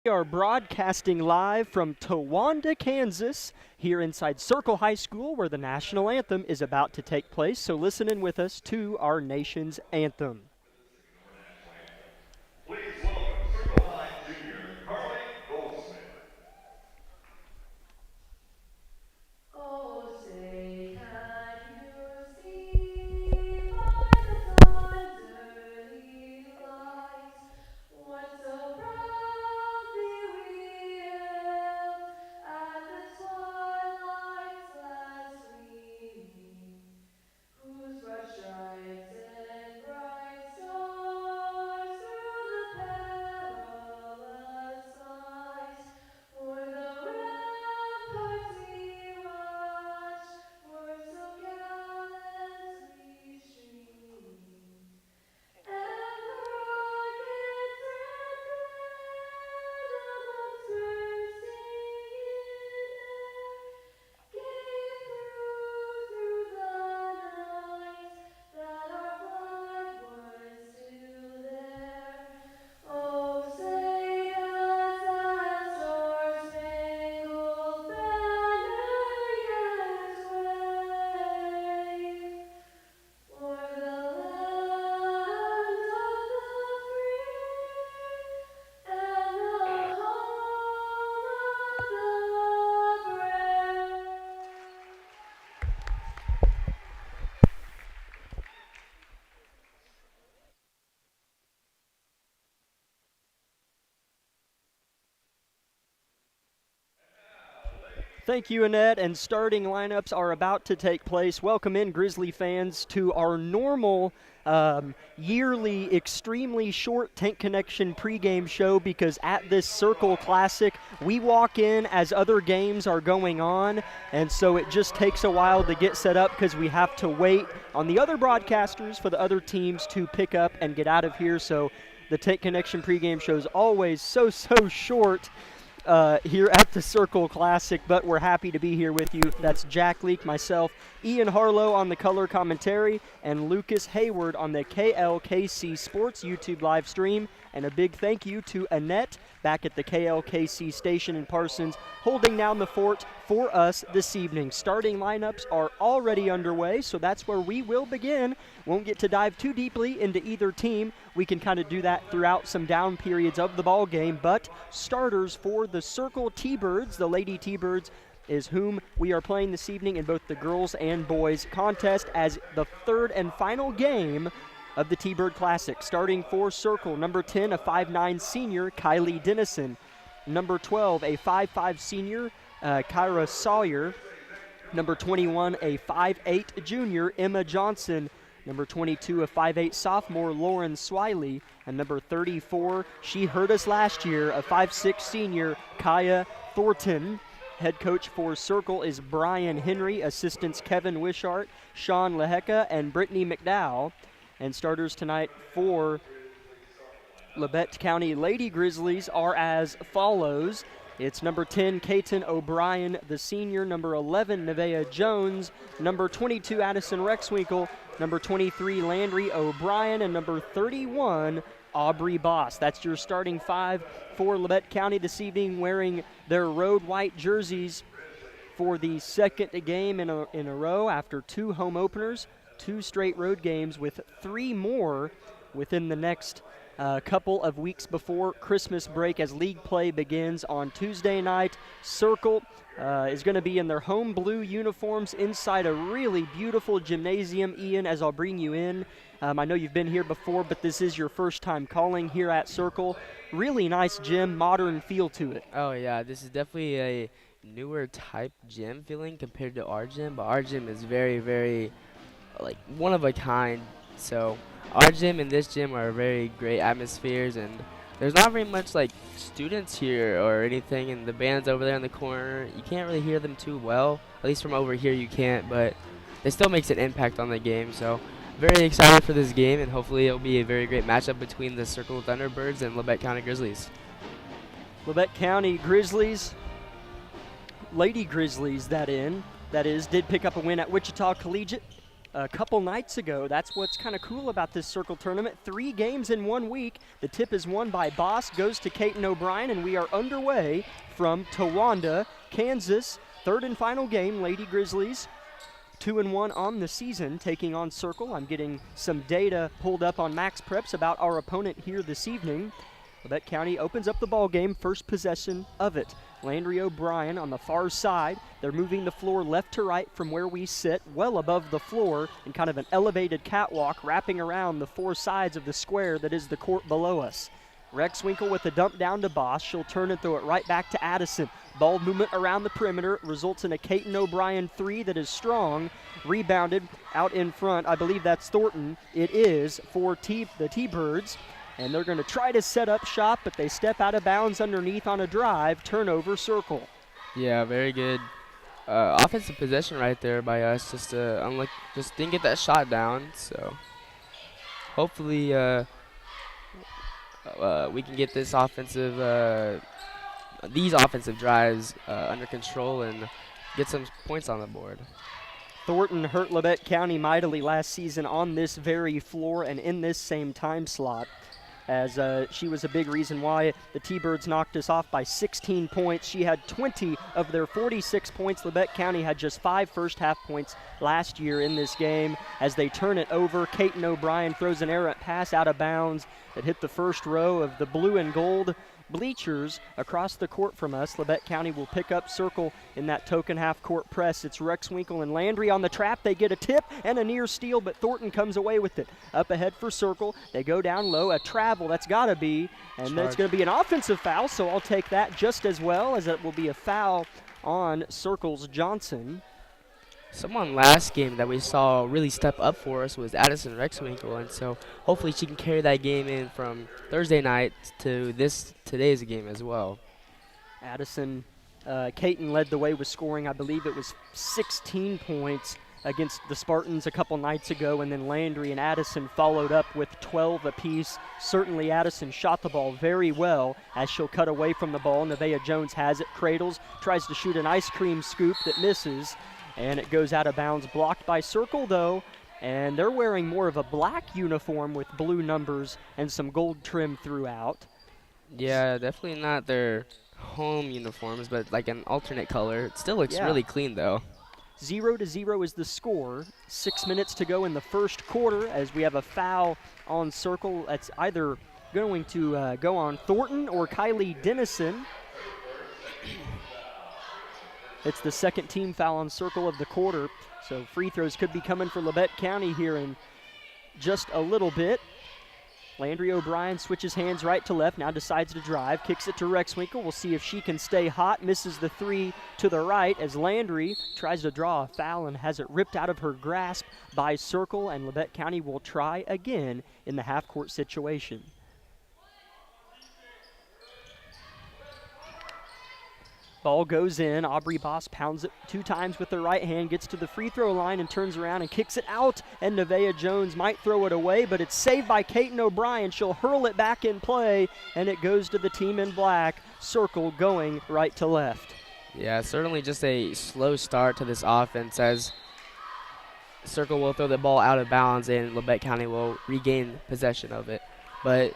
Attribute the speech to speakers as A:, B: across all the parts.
A: We are broadcasting live from Towanda, Kansas, here inside Circle High School where the national anthem is about to take place. So listen in with us to our nation's anthem.
B: Please welcome Circle High Junior Carly Goldsmith.
C: Oh, say, can you see by the dawn's early light what so proudly we hailed at the twilight's last gleaming, whose broad stripes and bright stars through the perilous skies for the ramparts we watched were so gallantly streaming, and the rockets red glare bursting in air gave proof through the night that our flag was still there. Oh, say does that star-spangled banner yet wave o'er the land of the free and the home of the brave?
A: Thank you, Annette, and starting lineups are about to take place. Welcome in, Grizzly fans, to our normal yearly, extremely short Tank Connection pregame show because at this Circle Classic, we walk in as other games are going on, and so it just takes a while to get set up because we have to wait on the other broadcasters for the other teams to pick up and get out of here. So the Tank Connection pregame show is always so short. Here at the Circle Classic, but we're happy to be here with you. That's Jack Leak, myself, Ian Harlow on the color commentary, and Lucas Hayward on the KLKC Sports YouTube live stream. And a big thank you to Annette back at the KLKC station in Parsons, holding down the fort for us this evening. Starting lineups are already underway, so that's where we will begin. Won't get to dive too deeply into either team. We can kind of do that throughout some down periods of the ball game, but starters for the Circle T-Birds, the Lady T-Birds, is whom we are playing this evening in both the girls and boys contest as the third and final game of the T-Bird Classic. Starting for Circle, number 10, a 5'9 senior, Kylie Dennison. Number 12, a 5'5 senior, Kyra Sawyer. Number 21, a 5'8 junior, Emma Johnson. Number 22, a 5'8 sophomore, Lauren Swiley. And number 34, she hurt us last year, a 5'6 senior, Kaya Thornton. Head coach for Circle is Brian Henry. Assistants Kevin Wishart, Sean Lehecka, and Brittany McDowell. And starters tonight for Labette County Lady Grizzlies are as follows. It's number 10, Kaiten O'Brien, the senior. Number 11, Nevaeh Jones. Number 22, Addison Rexwinkle. Number 23, Landry O'Brien. And number 31, Aubrey Boss. That's your starting five for Labette County this evening, wearing their road white jerseys for the second game in a row after two home openers, 2 straight road games with 3 more within the next couple of weeks before Christmas break as league play begins on Tuesday night. Circle is going to be in their home blue uniforms inside a really beautiful gymnasium. Ian, as I'll bring you in, I know you've been here before, but this is your first time calling here at Circle. Really nice gym, modern feel to it.
D: Oh yeah, this is definitely a newer type gym feeling compared to our gym, but our gym is very like one of a kind. So our gym and this gym are very great atmospheres, and there's not very much like students here or anything, and the band's over there in the corner. You can't really hear them too well, at least from over here you can't, but it still makes an impact on the game. So very excited for this game, and hopefully it'll be a very great matchup between the Circle Thunderbirds and Labette County Grizzlies.
A: Labette County Grizzlies, Lady Grizzlies, that is, did pick up a win at Wichita Collegiate a couple nights ago. That's what's kind of cool about this Circle tournament. 3 games in 1 week. The tip is won by Boss, goes to Caton O'Brien, and we are underway from Towanda, Kansas. 3rd and final game, Lady Grizzlies. 2-1 on the season, taking on Circle. I'm getting some data pulled up on Max Preps about our opponent here this evening. Labette County opens up the ball game, first possession of it. Landry O'Brien on the far side. They're moving the floor left to right from where we sit, well above the floor in kind of an elevated catwalk wrapping around the 4 sides of the square that is the court below us. Rex Winkle with a dump down to Boss. She'll turn and throw it right back to Addison. Ball movement around the perimeter results in a Caton O'Brien 3 that is strong. Rebounded out in front. I believe that's Thornton. It is for the T-Birds. And they're going to try to set up shop, but they step out of bounds underneath on a drive. Turnover, Circle.
D: Yeah, very good offensive possession right there by us. Just didn't get that shot down. So hopefully we can get these offensive drives under control and get some points on the board.
A: Thornton hurt Labette County mightily last season on this very floor and in this same time slot, as she was a big reason why the T-Birds knocked us off by 16 points. She had 20 of their 46 points. Labette County had just 5 first-half points last year in this game. As they turn it over, Caton O'Brien throws an errant pass out of bounds that hit the first row of the blue and gold bleachers across the court from us. Labette County will pick up Circle in that token half-court press. It's Rex Winkle and Landry on the trap. They get a tip and a near steal, but Thornton comes away with it. Up ahead for Circle. They go down low. A travel, that's got to be, and that's going to be an offensive foul, so I'll take that just as well, as it will be a foul on Circle's Johnson.
D: Someone last game that we saw really step up for us was Addison Rexwinkle, and so hopefully she can carry that game in from Thursday night to today's game as well.
A: Addison, Caton led the way with scoring. I believe it was 16 points against the Spartans a couple nights ago, and then Landry and Addison followed up with 12 apiece. Certainly Addison shot the ball very well as she'll cut away from the ball. Nevaeh Jones has it, cradles, tries to shoot an ice cream scoop that misses, and it goes out of bounds, blocked by Circle though, and they're wearing more of a black uniform with blue numbers and some gold trim throughout.
D: Yeah, definitely not their home uniforms, but like an alternate color. It still looks really clean though.
A: 0-0 is the score. 6 minutes to go in the first quarter as we have a foul on Circle. That's either going to go on Thornton or Kylie Dennison. It's the second team foul on Circle of the quarter, so free throws could be coming for Labette County here in just a little bit. Landry O'Brien switches hands right to left, now decides to drive, kicks it to Rex Winkle. We'll see if she can stay hot, misses the 3 to the right as Landry tries to draw a foul and has it ripped out of her grasp by Circle, and Labette County will try again in the half-court situation. Ball goes in. Aubrey Boss pounds it 2 times with her right hand, gets to the free throw line and turns around and kicks it out. And Nevaeh Jones might throw it away, but it's saved by Caton O'Brien. She'll hurl it back in play, and it goes to the team in black. Circle going right to left.
D: Yeah, certainly just a slow start to this offense as Circle will throw the ball out of bounds and Labette County will regain possession of it. But,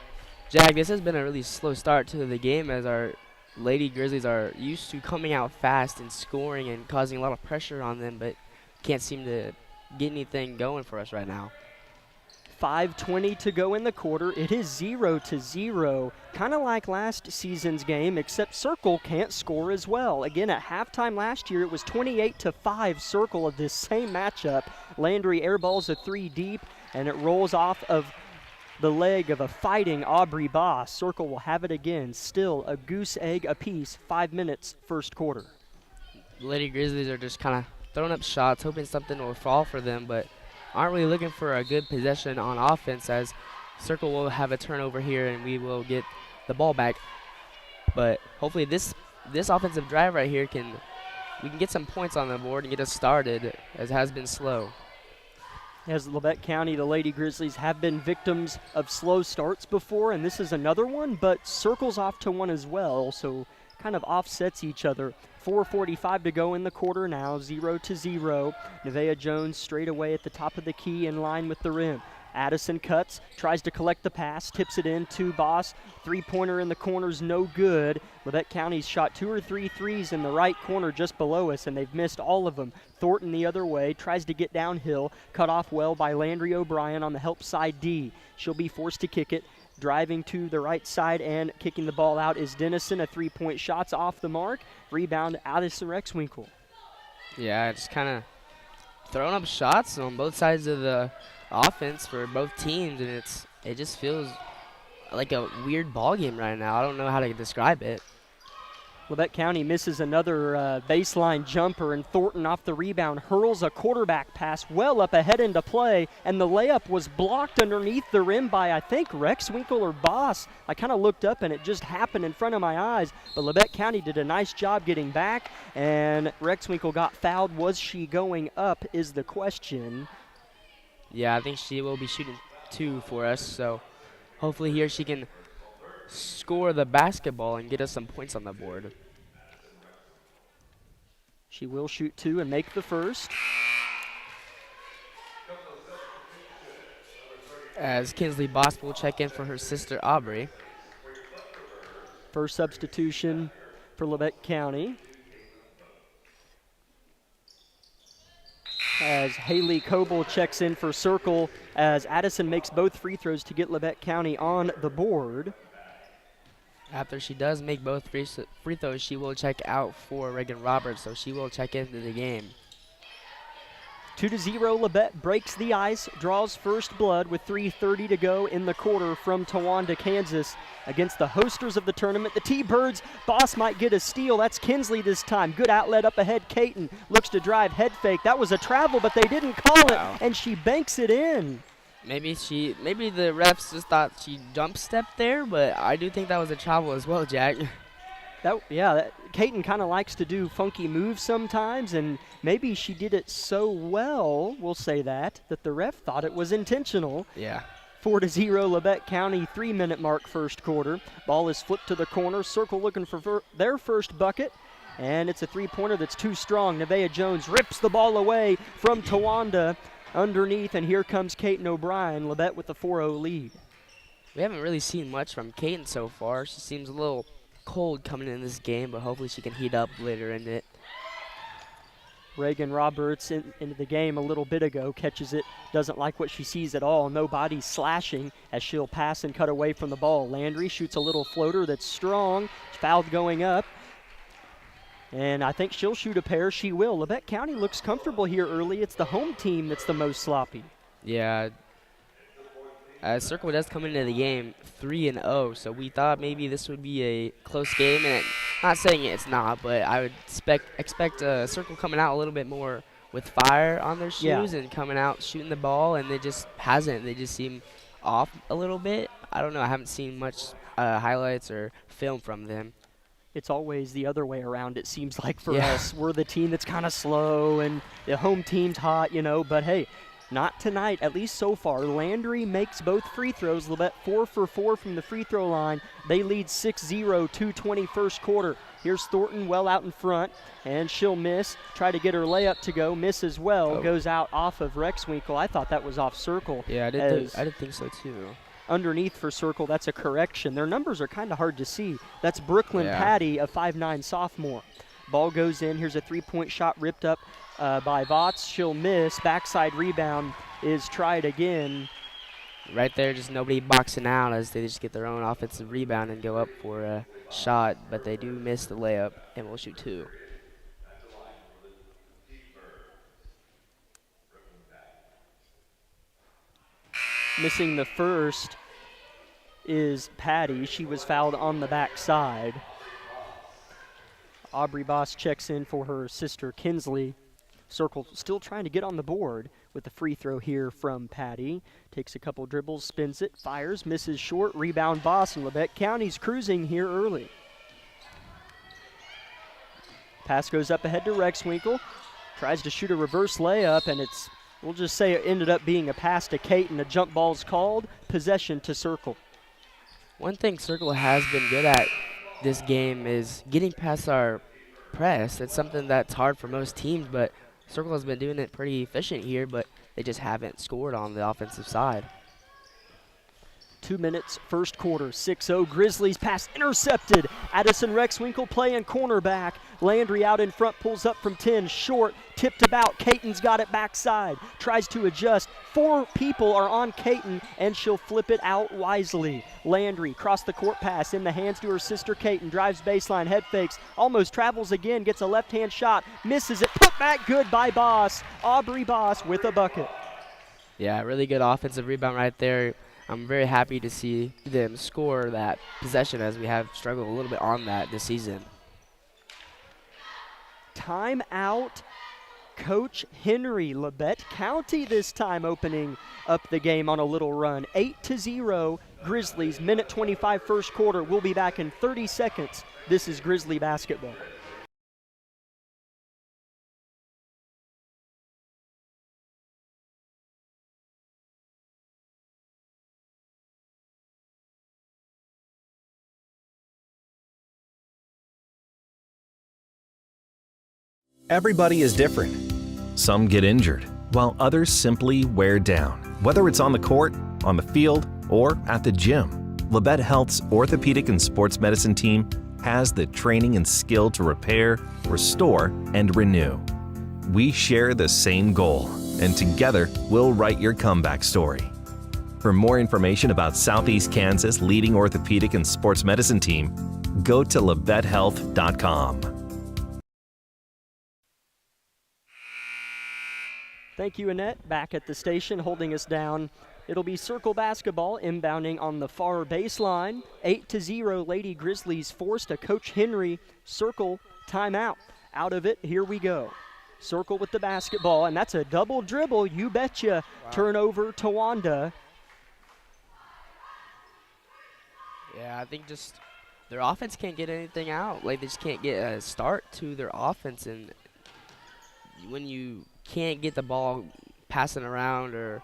D: Jack, this has been a really slow start to the game as our Lady Grizzlies are used to coming out fast and scoring and causing a lot of pressure on them, but can't seem to get anything going for us right now.
A: 5:20 to go in the quarter. It is 0-0, kind of like last season's game, except Circle can't score as well. Again, at halftime last year, it was 28-5 Circle of this same matchup. Landry airballs a 3 deep, and it rolls off of the leg of a fighting Aubrey Boss. Circle will have it again. Still a goose egg apiece. 5 minutes, first quarter.
D: The Lady Grizzlies are just kind of throwing up shots, hoping something will fall for them, but aren't really looking for a good possession on offense as Circle will have a turnover here and we will get the ball back. But hopefully this offensive drive right here we can get some points on the board and get us started, as it has been slow.
A: As Labette County, the Lady Grizzlies have been victims of slow starts before, and this is another one, but Circle's off to one as well, so kind of offsets each other. 4:45 to go in the quarter now, 0-0. Nevaeh Jones straight away at the top of the key in line with the rim. Addison cuts, tries to collect the pass, tips it in to Boss. Three-pointer in the corner's no good. Labette County's shot 2 or 3 threes in the right corner just below us, and they've missed all of them. Thornton the other way, tries to get downhill, cut off well by Landry O'Brien on the help side D. She'll be forced to kick it. Driving to the right side and kicking the ball out is Dennison. A three-point shot's off the mark. Rebound, Addison Rexwinkle.
D: Yeah, just kind of throwing up shots on both sides of the offense for both teams, and it just feels like a weird ball game right now. I don't know how to describe it.
A: Labette County misses another baseline jumper, and Thornton off the rebound hurls a quarterback pass well up ahead into play, and the layup was blocked underneath the rim by, I think, Rexwinkle or Boss. I kind of looked up, and it just happened in front of my eyes, but Labette County did a nice job getting back, and Rexwinkle got fouled. Was she going up is the question.
D: Yeah, I think she will be shooting 2 for us, so hopefully here she can score the basketball and get us some points on the board.
A: She will shoot 2 and make the first.
D: As Kinsley Boss will check in for her sister Aubrey.
A: First substitution for Labette County. As Haley Coble checks in for Circle, as Addison makes both free throws to get Labette County on the board.
D: After she does make both free throws, she will check out for Reagan Roberts, so she will check into the game.
A: 2-0, Labette breaks the ice, draws first blood with 3:30 to go in the quarter from Towanda, Kansas, against the hosters of the tournament, the T-Birds. Boss might get a steal. That's Kinsley this time. Good outlet up ahead. Caton looks to drive, head fake. That was a travel, but they didn't call it, and she banks it in.
D: Maybe the refs just thought she jump stepped there, but I do think that was a travel as well, Jack.
A: Caton kind of likes to do funky moves sometimes, and maybe she did it so well, we'll say that the ref thought it was intentional.
D: Yeah.
A: 4-0, Labette County, 3-minute mark first quarter. Ball is flipped to the corner. Circle looking for their first bucket, and it's a three-pointer that's too strong. Nevaeh Jones rips the ball away from Towanda underneath, and here comes Caton O'Brien. Labette with the 4-0 lead.
D: We haven't really seen much from Caton so far. She seems a little cold coming in this game, but hopefully she can heat up later in it.
A: Reagan Roberts into the game a little bit ago, catches it, doesn't like what she sees at all. No body slashing as she'll pass and cut away from the ball. Landry shoots a little floater that's strong, fouled going up, and I think she'll shoot a pair. She will. Labette County looks comfortable here early. It's the home team that's the most sloppy.
D: Yeah. Circle does come into the game 3-0, so we thought maybe this would be a close game. And not saying it's not, but I would expect Circle coming out a little bit more with fire on their shoes and coming out shooting the ball, and they just hasn't. They just seem off a little bit. I don't know. I haven't seen much highlights or film from them.
A: It's always the other way around, it seems like, for us. We're the team that's kind of slow, and the home team's hot, but hey, not tonight, at least so far. Landry makes both free throws. Labette 4 for 4 from the free throw line. They lead 6-0, 2:20 first quarter. Here's Thornton well out in front, and she'll miss. Try to get her layup to go, miss as well. Goes out off of Rexwinkle. I thought that was off Circle.
D: Yeah, I did think so too.
A: Underneath for Circle, that's a correction. Their numbers are kind of hard to see. That's Brooklyn Patty, a 5'9" sophomore. Ball goes in. Here's a three-point shot ripped up by Votts. She'll miss. Backside rebound is tried again.
D: Right there, just nobody boxing out as they just get their own offensive rebound and go up for a shot, but they do miss the layup and will shoot 2.
A: Missing the first is Patty. She was fouled on the backside. Aubrey Boss checks in for her sister Kinsley. Circle still trying to get on the board with the free throw here from Patty. Takes a couple dribbles, spins it, fires, misses short. Rebound Boss, and Labette County's cruising here early. Pass goes up ahead to Rexwinkle. Tries to shoot a reverse layup, and we'll just say it ended up being a pass to Caton. A jump ball's called. Possession to Circle.
D: One thing Circle has been good at this game is getting past our press. It's something that's hard for most teams, but Circle has been doing it pretty efficient here, but they just haven't scored on the offensive side.
A: 2 minutes, first quarter, 6-0 Grizzlies, pass intercepted. Addison Rexwinkle playing cornerback. Landry out in front, pulls up from 10, short, tipped about. Caton's got it backside, tries to adjust. 4 people are on Caton, and she'll flip it out wisely. Landry, cross the court pass, in the hands to her sister Caton, drives baseline, head fakes, almost travels again, gets a left-hand shot, misses it, put back good by Boss. Aubrey Boss with a bucket.
D: Yeah, really good offensive rebound right there. I'm very happy to see them score that possession, as we have struggled a little bit on that this season.
A: Timeout. Coach Henry. Labette County this time opening up the game on a little run. 8-0 Grizzlies. Minute 25 first quarter. We'll be back in 30 seconds. This is Grizzly basketball.
E: Everybody is different. Some get injured, while others simply wear down. Whether it's on the court, on the field, or at the gym, Labette Health's orthopedic and sports medicine team has the training and skill to repair, restore, and renew. We share the same goal, and together we'll write your comeback story. For more information about Southeast Kansas' leading orthopedic and sports medicine team, go to labettehealth.com.
A: Thank you, Annette. Back at the station, holding us down. It'll be Circle basketball inbounding on the far baseline. 8-0 Lady Grizzlies forced a Coach Henry Circle timeout. Out of it, here we go. Circle with the basketball, and that's a double dribble, you betcha. Wow. Turnover to Wanda.
D: Yeah, I think just their offense can't get anything out. Like, they just can't get a start to their offense, and when you can't get the ball passing around or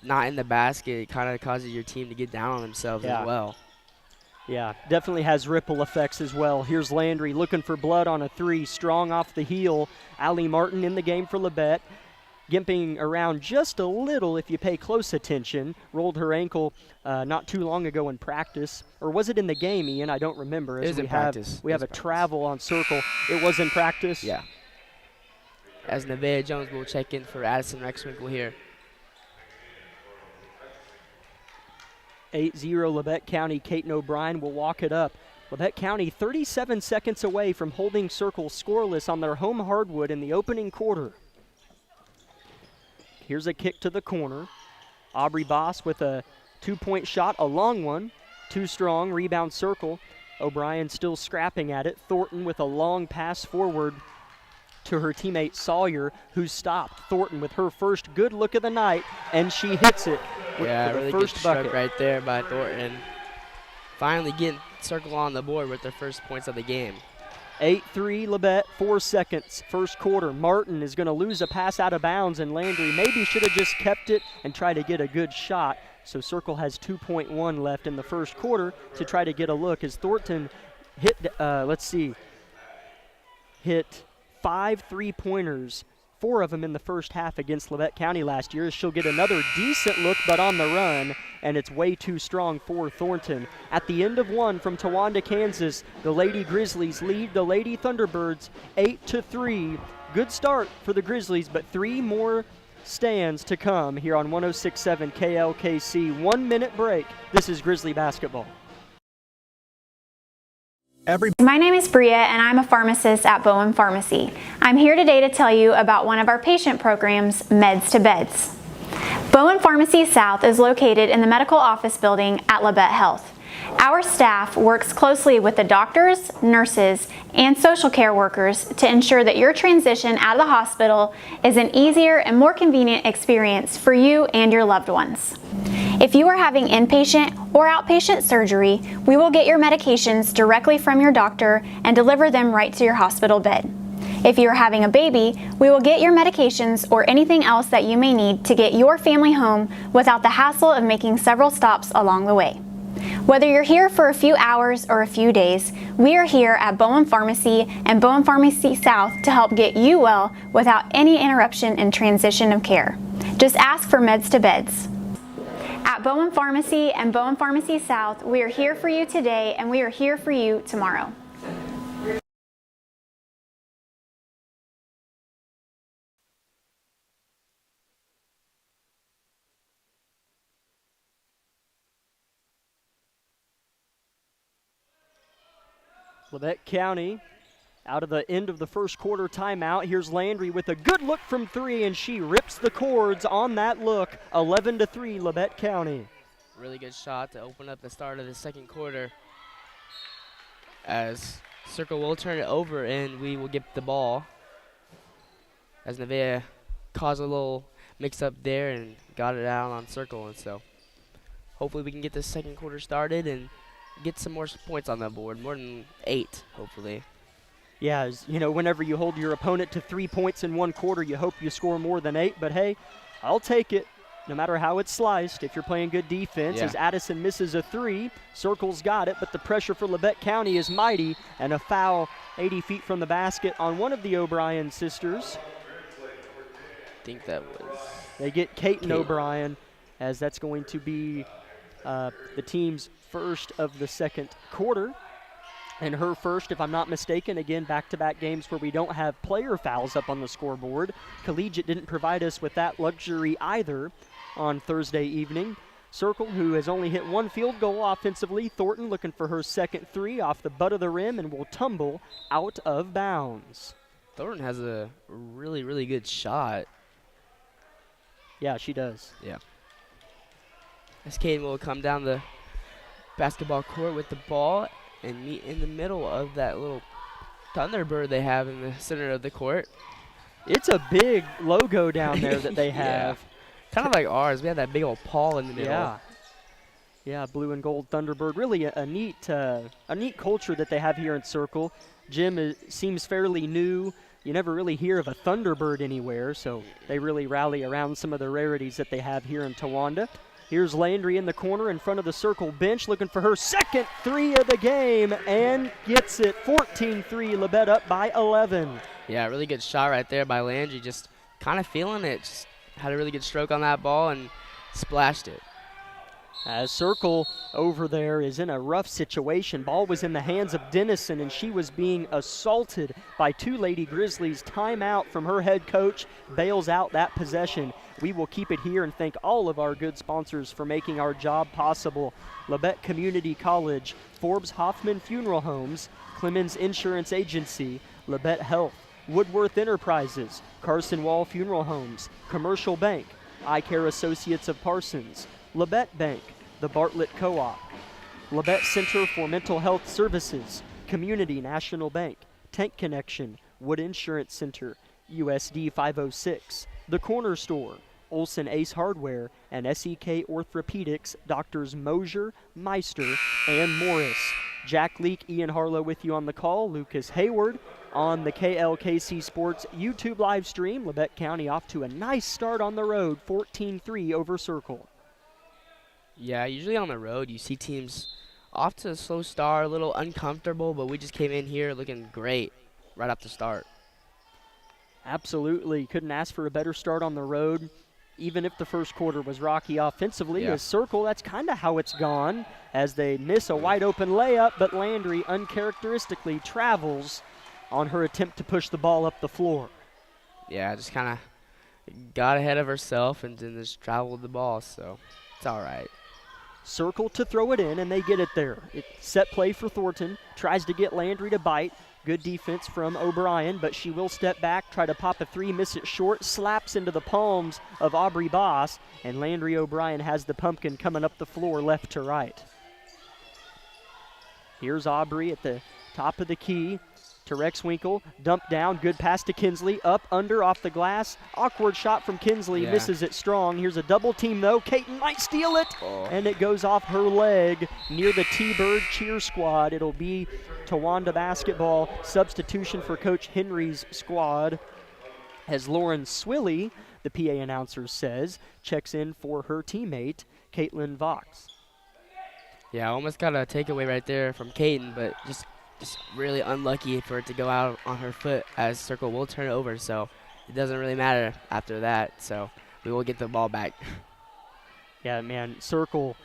D: not in the basket, it kind of causes your team to get down on themselves as well.
A: Yeah, definitely has ripple effects as well. Here's Landry looking for blood on a 3, strong off the heel. Allie Martin in the game for Labette. Gimping around just a little if you pay close attention. Rolled her ankle not too long ago in practice. Or was it in the game, Ian? I don't remember.
D: It was in practice.
A: We have a travel on Circle. It was in practice?
D: Yeah. As Nevaeh Jones will check in for Addison Rexwinkle here.
A: 8-0 Labette County. Caton O'Brien will walk it up. Labette County 37 seconds away from holding Circle scoreless on their home hardwood in the opening quarter. Here's a kick to the corner. Aubrey Boss with a 2-point shot, a long one. Too strong, rebound Circle. O'Brien still scrapping at it. Thornton with a long pass forward to her teammate Sawyer, who stopped Thornton with her first good look of the night, and she hits it with the
D: really
A: first
D: good
A: bucket.
D: Stroke right there by Thornton. Finally getting Circle on the board with their first points of the game.
A: 8-3 Labette, 4 seconds, first quarter. Martin is going to lose a pass out of bounds, and Landry maybe should have just kept it and tried to get a good shot. So Circle has 2.1 left in the first quarter to try to get a look as Thornton hit, hit 5 3-pointers, 4 of them in the first half against Labette County last year. She'll get another decent look, but on the run, and it's way too strong for Thornton. At the end of one from Towanda, Kansas, the Lady Grizzlies lead the Lady Thunderbirds 8-3. Good start for the Grizzlies, but 3 more stands to come here on 106.7 KLKC. 1 minute break. This is Grizzly basketball.
F: My name is Bria, and I'm a pharmacist at Bowen Pharmacy. I'm here today to tell you about one of our patient programs, Meds to Beds. Bowen Pharmacy South is located in the medical office building at Labette Health. Our staff works closely with the doctors, nurses, and social care workers to ensure that your transition out of the hospital is an easier and more convenient experience for you and your loved ones. If you are having inpatient or outpatient surgery, we will get your medications directly from your doctor and deliver them right to your hospital bed. If you are having a baby, we will get your medications or anything else that you may need to get your family home without the hassle of making several stops along the way. Whether you're here for a few hours or a few days, we are here at Bowen Pharmacy and Bowen Pharmacy South to help get you well without any interruption in transition of care. Just ask for Meds to Beds. At Bowen Pharmacy and Bowen Pharmacy South, we are here for you today and we are here for you tomorrow.
A: Labette County out of the end of the first quarter timeout. Here's Landry with a good look from three, and she rips the cords on that look. 11-3, Labette County.
D: Really good shot to open up the start of the second quarter. As Circle will turn it over, and we will get the ball. As Nevaeh caused a little mix-up there and got it out on Circle, and so hopefully we can get the second quarter started and get some more points on the board, more than 8, hopefully.
A: Yeah, whenever you hold your opponent to 3 points in one quarter, you hope you score more than 8, but hey, I'll take it, no matter how it's sliced. If you're playing good defense, as Addison misses a 3, Circle's got it, but the pressure for Labette County is mighty, and a foul 80 feet from the basket on one of the O'Brien sisters.
D: I think that was...
A: They get Kaiten O'Brien, as that's going to be the team's first of the second quarter. And her first, if I'm not mistaken, again, back-to-back games where we don't have player fouls up on the scoreboard. Collegiate didn't provide us with that luxury either on Thursday evening. Circle, who has only hit one field goal offensively. Thornton looking for her second 3 off the butt of the rim and will tumble out of bounds.
D: Thornton has a really, really good shot.
A: Yeah, she does.
D: Yeah. As Kaiten will come down the basketball court with the ball and meet in the middle of that little Thunderbird they have in the center of the court.
A: It's a big logo down there that they have.
D: Kind of like ours. We have that big old paw in the middle.
A: Yeah, blue and gold Thunderbird. Really a neat culture that they have here in Circle. Gym seems fairly new. You never really hear of a Thunderbird anywhere, so they really rally around some of the rarities that they have here in Towanda. Here's Landry in the corner in front of the Circle bench looking for her second 3 of the game and gets it. 14-3, Labette up by 11.
D: Yeah, really good shot right there by Landry. Just kind of feeling it. Just had a really good stroke on that ball and splashed it.
A: As Circle over there is in a rough situation. Ball was in the hands of Dennison, and she was being assaulted by 2 Lady Grizzlies. Timeout from her head coach bails out that possession. We will keep it here and thank all of our good sponsors for making our job possible. Labette Community College, Forbes Hoffman Funeral Homes, Clemens Insurance Agency, Labette Health, Woodworth Enterprises, Carson Wall Funeral Homes, Commercial Bank, Eye Care Associates of Parsons, Labette Bank, the Bartlett Co-op, Labette Center for Mental Health Services, Community National Bank, Tank Connection, Wood Insurance Center, USD 506, The Corner Store, Olson Ace Hardware, and SEK Orthopedics, Doctors Mosier, Meister, and Morris. Jack Leake, Ian Harlow with you on the call, Lucas Hayward on the KLKC Sports YouTube live stream. Labette County off to a nice start on the road, 14-3 over Circle.
D: Yeah, usually on the road you see teams off to a slow start, a little uncomfortable, but we just came in here looking great right off the start.
A: Absolutely. Couldn't ask for a better start on the road, even if the first quarter was rocky offensively. As Circle, that's kind of how it's gone, as they miss a wide-open layup, but Landry uncharacteristically travels on her attempt to push the ball up the floor.
D: Yeah, just kind of got ahead of herself and then just traveled the ball, so it's all right.
A: Circle to throw it in, and they get it there. Set play for Thornton, tries to get Landry to bite. Good defense from O'Brien, but she will step back, try to pop a 3, miss it short, slaps into the palms of Aubrey Boss, and Landry O'Brien has the pumpkin coming up the floor left to right. Here's Aubrey at the top of the key to Rexwinkle, dump down, good pass to Kinsley, up, under, off the glass, awkward shot from Kinsley, misses it strong. Here's a double team though, Kaiten might steal it, and it goes off her leg near the T-Bird cheer squad. It'll be Towanda basketball substitution for Coach Henry's squad, as Lauren Swilly, the PA announcer says, checks in for her teammate, Caitlin Vox.
D: Yeah, almost got a takeaway right there from Kaden, but just really unlucky for it to go out on her foot, as Circle will turn it over, so it doesn't really matter after that. So we will get the ball back.
A: Yeah, man, Circle,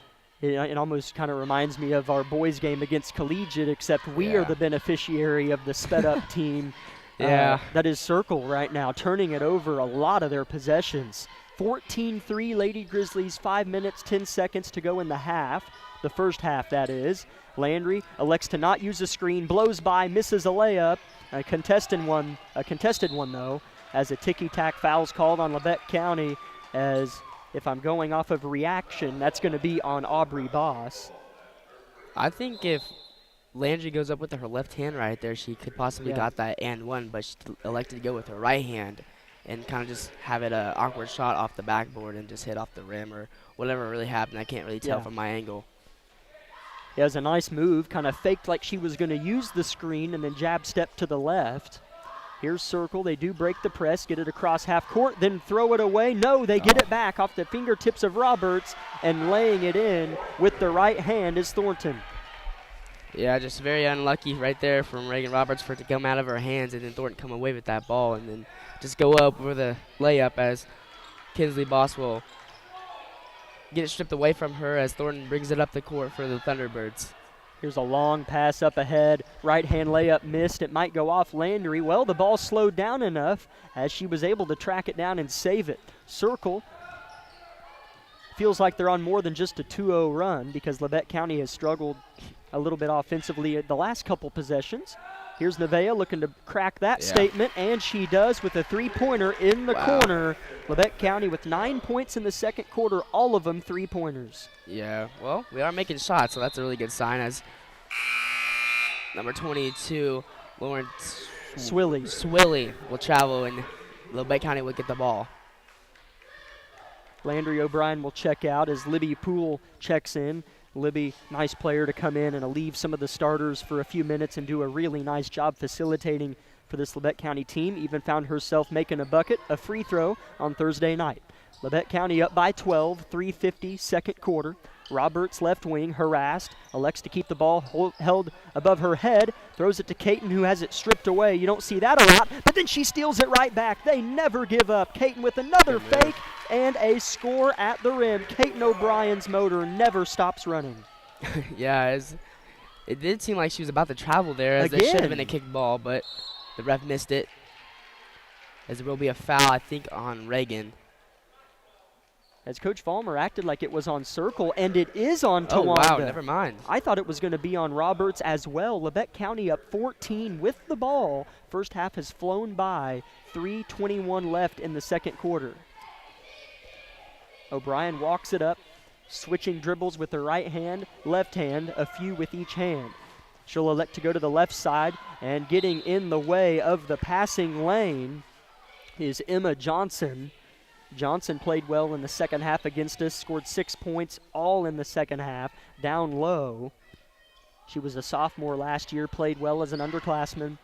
A: it almost kind of reminds me of our boys' game against Collegiate, except we are
D: Yeah.
A: the beneficiary of the sped-up team.
D: Yeah.
A: That is Circle right now, turning it over a lot of their possessions. 14-3 Lady Grizzlies, 5 minutes, 10 seconds to go in the half. The first half, that is. Landry elects to not use a screen, blows by, misses a layup. A contested one though, as a ticky-tack foul's called on Labette County, as if I'm going off of reaction, that's going to be on Aubrey Boss.
D: I think if Landry goes up with her left hand right there, she could possibly
A: Yeah.
D: got that and one, but she elected to go with her right hand and kind of just have it an awkward shot off the backboard and just hit off the rim or whatever really happened. I can't really tell
A: Yeah.
D: from my angle.
A: It was a nice move, kind of faked like she was going to use the screen and then jab step to the left. Here's Circle. They do break the press, get it across half court, then throw it away. No, they get it back off the fingertips of Roberts, and laying it in with the right hand is Thornton.
D: Yeah, just very unlucky right there from Reagan Roberts for it to come out of her hands and then Thornton come away with that ball and then just go up with a layup as Kinsley Boss will get it stripped away from her as Thornton brings it up the court for the Thunderbirds.
A: Here's a long pass up ahead. Right-hand layup missed. It might go off Landry. Well, the ball slowed down enough as she was able to track it down and save it. Circle feels like they're on more than just a 2-0 run because Labette County has struggled a little bit offensively at the last couple possessions. Here's Nevaeh looking to crack that statement, and she does with a three-pointer in the corner. Labette County with 9 points in the second quarter, all of them three-pointers.
D: Yeah, well, we are making shots, so that's a really good sign as number 22, Lauren Swilly will travel and Labette County will get the ball.
A: Landry O'Brien will check out as Libby Poole checks in. Libby, nice player to come in and leave some of the starters for a few minutes and do a really nice job facilitating for this Labette County team. Even found herself making a bucket, a free throw on Thursday night. Labette County up by 12, 3:50 second quarter. Roberts left wing, harassed, elects to keep the ball held above her head, throws it to Caton, who has it stripped away. You don't see that a lot, but then she steals it right back. They never give up. Caton with another fake and a score at the rim. Caton O'Brien's motor never stops running.
D: Yeah, it did seem like she was about to travel there, as it should have been a kick ball, but the ref missed it. As there will be a foul, I think, on Reagan.
A: As Coach Vollmer acted like it was on Circle, and it is on Tawanda.
D: Oh, wow, never mind.
A: I thought it was going to be on Roberts as well. Labette County up 14 with the ball. First half has flown by. 3:21 left in the second quarter. O'Brien walks it up, switching dribbles with her right hand, left hand, a few with each hand. She'll elect to go to the left side, and getting in the way of the passing lane is Emma Johnson. Johnson played well in the second half against us, scored 6 points all in the second half, down low. She was a sophomore last year, played well as an underclassman.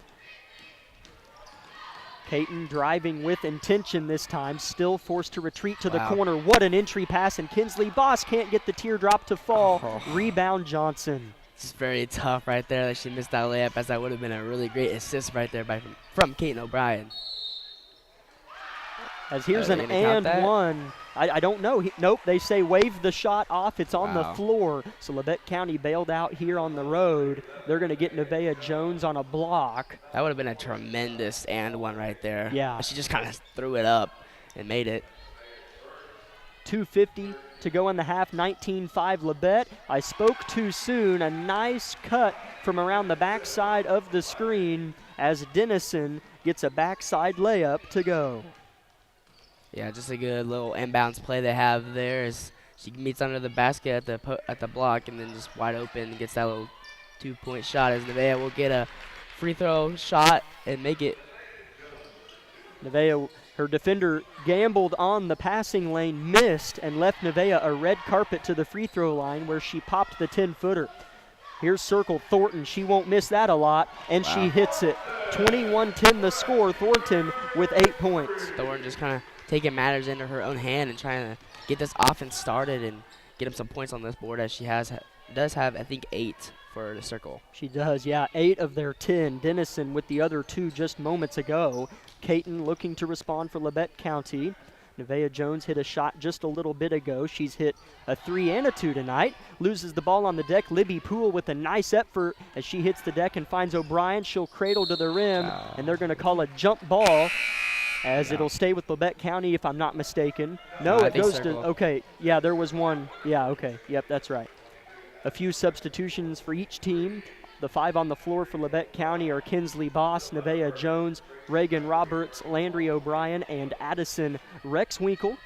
A: Caton driving with intention this time, still forced to retreat to the corner. What an entry pass, and Kinsley Boss can't get the teardrop to fall. Rebound Johnson.
D: It's very tough right there that she missed that layup, as that would have been a really great assist right there from Caton O'Brien.
A: As here's an and one. I don't know. Nope, they say wave the shot off. It's on the floor. So Labette County bailed out here on the road. They're going to get Nevaeh Jones on a block.
D: That would have been a tremendous and one right there.
A: Yeah.
D: But she just kind of threw it up and made it.
A: 2:50 to go in the half, 19-5 Labette. I spoke too soon. A nice cut from around the backside of the screen as Dennison gets a backside layup to go.
D: Yeah, just a good little inbounds play they have there as she meets under the basket at the block and then just wide open and gets that little 2-point shot as Nevaeh will get a free throw shot and make it.
A: Nevaeh, her defender gambled on the passing lane, missed, and left Nevaeh a red carpet to the free throw line where she popped the 10-footer. Here's Circle Thornton. She won't miss that a lot, and she hits it. 21-10 the score. Thornton with 8 points.
D: Thornton just kind of taking matters into her own hand and trying to get this offense started and get him some points on this board as she has does have, I think, 8 for the circle.
A: She does, yeah. 8 of their 10. Dennison with the other 2 just moments ago. Caton looking to respond for Labette County. Nevaeh Jones hit a shot just a little bit ago. She's hit a 3 and a 2 tonight. Loses the ball on the deck. Libby Poole with a nice effort as she hits the deck and finds O'Brien. She'll cradle to the rim, and they're going to call a jump ball as it'll stay with Labette County, if I'm not mistaken. No,
D: I
A: it
D: think
A: goes
D: circle.
A: to, okay, yeah, there was one. Yeah, okay, yep, that's right. A few substitutions for each team. The 5 on the floor for Labette County are Kinsley Boss, Nevaeh Jones, Reagan Roberts, Landry O'Brien, and Addison Rexwinkle.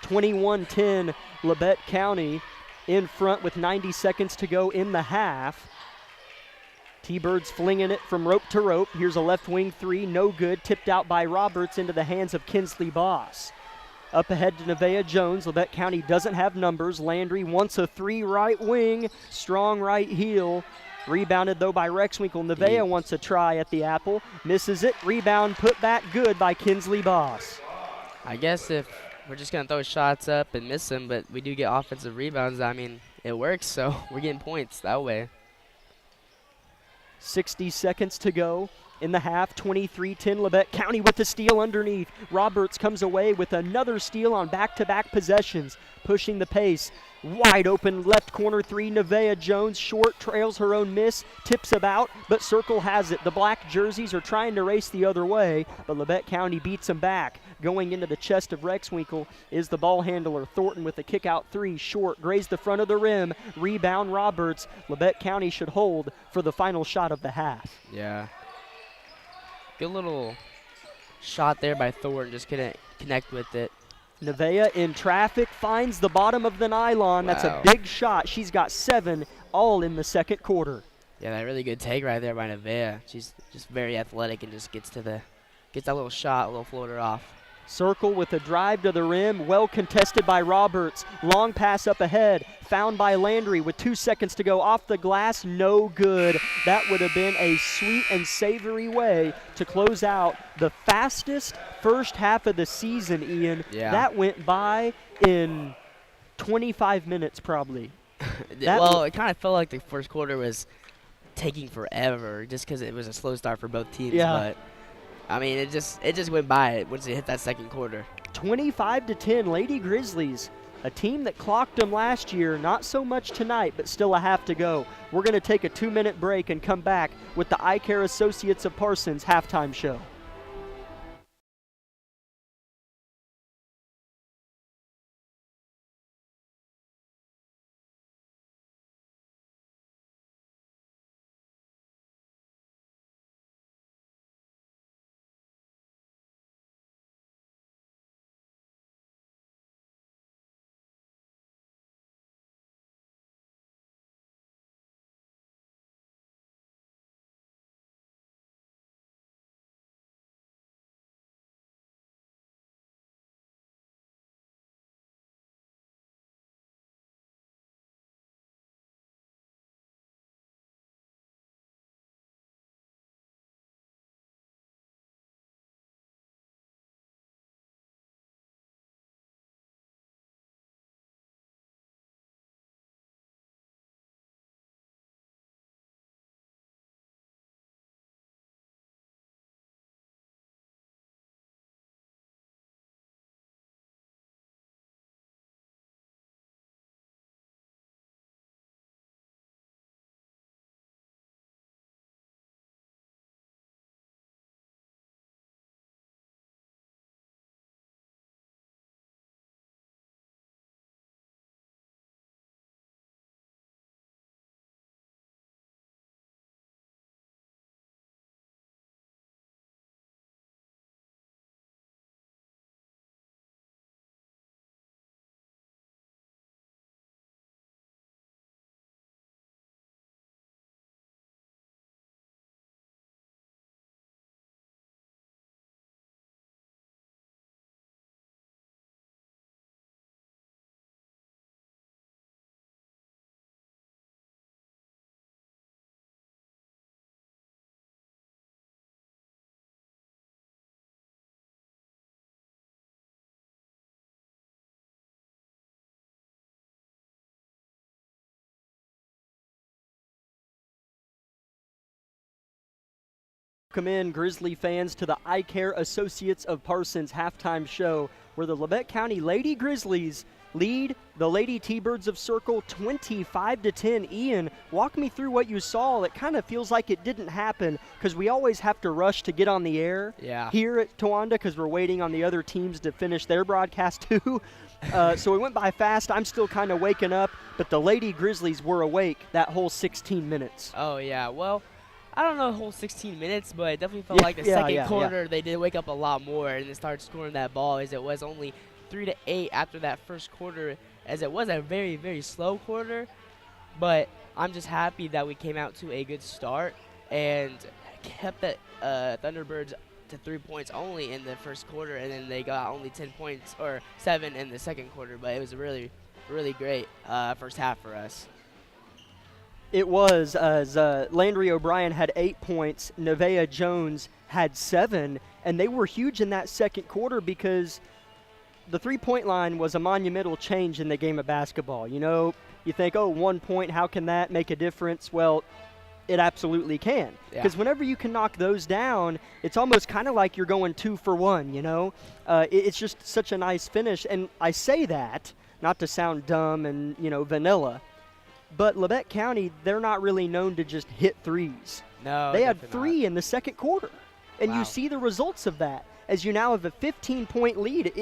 A: 21-10 Labette County in front with 90 seconds to go in the half. T-Birds flinging it from rope to rope. Here's a left wing 3, no good, tipped out by Roberts into the hands of Kinsley Boss. Up ahead to Nevaeh Jones. Labette County doesn't have numbers. Landry wants a 3 right wing. Strong right heel. Rebounded, though, by Rexwinkle. Nevaeh wants a try at the apple. Misses it. Rebound put back good by Kinsley Boss.
D: I guess if we're just going to throw shots up and miss them, but we do get offensive rebounds, I mean, it works, so we're getting points that way.
A: 60 seconds to go in the half. 23-10 Labette County with the steal underneath. Roberts comes away with another steal on back-to-back possessions, pushing the pace. Wide open left corner 3. Nevaeh Jones short, trails her own miss, tips about, but Circle has it. The black jerseys are trying to race the other way, but Labette County beats them back. Going into the chest of Rexwinkle is the ball handler. Thornton with the kick out 3, short, grazed the front of the rim. Rebound Roberts. Labette County should hold for the final shot of the half.
D: Yeah. Good little shot there by Thornton, just couldn't connect with it.
A: Nevaeh in traffic finds the bottom of the nylon. That's a
D: Wow.
A: big shot. She's got 7 all in the second quarter.
D: Yeah, that really good take right there by Nevaeh. She's just very athletic and just gets that little shot, a little floater off.
A: Circle with a drive to the rim, well contested by Roberts. Long pass up ahead, found by Landry with 2 seconds to go. Off the glass, no good. That would have been a sweet and savory way to close out the fastest first half of the season, Ian.
D: Yeah.
A: That went by in 25 minutes probably.
D: Well, it kind of felt like the first quarter was taking forever just because it was a slow start for both teams.
A: Yeah.
D: But I mean, it just went by once it hit that second quarter.
A: 25-10 Lady Grizzlies, a team that clocked them last year. Not so much tonight, but still a half to go. We're going to take a 2-minute break and come back with the Eye Care Associates of Parsons halftime show. Welcome in, Grizzly fans, to the Eye Care Associates of Parsons halftime show, where the Labette County Lady Grizzlies lead the Lady T-Birds of Circle 25-10. Ian, walk me through what you saw. It kind of feels like it didn't happen because we always have to rush to get on the air here at Towanda because we're waiting on the other teams to finish their broadcast too. So it went by fast. I'm still kind of waking up, but the Lady Grizzlies were awake that whole 16 minutes.
D: Oh, yeah. Well, I don't know the whole 16 minutes, but it definitely felt like the second quarter they did wake up a lot more and they started scoring that ball, as it was only 3-8 after that first quarter, as it was a very, very slow quarter. But I'm just happy that we came out to a good start and kept the Thunderbirds to 3 points only in the first quarter, and then they got only 10 points or 7 in the second quarter. But it was a really, really great first half for us.
A: It was, as Landry O'Brien had 8 points, Nevaeh Jones had 7, and they were huge in that second quarter because the three-point line was a monumental change in the game of basketball. You know, you think, oh, 1 point, how can that make a difference? Well, it absolutely can. Because whenever you can knock those down, it's almost kind of like you're going 2 for 1, you know? It's just such a nice finish, and I say that not to sound dumb and, you know, vanilla, but Labette County, they're not really known to just hit threes.
D: No,
A: they had 3 in the second quarter, and you see the results of that. As you now have a 15-point lead,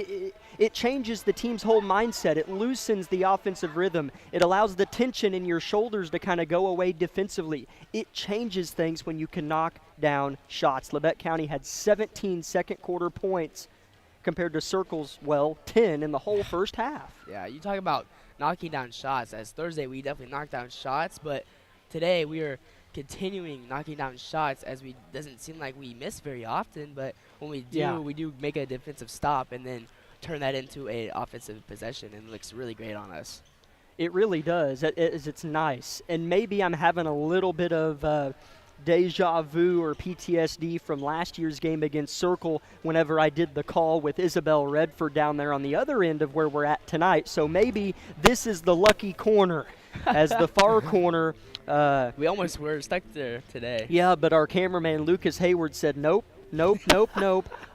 A: it changes the team's whole mindset. It loosens the offensive rhythm. It allows the tension in your shoulders to kind of go away defensively. It changes things when you can knock down shots. Labette County had 17 second-quarter points compared to Circle's, well, 10 in the whole first half.
D: Yeah, you talk about knocking down shots. As Thursday, we definitely knocked down shots, but today we are continuing knocking down shots, as we doesn't seem like we miss very often, but when we do, we do make a defensive stop and then turn that into a offensive possession, and it looks really great on us.
A: It really does. It's nice. And maybe I'm having a little bit of deja vu or PTSD from last year's game against Circle whenever I did the call with Isabel Redford down there on the other end of where we're at tonight. So maybe this is the lucky corner as the far corner.
D: We almost were stuck there today.
A: Yeah, but our cameraman Lucas Hayward said, nope.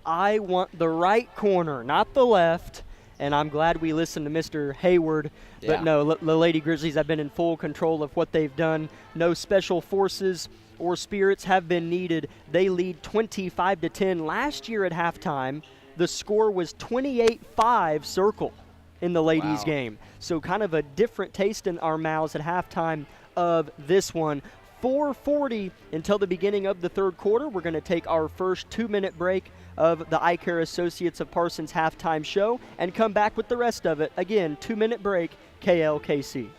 A: I want the right corner, not the left. And I'm glad we listened to Mr. Hayward. But no, the Lady Grizzlies have been in full control of what they've done. No special forces or spirits have been needed. They lead 25-10. Last year at halftime, the score was 28-5 Circle in the ladies' game. So kind of a different taste in our mouths at halftime of this one. 4:40 until the beginning of the third quarter. We're going to take our first 2-minute break of the Eye Care Associates of Parsons halftime show and come back with the rest of it. Again, 2-minute break, KLKC.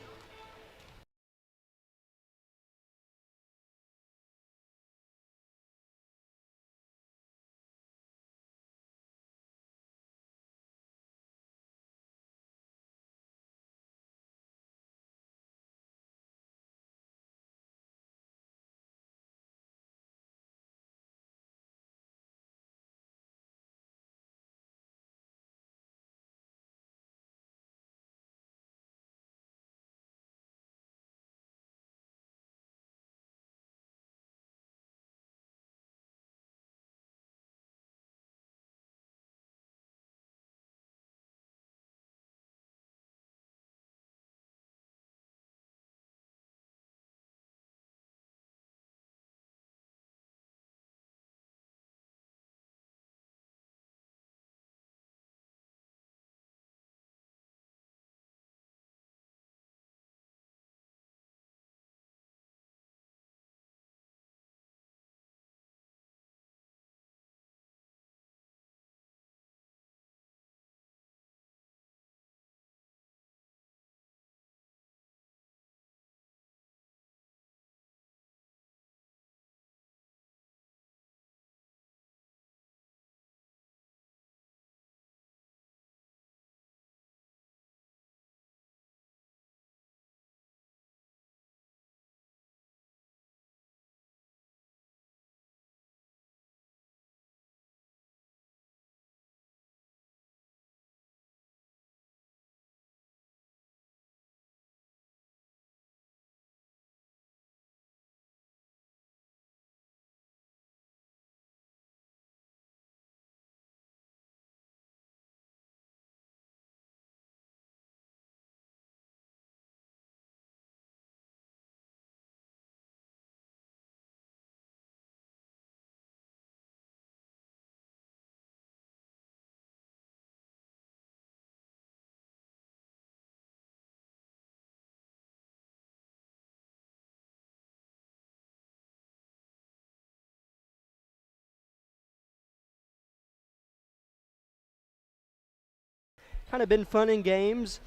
A: kind of been fun and games.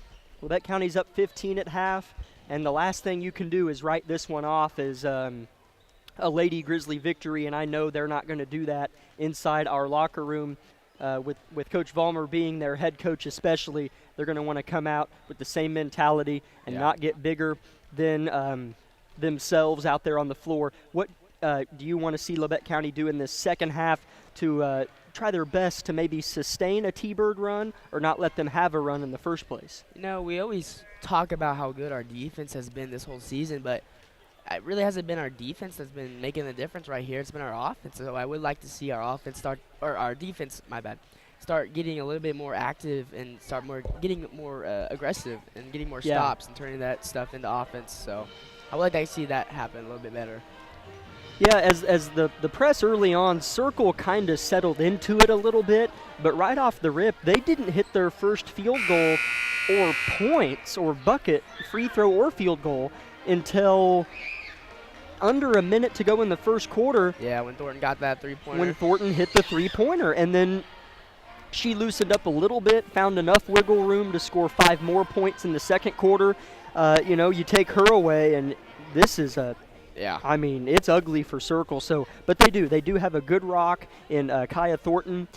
A: Labette County's up 15 at half, and the last thing you can do is write this one off as a Lady Grizzly victory, and I know they're not going to do that inside our locker room. With Coach Vollmer being their head coach especially, they're going to want to come out with the same mentality and not get bigger than themselves out there on the floor. What do you want to see Labette County do in this second half to try their best to maybe sustain a T-Bird run or not let them have a run in the first place?
D: You know, we always talk about how good our defense has been this whole season, but it really hasn't been our defense that's been making the difference right here. It's been our offense. So I would like to see our offense our defense, start getting a little bit more active and getting more aggressive and getting more stops and turning that stuff into offense. So I would like to see that happen a little bit better.
A: Yeah, as the press early on, Circle kind of settled into it a little bit, but right off the rip, they didn't hit their first field goal or points or bucket, free throw or field goal, until under a minute to go in the first quarter.
D: Yeah, when Thornton got that three-pointer.
A: When Thornton hit the three-pointer, and then she loosened up a little bit, found enough wiggle room to score 5 more points in the second quarter. You take her away, and this is I mean, it's ugly for Circle. So, but they do have a good rock in Kaya Thornton,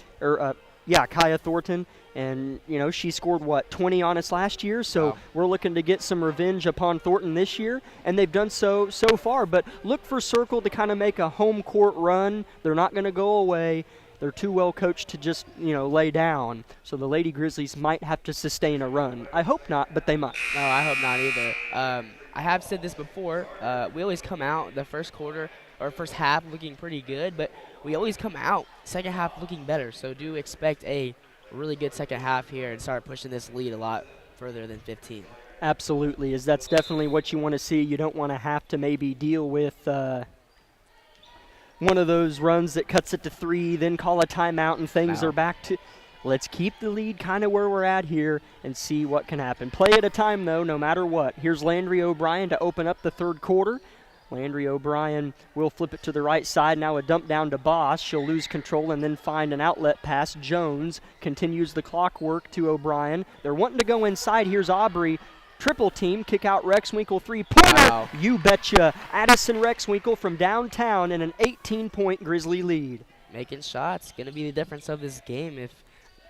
A: and she scored 20 on us last year. So we're looking to get some revenge upon Thornton this year, and they've done so far. But look for Circle to kind of make a home court run. They're not going to go away. They're too well coached to just lay down. So the Lady Grizzlies might have to sustain a run. I hope not, but they might.
D: No, I hope not either. I have said this before. We always come out the first quarter or first half looking pretty good, but we always come out second half looking better. So do expect a really good second half here and start pushing this lead a lot further than 15.
A: Absolutely, that's definitely what you want to see. You don't want to have to maybe deal with one of those runs that cuts it to 3, then call a timeout and things are back to. Let's keep the lead kind of where we're at here and see what can happen. Play at a time, though, no matter what. Here's Landry O'Brien to open up the third quarter. Landry O'Brien will flip it to the right side. Now a dump down to Boss. She'll lose control and then find an outlet pass. Jones continues the clock work to O'Brien. They're wanting to go inside. Here's Aubrey. Triple team, kick out Rexwinkle, three-pointer.
D: Wow.
A: You betcha. Addison Rexwinkle from downtown in an 18-point Grizzly lead.
D: Making shots. Going to be the difference of this game if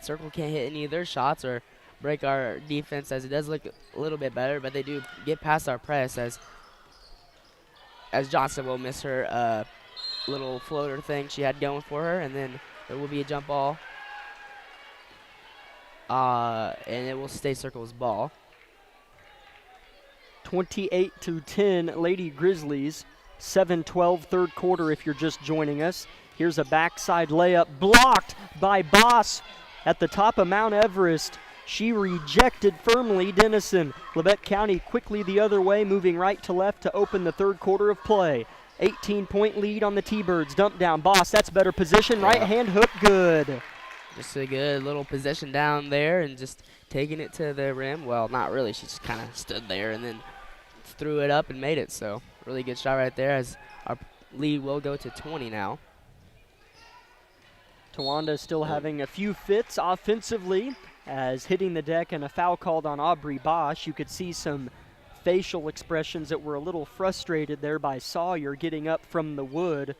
D: Circle can't hit any of their shots or break our defense, as it does look a little bit better, but they do get past our press as Johnson will miss her little floater thing she had going for her, and then there will be a jump ball. And it will stay Circle's ball.
A: 28-10 Lady Grizzlies. 7-12 third quarter if you're just joining us. Here's a backside layup blocked by Boss at the top of Mount Everest. She rejected firmly Denison. Labette County quickly the other way, moving right to left to open the third quarter of play. 18-point lead on the T-Birds. Dump down. Boss, that's better position. Right hand hook, good.
D: Just a good little possession down there and just taking it to the rim. Well, not really. She just kind of stood there and then threw it up and made it. So really good shot right there as our lead will go to 20 now.
A: Tawanda still having a few fits offensively as hitting the deck and a foul called on Aubrey Bosch. You could see some facial expressions that were a little frustrated there by Sawyer getting up from the wood.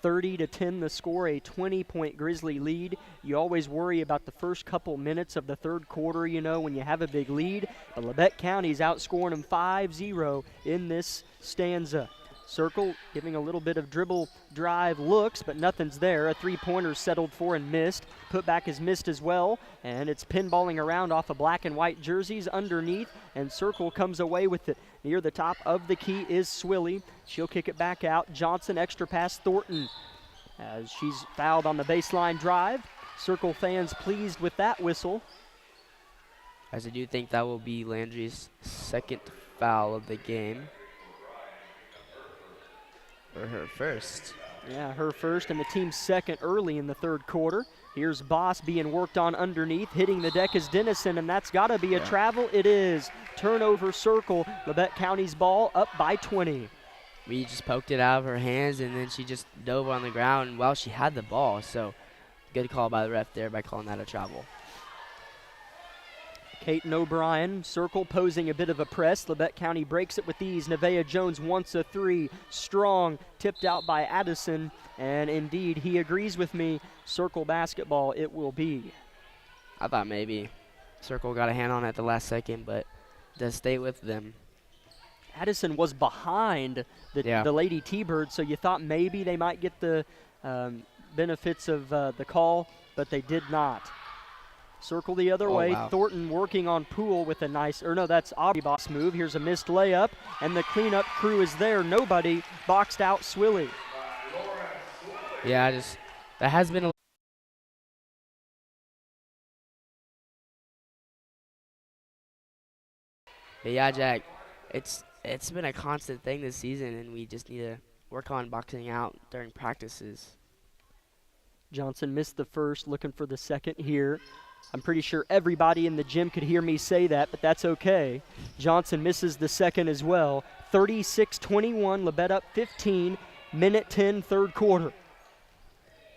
A: 30-10 the score, a 20-point Grizzly lead. You always worry about the first couple minutes of the third quarter, when you have a big lead. But Labette County's outscoring them 5-0 in this stanza. Circle giving a little bit of dribble drive looks, but nothing's there. A three-pointer settled for and missed. Putback is missed as well, and it's pinballing around off of black and white jerseys underneath, and Circle comes away with it. Near the top of the key is Swilly. She'll kick it back out. Johnson, extra pass, Thornton, as she's fouled on the baseline drive. Circle fans pleased with that whistle.
D: As I do think that will be Landry's second foul of the game. Or her first.
A: Yeah, her first and the team's second early in the third quarter. Here's Boss being worked on underneath. Hitting the deck is Denison, and that's got to be a travel. It is. Turnover Circle. Labette County's ball up by 20.
D: We just poked it out of her hands, and then she just dove on the ground while she had the ball. So good call by the ref there by calling that a travel.
A: Caton O'Brien, circle, posing a bit of a press. Labette County breaks it with ease. Nevaeh Jones wants a three. Strong, tipped out by Addison. And indeed, he agrees with me. Circle basketball it will be.
D: I thought maybe Circle got a hand on it at the last second, but does stay with them.
A: Addison was behind the Lady T-Bird, so you thought maybe they might get the benefits of the call, but they did not. Circle the other way.
D: Wow.
A: Thornton working on Poole with a nice, or no, that's Aubrey Boss move. Here's a missed layup, and the cleanup crew is there. Nobody boxed out Swilly.
D: Yeah, that has been a But yeah, Jack, it's been a constant thing this season, and we just need to work on boxing out during practices.
A: Johnson missed the first, looking for the second here. I'm pretty sure everybody in the gym could hear me say that, but that's okay. Johnson misses the second as well. 36-21, Labette up 15, minute 10, third quarter.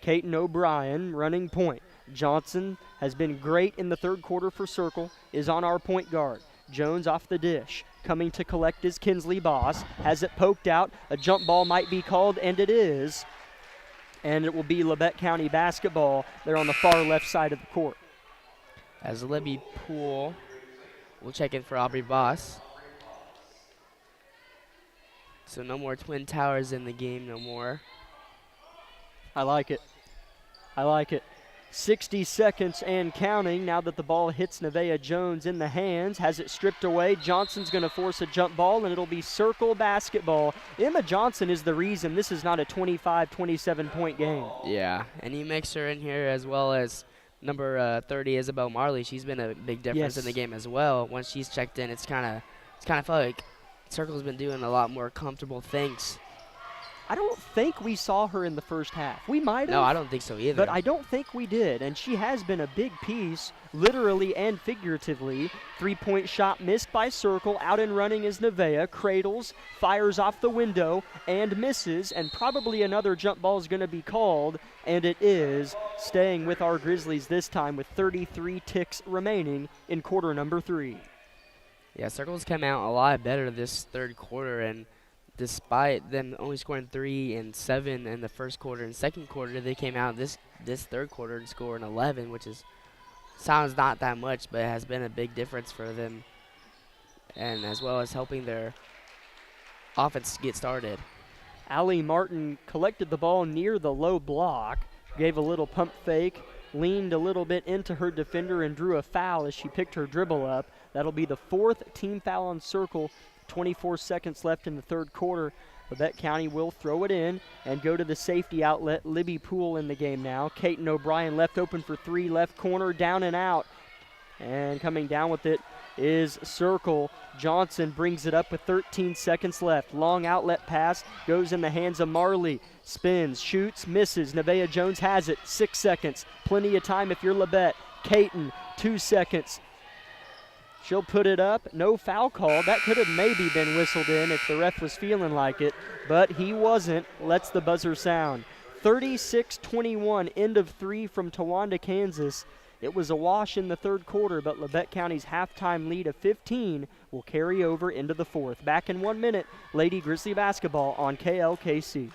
A: Caton O'Brien running point. Johnson has been great in the third quarter for Circle, is on our point guard. Jones off the dish. Coming to collect is Kinsley Boss. Has it poked out. A jump ball might be called, and it is. And it will be Labette County basketball. They're on the far left side of the court.
D: As Libby Poole will check in for Aubrey Boss. So no more Twin Towers in the game, no more.
A: I like it. I like it. 60 seconds and counting now that the ball hits Nevaeh Jones in the hands. Has it stripped away. Johnson's going to force a jump ball, and it'll be Circle basketball. Emma Johnson is the reason this is not a 25, 27-point game.
D: Yeah, and you mix her in here as well as number 30, Isabel Marley. She's been a big difference in the game as well. Once she's checked in, it's kind of felt like Circle's been doing a lot more comfortable things.
A: I don't think we saw her in the first half. We might have.
D: No, I don't think so either.
A: But I don't think we did, and she has been a big piece, literally and figuratively. Three-point shot missed by Circle. Out and running is Nevaeh. Cradles, fires off the window, and misses, and probably another jump ball is going to be called, and it is, staying with our Grizzlies this time with 33 ticks remaining in quarter number 3.
D: Yeah, Circle's come out a lot better this third quarter, and despite them only scoring 3 and 7 in the first quarter and second quarter, they came out this third quarter and scored 11, which sounds not that much, but it has been a big difference for them, and as well as helping their offense get started.
A: Allie Martin collected the ball near the low block, gave a little pump fake, leaned a little bit into her defender, and drew a foul as she picked her dribble up. That'll be the 4th team foul on Circle. 24 seconds left in the third quarter. Labette County will throw it in and go to the safety outlet. Libby Poole in the game now. Caton O'Brien left open for 3, left corner, down and out. And coming down with it is Circle. Johnson brings it up with 13 seconds left. Long outlet pass goes in the hands of Marley. Spins, shoots, misses. Nevaeh Jones has it. 6 seconds. Plenty of time if you're Labette. Caton, 2 seconds. She'll put it up. No foul call. That could have maybe been whistled in if the ref was feeling like it, but he wasn't. Lets the buzzer sound. 36-21, end of 3 from Towanda, Kansas. It was a wash in the third quarter, but Labette County's halftime lead of 15 will carry over into the fourth. Back in 1 minute, Lady Grizzly basketball on KLKC.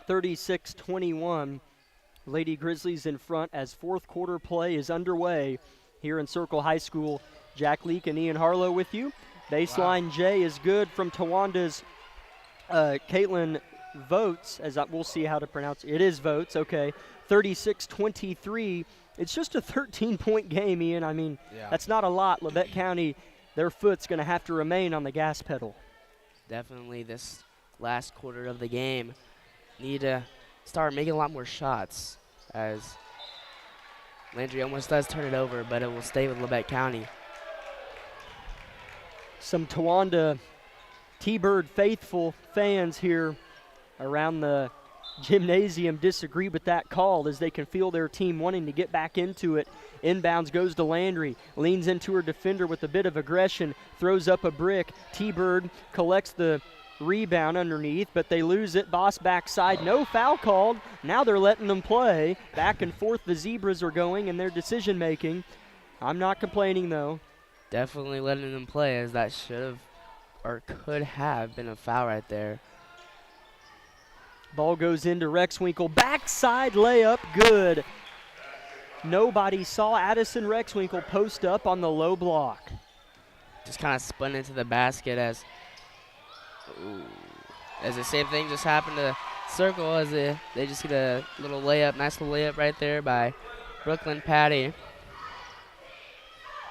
A: 36-21. Lady Grizzlies in front as fourth quarter play is underway here in Circle High School. Jack Leake and Ian Harlow with you. Baseline J is good from Tawanda's Caitlin Votes, we'll see how to pronounce it. It is Votes, okay. 36-23. It's just a 13-point game, Ian. I mean, that's not a lot. Labette County, their foot's going to have to remain on the gas pedal.
D: Definitely this last quarter of the game need to start making a lot more shots, as Landry almost does turn it over, but it will stay with Labette County.
A: Some Towanda T-Bird faithful fans here around the gymnasium disagree with that call, as they can feel their team wanting to get back into it. Inbounds goes to Landry, leans into her defender with a bit of aggression, throws up a brick. T-Bird collects the rebound underneath, but they lose it. Boss backside, no foul called. Now they're letting them play. Back and forth the Zebras are going in their decision making. I'm not complaining though.
D: Definitely letting them play, as that should have or could have been a foul right there.
A: Ball goes into Rexwinkle. Backside layup, good. Nobody saw Addison Rexwinkle post up on the low block.
D: Just kind of spun into the basket as the same thing just happened to Circle, as they just get a little layup, nice little layup right there by Brooklyn Patty.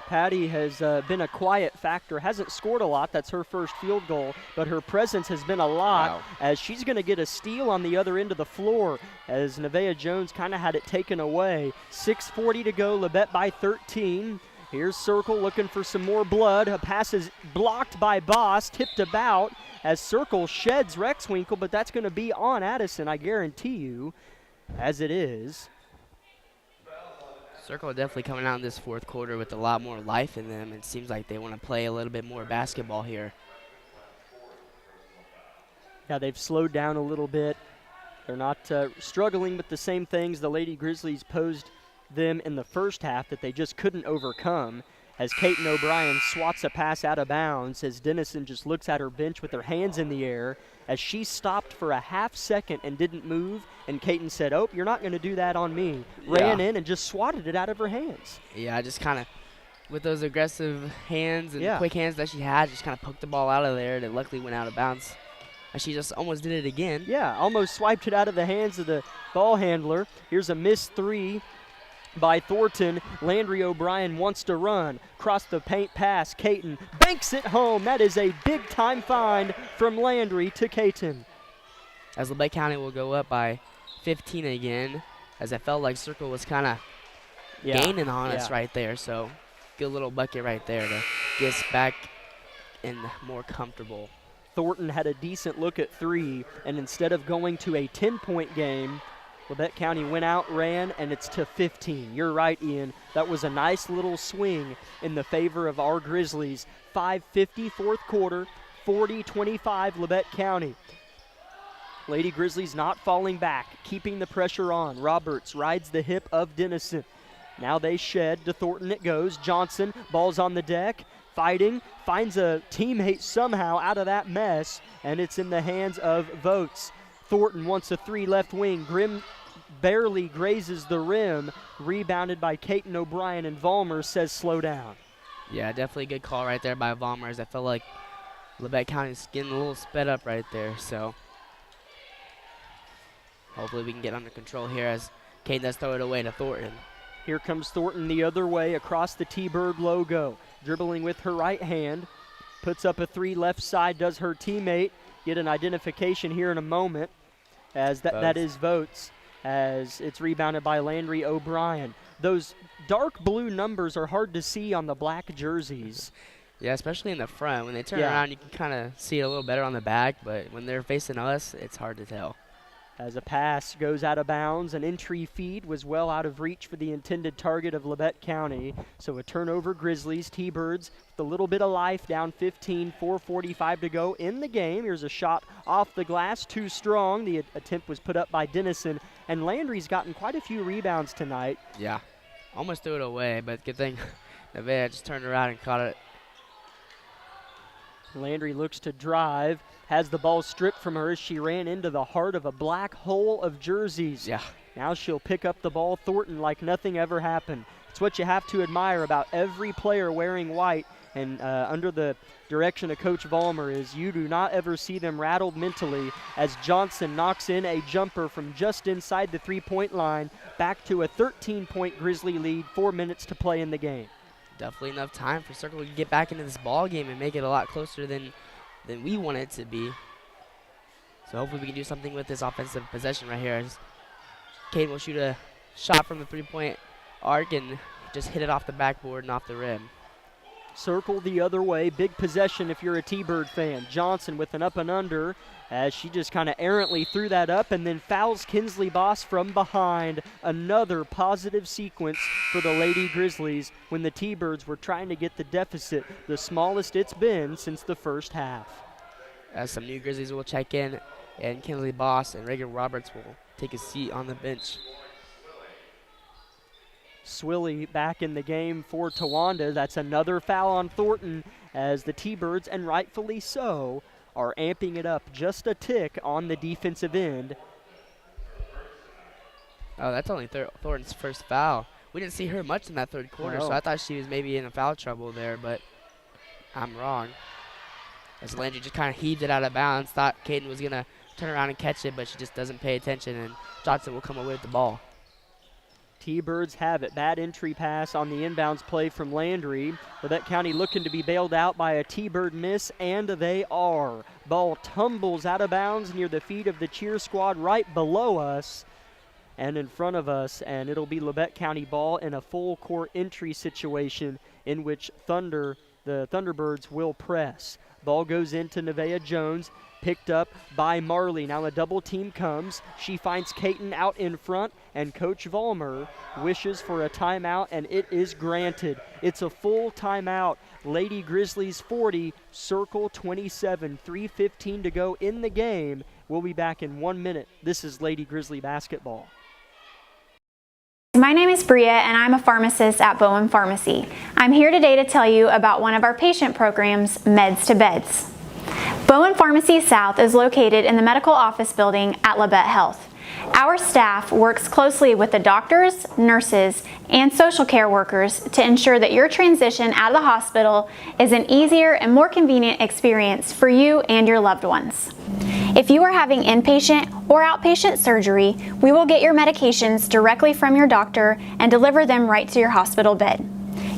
A: Patty has been a quiet factor, hasn't scored a lot. That's her first field goal, but her presence has been a lot, as she's going to get a steal on the other end of the floor, as Nevaeh Jones kind of had it taken away. 6:40 to go, Labette by 13. Here's Circle looking for some more blood. A pass is blocked by Boss, tipped about as Circle sheds Rexwinkle, but that's going to be on Addison, I guarantee you, as it is.
D: Circle definitely coming out in this fourth quarter with a lot more life in them. It seems like they want to play a little bit more basketball here.
A: Yeah, they've slowed down a little bit. They're not struggling with the same things the Lady Grizzlies posed them in the first half that they just couldn't overcome, as Kaiten O'Brien swats a pass out of bounds, as Dennison just looks at her bench with her hands in the air, as she stopped for a half second and didn't move, and Kaiten said, "Oh, you're not going to do that on me." Ran in and just swatted it out of her hands.
D: Yeah, just kind of with those aggressive hands and quick hands that she had, just kind of poked the ball out of there, and it luckily went out of bounds. And she just almost did it again.
A: Yeah, almost swiped it out of the hands of the ball handler. Here's a missed three by Thornton. Landry O'Brien wants to run. Cross the paint pass. Kaiten banks it home. That is a big-time find from Landry to Kaiten.
D: As Labette County will go up by 15 again, as I felt like Circle was kind of gaining on us right there. So good little bucket right there to get us back and more comfortable.
A: Thornton had a decent look at three, and instead of going to a 10-point game, Labette County went out, ran, and it's to 15. You're right, Ian. That was a nice little swing in the favor of our Grizzlies. 5:50 fourth quarter, 40-25 Labette County. Lady Grizzlies not falling back, keeping the pressure on. Roberts rides the hip of Dennison. Now they shed. To Thornton it goes. Johnson, ball's on the deck. Fighting, finds a teammate somehow out of that mess, and it's in the hands of Votes. Thornton wants a three left wing. Grimm barely grazes the rim. Rebounded by Kaiten O'Brien, and Vollmer says slow down.
D: Yeah, definitely a good call right there by Vollmer, as I felt like Labette County's getting a little sped up right there. So hopefully we can get under control here as Kaiten does throw it away to Thornton.
A: Here comes Thornton the other way across the T-Bird logo. Dribbling with her right hand. Puts up a three left side, does her teammate. Get an identification here in a moment, as that is Votes, as it's rebounded by Landry O'Brien. Those dark blue numbers are hard to see on the black jerseys.
D: Yeah, especially in the front. When they turn around, you can kind of see it a little better on the back, but when they're facing us, it's hard to tell.
A: As a pass goes out of bounds, an entry feed was well out of reach for the intended target of Labette County. So a turnover, Grizzlies. T-Birds with a little bit of life, down 15, 4:45 to go in the game. Here's a shot off the glass, too strong. The attempt was put up by Dennison, and Landry's gotten quite a few rebounds tonight.
D: Yeah, almost threw it away, but good thing Nevaeh just turned around and caught it.
A: Landry looks to drive, has the ball stripped from her as she ran into the heart of a black hole of jerseys.
D: Yeah.
A: Now she'll pick up the ball, Thornton, like nothing ever happened. It's what you have to admire about every player wearing white and under the direction of Coach Vollmer is you do not ever see them rattled mentally as Johnson knocks in a jumper from just inside the three-point line back to a 13-point Grizzly lead, 4 minutes to play in the game.
D: Definitely enough time for Circle to get back into this ball game and make it a lot closer than we want it to be. So hopefully we can do something with this offensive possession right here. Caden will shoot a shot from the three-point arc and just hit it off the backboard and off the rim.
A: Circle the other way, big possession if you're a T-Bird fan. Johnson with an up and under as she just kind of errantly threw that up and then fouls Kinsley Boss from behind. Another positive sequence for the Lady Grizzlies when the T-Birds were trying to get the deficit, the smallest it's been since the first half.
D: As some new Grizzlies will check in, and Kinsley Boss and Reagan Roberts will take a seat on the bench.
A: Swilly back in the game for Towanda. That's another foul on Thornton as the T-Birds, and rightfully so, are amping it up just a tick on the defensive end.
D: Oh, that's only Thornton's first foul. We didn't see her much in that third quarter, so I thought she was maybe in a foul trouble there, but I'm wrong. As Landry just kind of heaved it out of bounds, thought Caden was going to turn around and catch it, but she just doesn't pay attention, and Johnson will come away with the ball.
A: T-Birds have it. Bad entry pass on the inbounds play from Landry. Labette County looking to be bailed out by a T-Bird miss, and they are. Ball tumbles out of bounds near the feet of the cheer squad right below us and in front of us, and it'll be Labette County ball in a full court entry situation in which the Thunderbirds will press. Ball goes into Nevaeh Jones, picked up by Marley. Now a double team comes. She finds Caton out in front, and Coach Vollmer wishes for a timeout, and it is granted. It's a full timeout. Lady Grizzlies 40, Circle 27, 3:15 to go in the game. We'll be back in 1 minute. This is Lady Grizzly basketball.
F: My name is Bria and I'm a pharmacist at Bowen Pharmacy. I'm here today to tell you about one of our patient programs, Meds to Beds. Bowen Pharmacy South is located in the medical office building at Labette Health. Our staff works closely with the doctors, nurses, and social care workers to ensure that your transition out of the hospital is an easier and more convenient experience for you and your loved ones. If you are having inpatient or outpatient surgery, we will get your medications directly from your doctor and deliver them right to your hospital bed.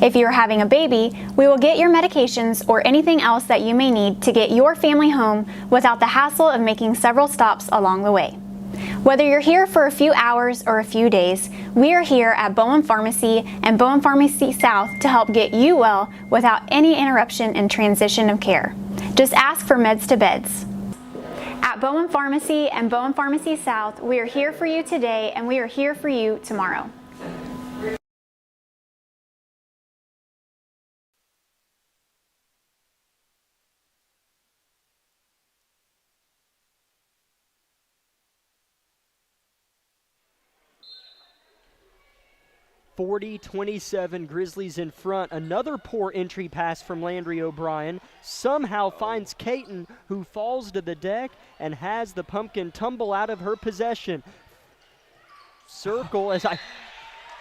F: If you are having a baby, we will get your medications or anything else that you may need to get your family home without the hassle of making several stops along the way. Whether you're here for a few hours or a few days, we are here at Bowen Pharmacy and Bowen Pharmacy South to help get you well without any interruption in transition of care. Just ask for Meds to Beds. At Bowen Pharmacy and Bowen Pharmacy South, we are here for you today and we are here for you tomorrow.
A: (40-27) Grizzlies in front. Another poor entry pass from Landry O'Brien. Somehow finds Caton, who falls to the deck and has the pumpkin tumble out of her possession. Circle, as I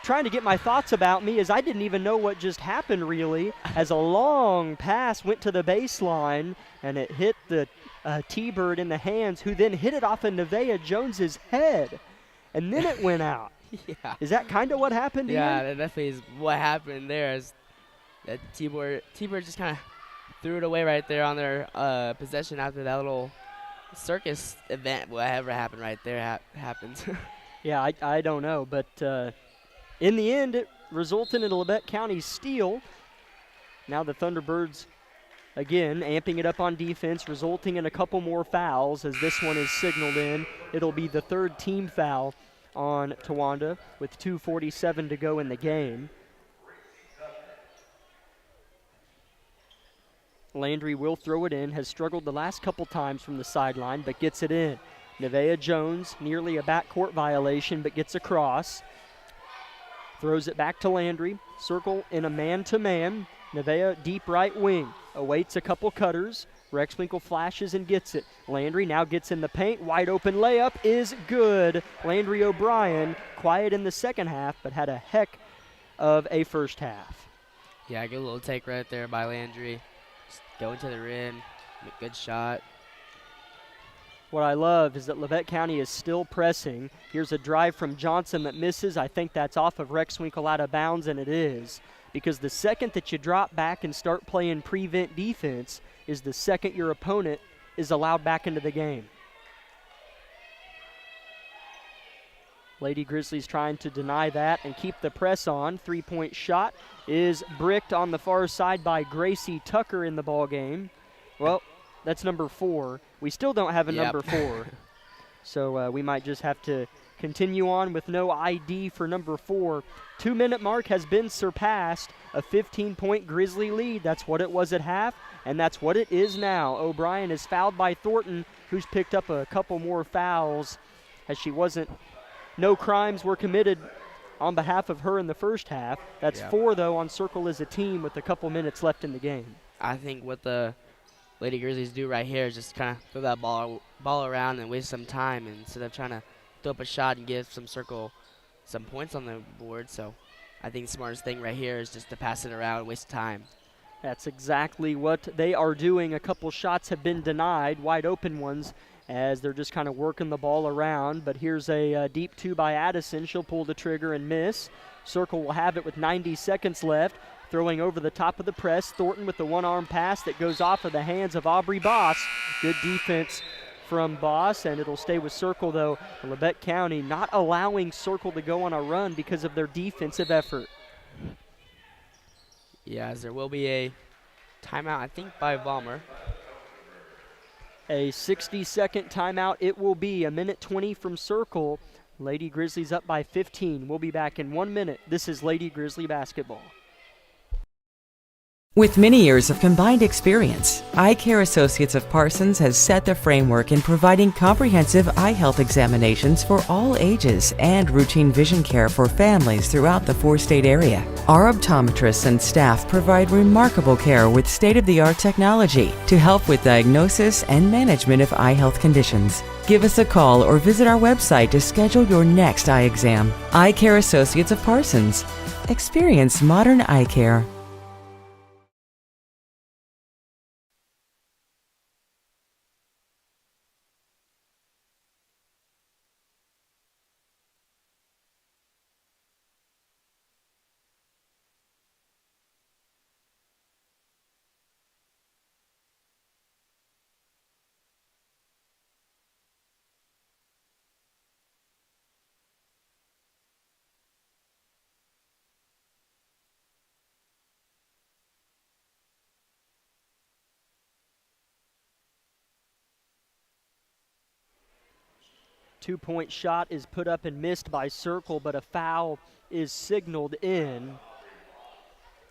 A: trying to get my thoughts about me, as I didn't even know what just happened really, as a long pass went to the baseline and it hit the T-Bird in the hands, who then hit it off of Nevaeh Jones's head, and then it went out.
D: Yeah.
A: Is that kind of what happened?
D: Yeah,
A: Ian?
D: that definitely is what happened there. Is that T-Bird just kind of threw it away right there on their possession after that little circus event. Whatever happened right there happened.
A: Yeah, I don't know, but in the end, it resulted in a Labette County steal. Now the Thunderbirds, again, amping it up on defense, resulting in a couple more fouls as this one is signaled in. It'll be the third team foul on Towanda with 2:47 to go in the game. Landry will throw it in, has struggled the last couple times from the sideline, but gets it in. Nevaeh Jones, nearly a backcourt violation, but gets across. Throws it back to Landry. Circle in a man-to-man. Nevaeh deep right wing. Awaits a couple cutters. Rexwinkle flashes and gets it. Landry now gets in the paint. Wide open layup is good. Landry O'Brien, quiet in the second half, but had a heck of a first half.
D: Yeah, good little take right there by Landry. Just going to the rim, good shot.
A: What I love is that Levette County is still pressing. Here's a drive from Johnson that misses. I think that's off of Rexwinkle out of bounds, and it is. Because the second that you drop back and start playing prevent defense is the second your opponent is allowed back into the game. Lady Grizzlies trying to deny that and keep the press on. Three-point shot is bricked on the far side by Gracie Tucker in the ball game. Well, that's number 4. We still don't have a number 4. So we might just have to continue on with no ID for number 4. 2-minute mark has been surpassed. A 15-point Grizzly lead. That's what it was at half, and that's what it is now. O'Brien is fouled by Thornton, who's picked up a couple more fouls as no crimes were committed on behalf of her in the first half. That's 4, though, on Circle as a team with a couple minutes left in the game.
D: I think what the Lady Grizzlies do right here is just kind of throw that ball around and waste some time instead of trying to throw up a shot and give some Circle some points on the board. So I think the smartest thing right here is just to pass it around and waste time.
A: That's exactly what they are doing. A couple shots have been denied, wide open ones, as they're just kind of working the ball around. But here's a deep 2 by Addison. She'll pull the trigger and miss. Circle will have it with 90 seconds left. Throwing over the top of the press. Thornton with the one-arm pass that goes off of the hands of Aubrey Boss. Good defense from Boss, and it'll stay with Circle, though. Levette County not allowing Circle to go on a run because of their defensive effort.
D: Yeah, as there will be a timeout, I think, by Vollmer.
A: A 60-second timeout it will be. 1:20 from Circle. Lady Grizzlies up by 15. We'll be back in 1 minute. This is Lady Grizzly basketball.
G: With many years of combined experience, Eye Care Associates of Parsons has set the framework in providing comprehensive eye health examinations for all ages and routine vision care for families throughout the 4-state area. Our optometrists and staff provide remarkable care with state-of-the-art technology to help with diagnosis and management of eye health conditions. Give us a call or visit our website to schedule your next eye exam. Eye Care Associates of Parsons. Experience modern eye care.
A: Two-point shot is put up and missed by Circle, but a foul is signaled in.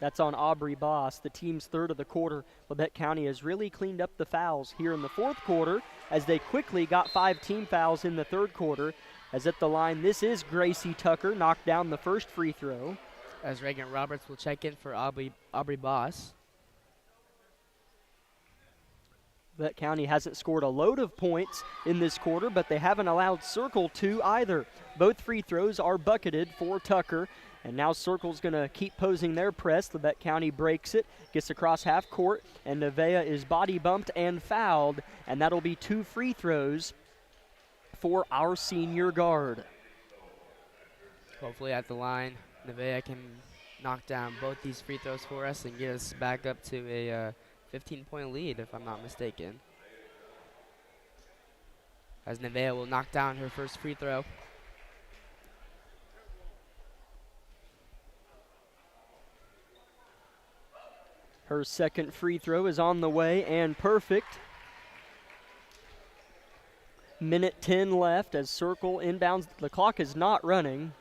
A: That's on Aubrey Boss, the team's third of the quarter. Levette County has really cleaned up the fouls here in the fourth quarter as they quickly got 5 team fouls in the third quarter. As at the line, this is Gracie Tucker, knocked down the first free throw.
D: As Reagan Roberts will check in for Aubrey Boss.
A: Levette County hasn't scored a load of points in this quarter, but they haven't allowed Circle to either. Both free throws are bucketed for Tucker, and now Circle's going to keep posing their press. Levette County breaks it, gets across half court, and Nevaeh is body bumped and fouled, and that'll be 2 free throws for our senior guard.
D: Hopefully at the line, Nevaeh can knock down both these free throws for us and get us back up to a 15-point lead, if I'm not mistaken. As Nevaeh will knock down her first free throw.
A: Her second free throw is on the way and perfect. 1:10 left as Circle inbounds. The clock is not running.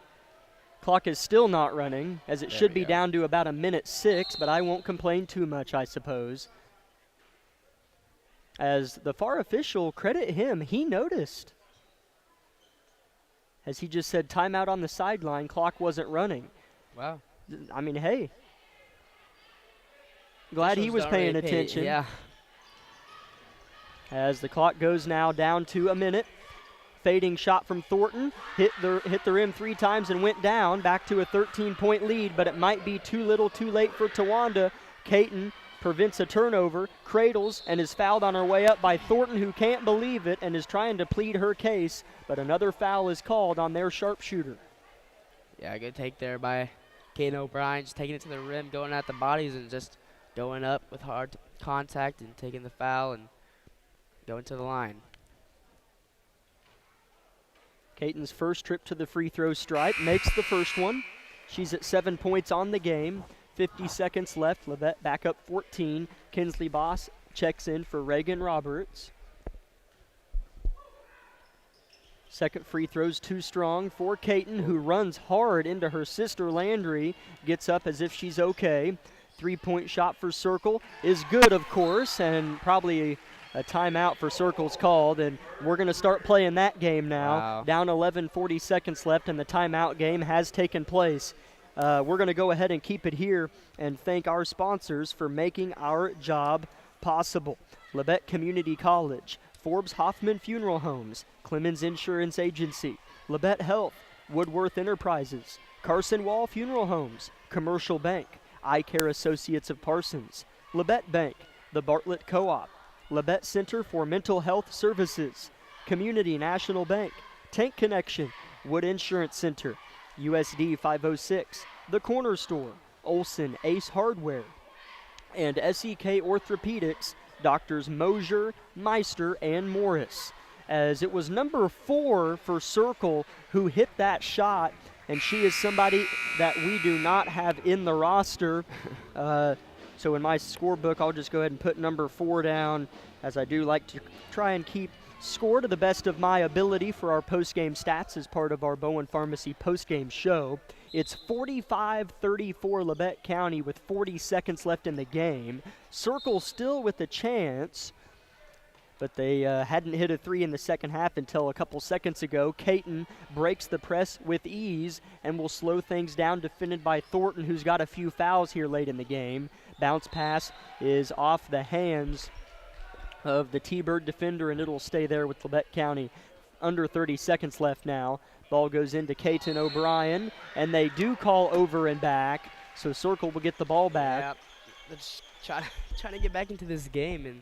A: Clock is still not running, as it should be down to about 1:06, but I won't complain too much, I suppose. As the FAR official, credit him, he noticed. As he just said, timeout on the sideline, clock wasn't running.
D: Wow.
A: I mean, hey. Glad he was paying attention.
D: Yeah.
A: as the clock goes now down to a minute. Fading shot from Thornton, hit the rim 3 times and went down, back to a 13-point lead, but it might be too little too late for Towanda. Caton prevents a turnover, cradles, and is fouled on her way up by Thornton, who can't believe it and is trying to plead her case, but another foul is called on their sharpshooter.
D: Yeah, good take there by Caden O'Brien, just taking it to the rim, going at the bodies and just going up with hard contact and taking the foul and going to the line.
A: Caton's first trip to the free throw stripe makes the first one. She's at 7 points on the game. 50 seconds left. Levette back up 14. Kinsley Boss checks in for Reagan Roberts. Second free throw's too strong for Caton, who runs hard into her sister Landry. Gets up as if she's okay. 3-point shot for Circle is good, of course, and probably a timeout for Circle's called, and we're going to start playing that game now.
D: Wow.
A: Down 11, 40 seconds left, and the timeout game has taken place. We're going to go ahead and keep it here and thank our sponsors for making our job possible. Labette Community College, Forbes Hoffman Funeral Homes, Clemens Insurance Agency, Labette Health, Woodworth Enterprises, Carson Wall Funeral Homes, Commercial Bank, Eye Care Associates of Parsons, Labette Bank, the Bartlett Co-op, Labette Center for Mental Health Services, Community National Bank, Tank Connection, Wood Insurance Center, USD 506, The Corner Store, Olson Ace Hardware, and SEK Orthopedics, Doctors Mosier, Meister, and Morris. As it was number 4 for Circle who hit that shot, and she is somebody that we do not have in the roster. So in my scorebook, I'll just go ahead and put number 4 down, as I do like to try and keep score to the best of my ability for our post-game stats as part of our Bowen Pharmacy post-game show. It's 45-34 Labette County with 40 seconds left in the game. Circle still with a chance, but they hadn't hit a 3 in the second half until a couple seconds ago. Caton breaks the press with ease and will slow things down, defended by Thornton, who's got a few fouls here late in the game. Bounce pass is off the hands of the T-Bird defender, and it'll stay there with Labette County. Under 30 seconds left now. Ball goes into Caton O'Brien, and they do call over and back, so Circle will get the ball back.
D: Yep. They're just trying to get back into this game, and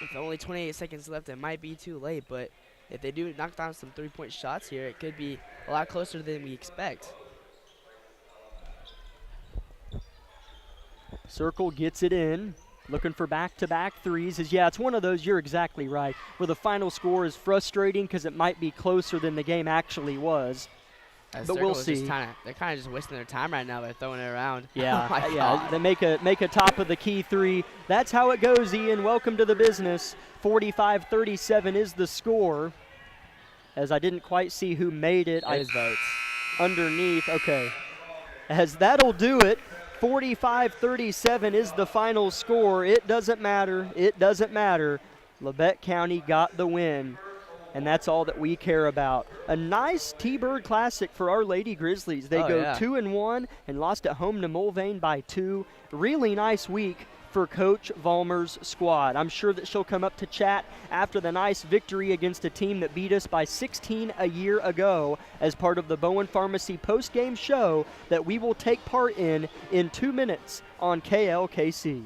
D: with only 28 seconds left, it might be too late, but if they do knock down some three-point shots here, it could be a lot closer than we expect.
A: Circle gets it in, looking for back-to-back threes. It's one of those, you're exactly right, where the final score is frustrating because it might be closer than the game actually was. But we'll see.
D: They're kind of just wasting their time right now. They're throwing it around.
A: Yeah,
D: Oh my
A: yeah.
D: God.
A: They make a top of the key 3. That's how it goes, Ian. Welcome to the business. 45-37 is the score. As I didn't quite see who made it.
D: It is votes.
A: Underneath. Okay. As that'll do it. 45-37 is the final score. It doesn't matter. It doesn't matter. Labette County got the win. And that's all that we care about. A nice T-Bird Classic for our Lady Grizzlies. They go 2-1 and lost at home to Mulvane by 2. Really nice week for Coach Vollmer's squad. I'm sure that she'll come up to chat after the nice victory against a team that beat us by 16 a year ago as part of the Bowen Pharmacy post-game show that we will take part in 2 minutes on KLKC.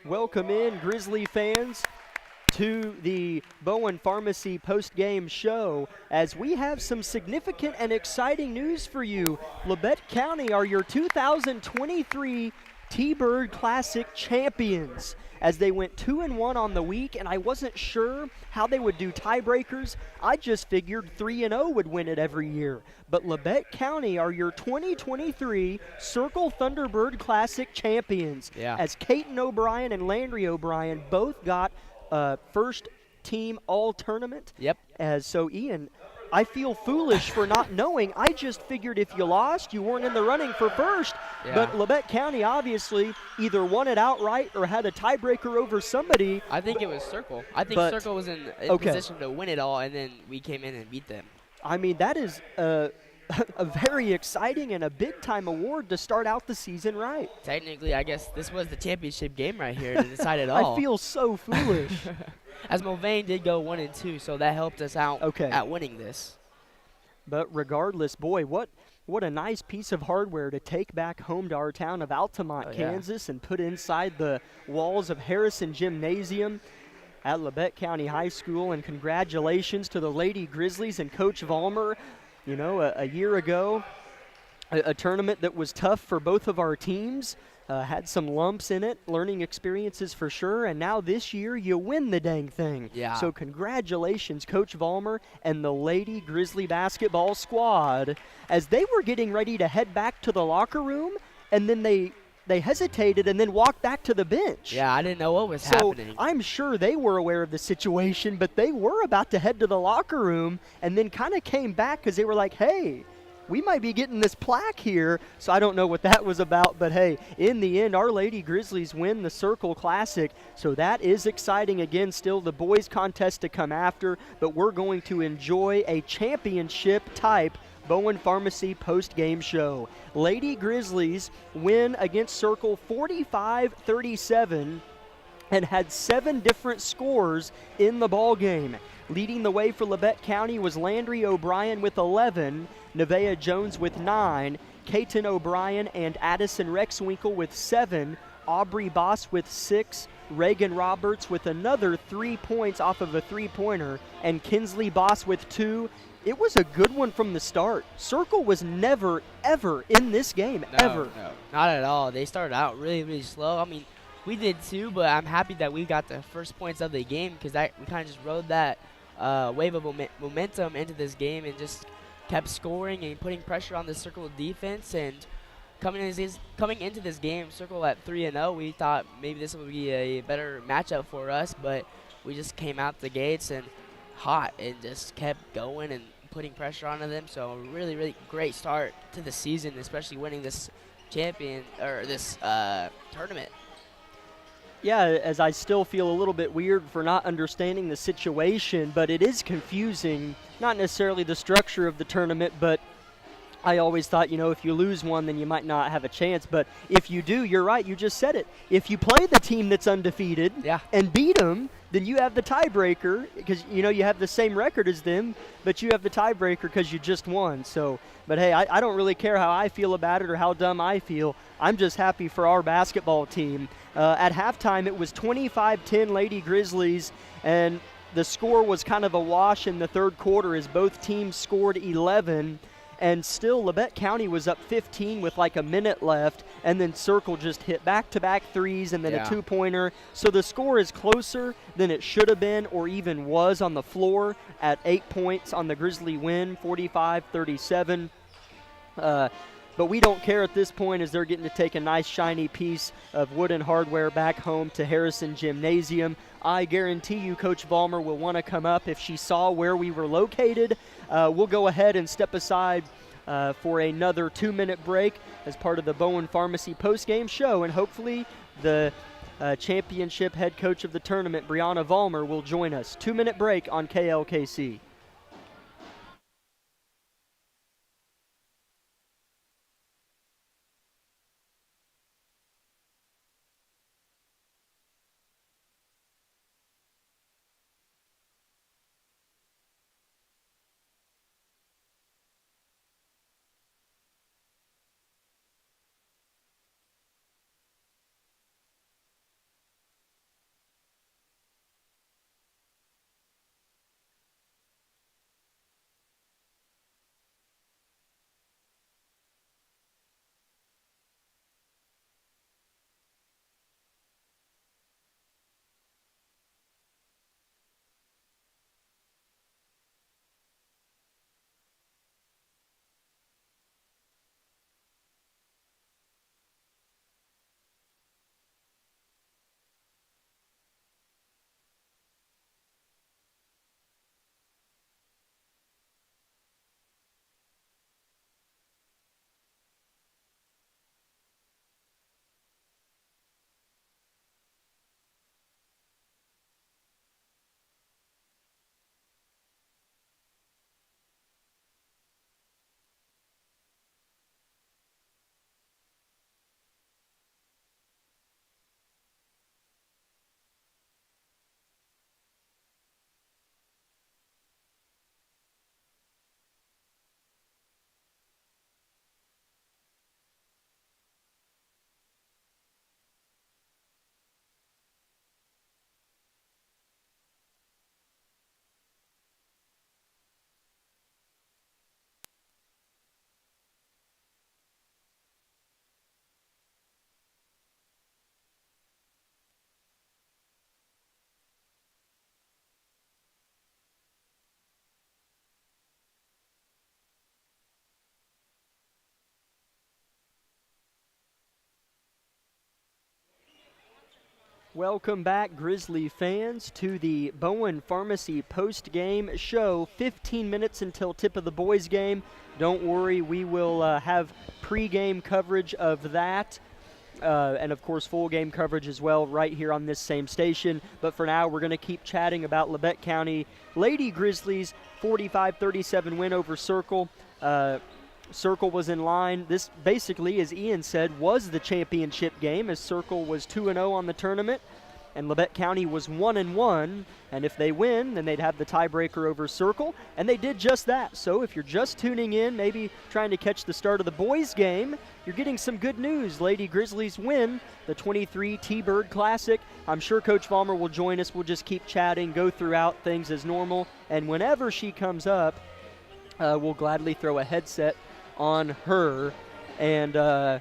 A: Welcome in, Grizzly fans, to the Bowen Pharmacy post-game show as we have some significant and exciting news for you. Labette County are your 2023 T-Bird Classic champions as they went 2-1 on the week, and I wasn't sure how they would do tiebreakers. I just figured 3-0 would win it every year. But Labette County are your 2023 Circle Thunderbird Classic champions as Caton O'Brien and Landry O'Brien both got first team all tournament. So Ian, I feel foolish for not knowing. I just figured if you lost, you weren't in the running for first. But Labette County obviously either won it outright or had a tiebreaker over somebody.
D: I think it was Circle. I think Circle was in position to win it all, and then we came in and beat them.
A: I mean, that is a very exciting and a big-time award to start out the season right.
D: Technically, I guess this was the championship game right here to decide it all.
A: I feel so foolish.
D: As Mulvane did go 1-2, so that helped us out at winning this.
A: But regardless, boy, what a nice piece of hardware to take back home to our town of Altamont, Kansas, and put inside the walls of Harrison Gymnasium at Labette County High School. And congratulations to the Lady Grizzlies and Coach Vollmer. You know, a year ago, a tournament that was tough for both of our teams, had some lumps in it, learning experiences for sure, and now this year you win the dang thing. So congratulations, Coach Vollmer and the Lady Grizzly basketball squad, as they were getting ready to head back to the locker room, and then they hesitated and then walked back to the bench.
D: I didn't know what was happening.
A: I'm sure they were aware of the situation, but they were about to head to the locker room and then kind of came back because they were like, hey, we might be getting this plaque here. So I don't know what that was about, but hey, in the end, our Lady Grizzlies win the Circle Classic. So that is exciting. Again, still the boys contest to come after, but we're going to enjoy a championship type Bowen Pharmacy post-game show. Lady Grizzlies win against Circle 45-37 and had 7 different scores in the ball game. Leading the way for Labette County was Landry O'Brien with 11, Nevaeh Jones with 9, Caton O'Brien and Addison Rexwinkle with 7, Aubrey Boss with 6, Reagan Roberts with another 3 points off of a three-pointer, and Kinsley Boss with 2. It was a good one from the start. Circle was never, ever in this game, ever.
D: No, not at all. They started out really, really slow. I mean, we did too, but I'm happy that we got the first points of the game because we kind of just rode that wave of momentum into this game and just kept scoring and putting pressure on the Circle defense. And coming into this game, Circle at 3-0, we thought maybe this would be a better matchup for us, but we just came out the gates and hot and just kept going and putting pressure onto them. So a really, really great start to the season, especially winning this tournament.
A: Yeah, as I still feel a little bit weird for not understanding the situation, but it is confusing, not necessarily the structure of the tournament, but I always thought, if you lose one, then you might not have a chance. But if you do, you're right, you just said it. If you play the team that's undefeated and beat them, then you have the tiebreaker because, you have the same record as them, but you have the tiebreaker because you just won. So, but hey, I don't really care how I feel about it or how dumb I feel. I'm just happy for our basketball team. At halftime, it was 25-10 Lady Grizzlies, and the score was kind of a wash in the third quarter as both teams scored 11. And still, Labette County was up 15 with like a minute left, and then Circle just hit back-to-back threes and then a two-pointer. So the score is closer than it should have been or even was on the floor at 8 points on the Grizzly win, 45-37. But we don't care at this point as they're getting to take a nice shiny piece of wooden hardware back home to Harrison Gymnasium. I guarantee you Coach Vollmer will want to come up if she saw where we were located. We'll go ahead and step aside for another 2-minute break as part of the Bowen Pharmacy postgame show, and hopefully the championship head coach of the tournament, Brianna Vollmer, will join us. 2-minute break on KLKC. Welcome back, Grizzly fans, to the Bowen Pharmacy post-game show. 15 minutes until tip of the boys' game. Don't worry, we will have pre-game coverage of that. And, of course, full game coverage as well right here on this same station. But for now, we're going to keep chatting about Labette County Lady Grizzlies' 45-37 win over Circle. Circle was in line. This basically, as Ian said, was the championship game, as Circle was 2-0 on the tournament, and Labette County was 1-1. And if they win, then they'd have the tiebreaker over Circle, and they did just that. So if you're just tuning in, maybe trying to catch the start of the boys' game, you're getting some good news. Lady Grizzlies win the 23 T-Bird Classic. I'm sure Coach Vollmer will join us. We'll just keep chatting, go throughout things as normal, and whenever she comes up, we'll gladly throw a headset on her, and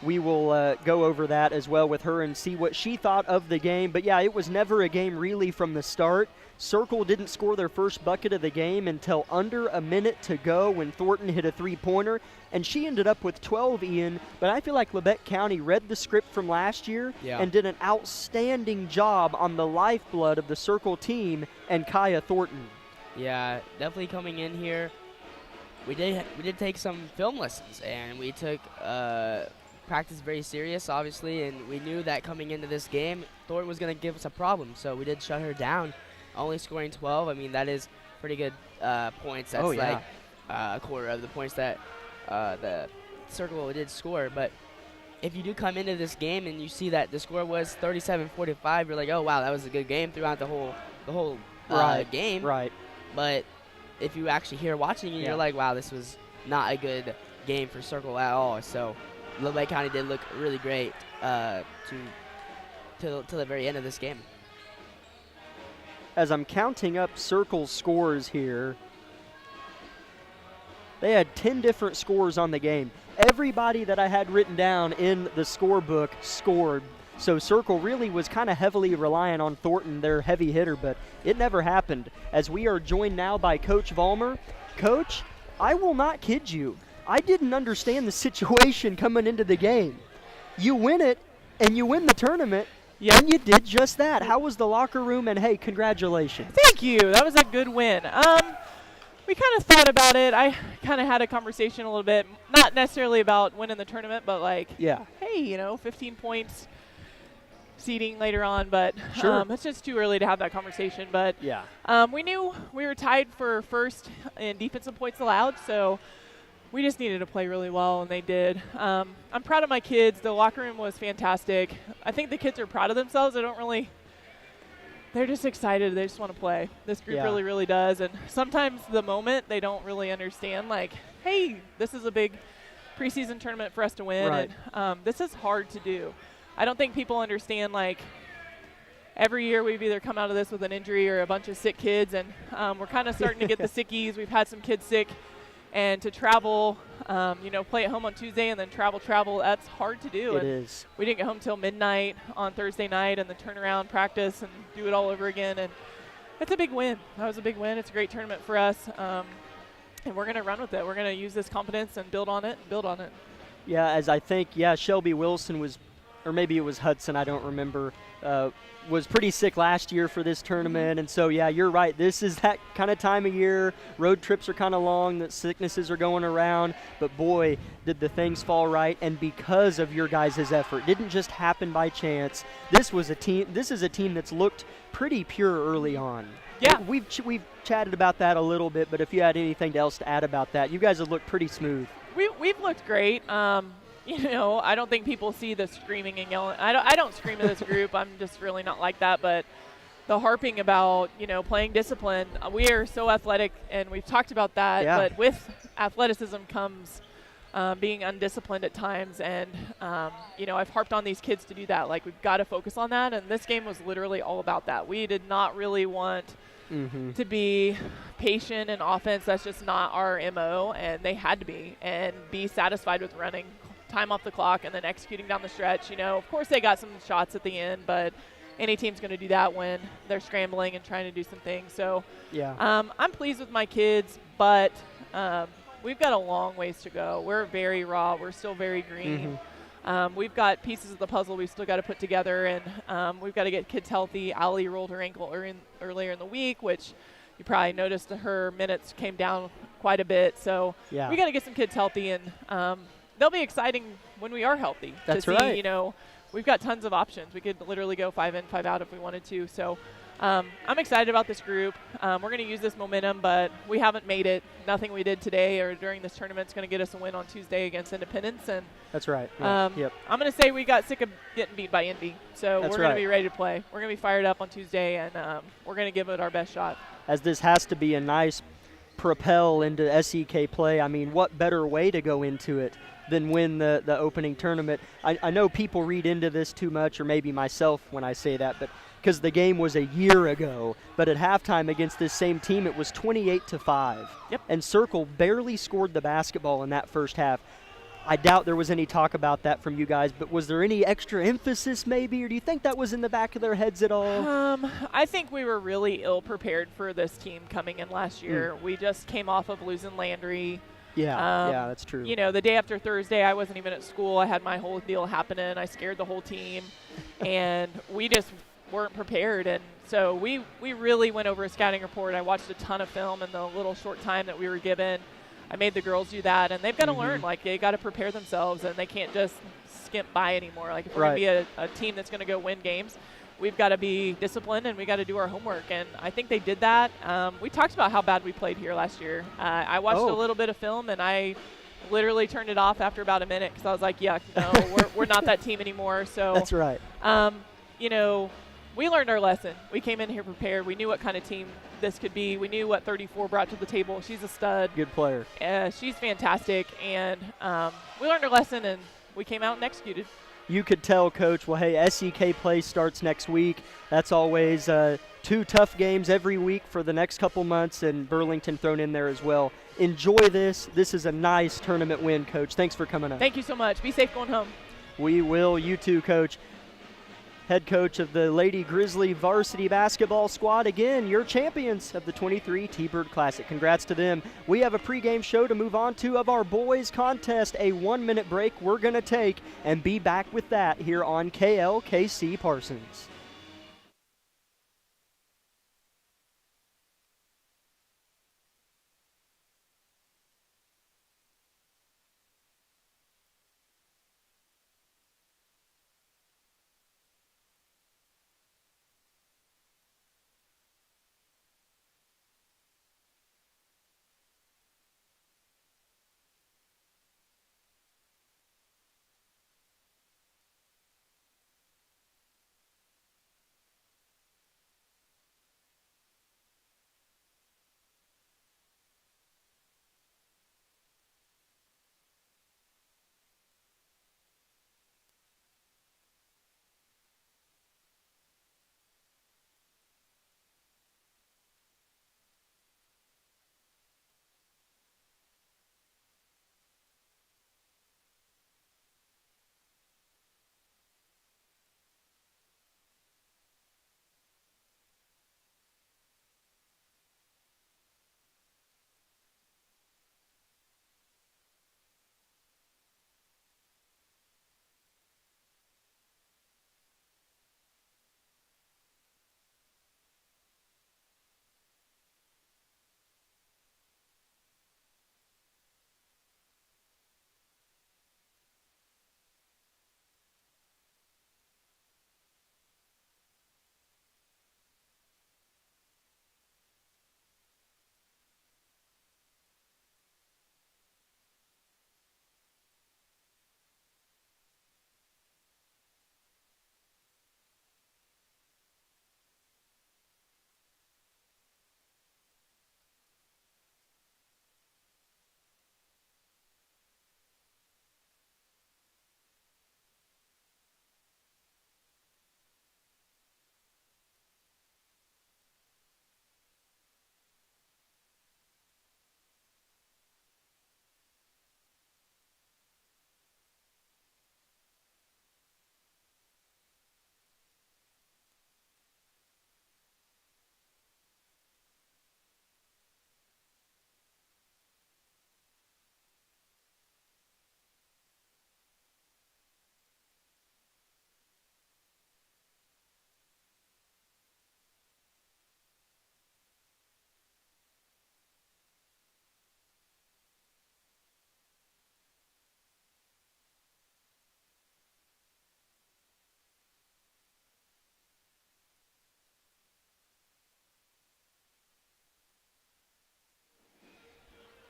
A: we will go over that as well with her and see what she thought of the game. But yeah, it was never a game really from the start. Circle didn't score their first bucket of the game until under a minute to go when Thornton hit a three-pointer, and she ended up with 12, Ian. But I feel like Labette County read the script from last year and did an outstanding job on the lifeblood of the Circle team and Kaya Thornton.
D: Yeah, definitely coming in here. We did take some film lessons, and we took practice very serious, obviously, and we knew that coming into this game, Thornton was going to give us a problem, so we did shut her down, only scoring 12. I mean, that is pretty good points. That's like a quarter of the points that the Circle did score. But if you do come into this game and you see that the score was 37-45, you're like, oh, wow, that was a good game throughout the whole game.
A: Right.
D: But if you actually hear watching it, you're like, wow, this was not a good game for Circle at all. So Labette County did look really great to the very end of this game.
A: As I'm counting up Circle's scores here, they had 10 different scores on the game. Everybody that I had written down in the scorebook scored. So Circle really was kind of heavily reliant on Thornton, their heavy hitter, but it never happened. As we are joined now by Coach Vollmer. Coach, I will not kid you. I didn't understand the situation coming into the game. You win it, and you win the tournament, and you did just that. How was the locker room? And, hey, congratulations.
H: Thank you. That was a good win. We kind of thought about it. I kind of had a conversation a little bit, not necessarily about winning the tournament, but like, hey, 15 points. Seeding later on, but it's just too early to have that conversation. But we knew we were tied for first in defensive points allowed, so we just needed to play really well, and they did. I'm proud of my kids. The locker room was fantastic. I think the kids are proud of themselves. They're just excited. They just want to play. This group really, really does. And sometimes the moment they don't really understand, like, hey, this is a big preseason tournament for us to win, and this is hard to do. I don't think people understand, like, every year we've either come out of this with an injury or a bunch of sick kids, and we're kind of starting to get the sickies. We've had some kids sick, and to travel, play at home on Tuesday and then travel, that's hard to do.
A: It is. We
H: didn't get home till midnight on Thursday night and then turn around, practice, and do it all over again, and it's a big win. That was a big win. It's a great tournament for us, and we're going to run with it. We're going to use this confidence and build on it.
A: Yeah, as I think, Shelby Wilson was, or maybe it was Hudson, I don't remember, was pretty sick last year for this tournament. And so, you're right. This is that kind of time of year. Road trips are kind of long. The sicknesses are going around. But, boy, did the things fall right. And because of your guys' effort, it didn't just happen by chance. This is a team that's looked pretty pure early on.
H: Yeah.
A: We've chatted about that a little bit, but if you had anything else to add about that, you guys have looked pretty smooth.
H: We've looked great. I don't think people see the screaming and yelling. I don't scream at this group. I'm just really not like that. But the harping about, playing discipline, we are so athletic, and we've talked about that.
A: Yeah.
H: But with athleticism comes being undisciplined at times. And, I've harped on these kids to do that. Like, we've got to focus on that. And this game was literally all about that. We did not really want to be patient in offense. That's just not our MO. And they had to be satisfied with running time off the clock and then executing down the stretch. Of course they got some shots at the end, but any team's going to do that when they're scrambling and trying to do some things. So I'm pleased with my kids, but we've got a long ways to go. We're very raw. We're still very green. We've got pieces of the puzzle we've still got to put together, and we've got to get kids healthy. Allie rolled her ankle earlier in the week, which you probably noticed that her minutes came down quite a bit. So
A: Yeah.
H: we got to get some kids healthy, and they'll be exciting when we are healthy.
A: That's
H: to see,
A: right.
H: You know, we've got tons of options. We could literally go 5 in, 5 out if we wanted to. So I'm excited about this group. We're going to use this momentum, but we haven't made it. Nothing we did today or during this tournament is going to get us a win on Tuesday against Independence. And
A: That's right. Yeah. Yep.
H: I'm going to say we got sick of getting beat by Indy. So
A: That's
H: we're going
A: right.
H: to be ready to play. We're going to be fired up on Tuesday, and we're going to give it our best shot.
A: As this has to be a nice propel into SEK play. I mean, what better way to go into it than win the opening tournament? I know people read into this too much, or maybe myself when I say that, but because the game was a year ago, but at halftime against this same team, it was 28-5.
H: Yep.
A: And Circle barely scored the basketball in that first half. I doubt there was any talk about that from you guys, but was there any extra emphasis maybe, or do you think that was in the back of their heads at all?
H: I think we were really ill prepared for this team coming in last year. We just came off of losing Landry.
A: Yeah, yeah, that's true.
H: You know, the day after Thursday, I wasn't even at school. I had my whole deal happening. I scared the whole team, and we just weren't prepared. And so we really went over a scouting report. I watched a ton of film in the little short time that we were given. I made the girls do that, and they've got to learn. Like, they got to prepare themselves, and they can't just skimp by anymore. Like, if we're going to be a team that's going to go win games, we've got to be disciplined, and we got to do our homework. And I think they did that. We talked about how bad we played here last year. I watched a little bit of film, and I literally turned it off after about a minute because I was like, yuck, no, we're not that team anymore. So
A: That's right.
H: you know, we learned our lesson. We came in here prepared. We knew what kind of team this could be. We knew what 34 brought to the table. She's a stud.
A: Good player.
H: She's fantastic. And we learned our lesson, and we came out and executed.
A: You could tell, Coach, well, hey, SEK play starts next week. That's always 2 tough games every week for the next couple months, and Burlington thrown in there as well. Enjoy this. This is a nice tournament win, Coach. Thanks for coming up.
H: Thank you so much. Be safe going home.
A: We will. You too, Coach. Head coach of the Lady Grizzly varsity basketball squad. Again, your champions of the 23 T-Bird Classic. Congrats to them. We have a pregame show to move on to of our boys contest. A 1-minute break we're going to take and be back with that here on KLKC Parsons.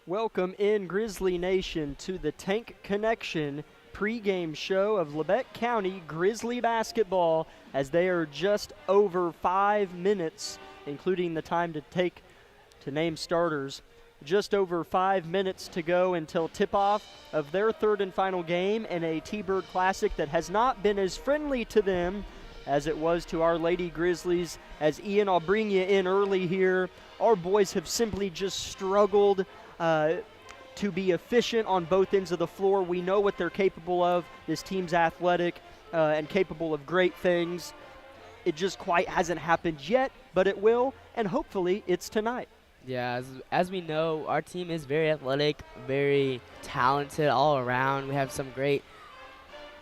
A: Welcome in, Grizzly Nation, to the Tank Connection pregame show of Labette County Grizzly basketball, as they are just over 5 minutes, including the time to name starters. Just over 5 minutes to go until tip-off of their third and final game in a T-Bird Classic that has not been as friendly to them as it was to our Lady Grizzlies. As Ian, I'll bring you in early here. Our boys have simply just struggled to be efficient on both ends of the floor. We know what they're capable of. This team's athletic and capable of great things. It just quite hasn't happened yet, but it will, and hopefully it's tonight.
D: Yeah, as we know, our team is very athletic, very talented all around. We have some great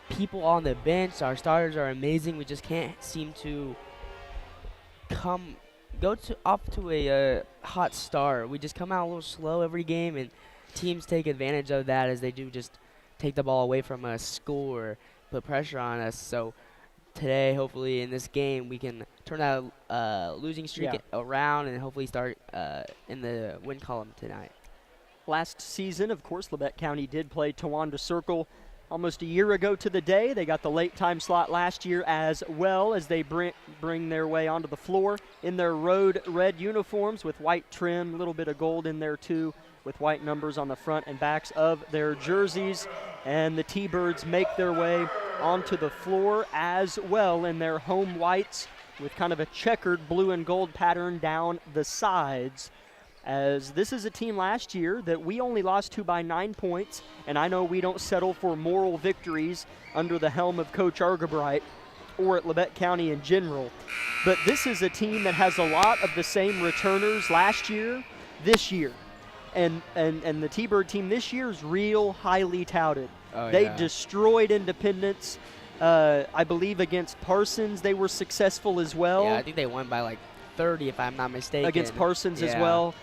D: people on the bench. Our starters are amazing. We just can't seem to go off to a hot start. We just come out a little slow every game, and teams take advantage of that as they do just take the ball away from us, score, put pressure on us. So today, hopefully in this game, we can turn that losing streak around and hopefully start in the win column tonight.
A: Last season, of course, Labette County did play Towanda Circle almost a year ago to the day. They got the late time slot last year, as well as they bring their way onto the floor in their road red uniforms with white trim, a little bit of gold in there too, with white numbers on the front and backs of their jerseys. And the T-Birds make their way onto the floor as well in their home whites with kind of a checkered blue and gold pattern down the sides, as this is a team last year that we only lost to by 9 points, and I know we don't settle for moral victories under the helm of Coach Argabright or at Labette County in general, but this is a team that has a lot of the same returners last year, this year. And the T-Bird team this year is real highly touted. They destroyed Independence. I believe against Parsons they were successful as well.
D: Yeah, I think they won by like 30 if I'm not mistaken.
A: Against Parsons as well.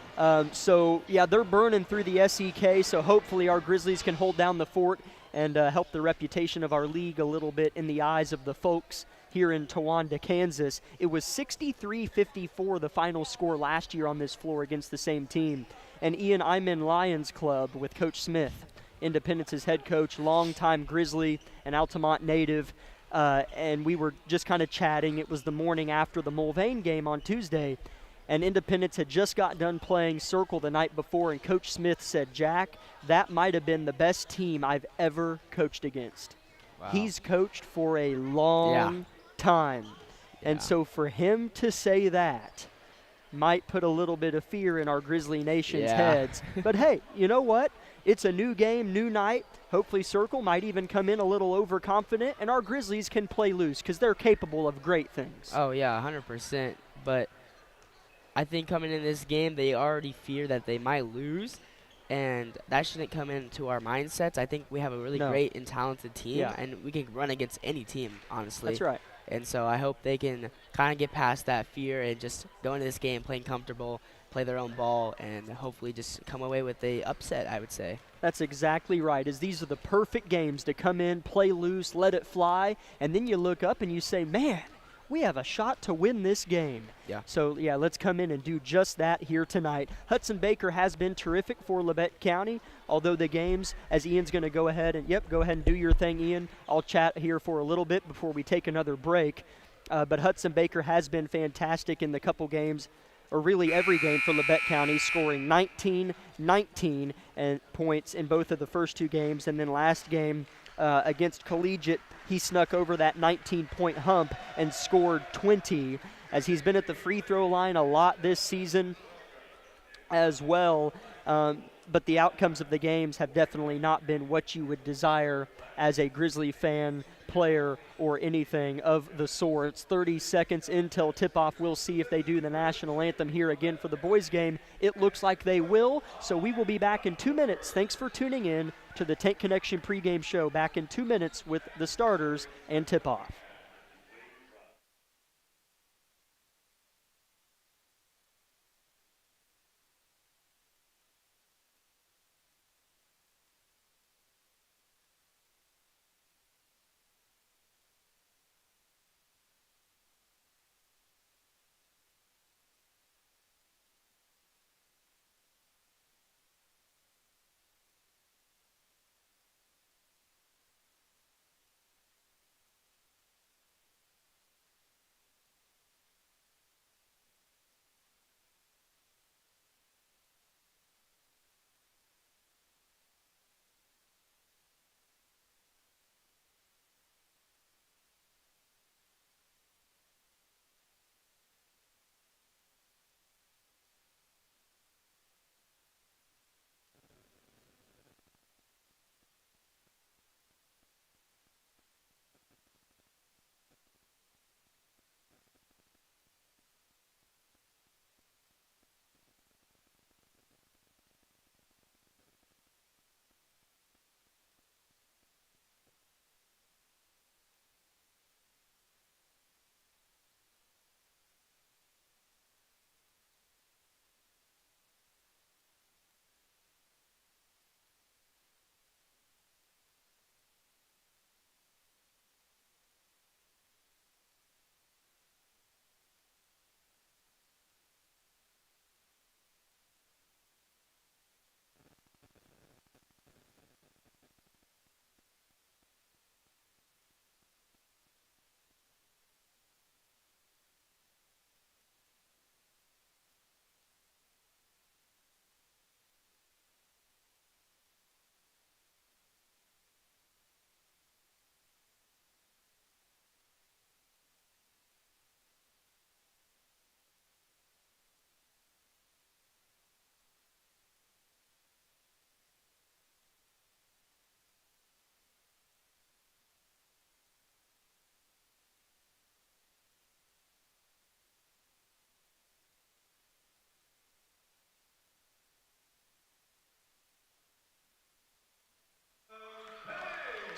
A: So, yeah, they're burning through the SEK, so hopefully our Grizzlies can hold down the fort and help the reputation of our league a little bit in the eyes of the folks here in Towanda, Kansas. It was 63-54 the final score last year on this floor against the same team. And Ian, I'm in Lions Club with Coach Smith, Independence's head coach, longtime Grizzly and Altamont native, and we were just kind of chatting. It was the morning after the Mulvane game on Tuesday, and Independence had just got done playing Circle the night before, and Coach Smith said, "Jack, that might have been the best team I've ever coached against." Wow. He's coached for a long time, and so for him to say that might put a little bit of fear in our Grizzly Nation's heads. But hey, you know what? It's a new game, new night. Hopefully Circle might even come in a little overconfident, and our Grizzlies can play loose because they're capable of great things.
D: Oh, yeah, 100%. But I think coming in this game, they already fear that they might lose, and that shouldn't come into our mindsets. I think we have a really great and talented team, and we can run against any team, honestly.
A: That's right.
D: And so I hope they can kind of get past that fear and just go into this game playing comfortable, play their own ball, and hopefully just come away with a upset, I would say.
A: That's exactly right, as these are the perfect games to come in, play loose, let it fly, and then you look up and you say, man, we have a shot to win this game.
D: Yeah.
A: So, yeah, let's come in and do just that here tonight. Hudson Baker has been terrific for Labette County, although the games, as Ian's going to go ahead and do your thing, Ian. I'll chat here for a little bit before we take another break. But Hudson Baker has been fantastic in the couple games, or really every game for Labette County, scoring 19 points in both of the first two games, and then last game against Collegiate, he snuck over that 19-point hump and scored 20, as he's been at the free throw line a lot this season as well. But the outcomes of the games have definitely not been what you would desire as a Grizzly fan, player, or anything of the sort. It's 30 seconds until tip-off. We'll see if they do the national anthem here again for the boys' game. It looks like they will, so we will be back in 2 minutes. Thanks for tuning in to the Tank Connection pregame show. Back in 2 minutes with the starters and tip-off.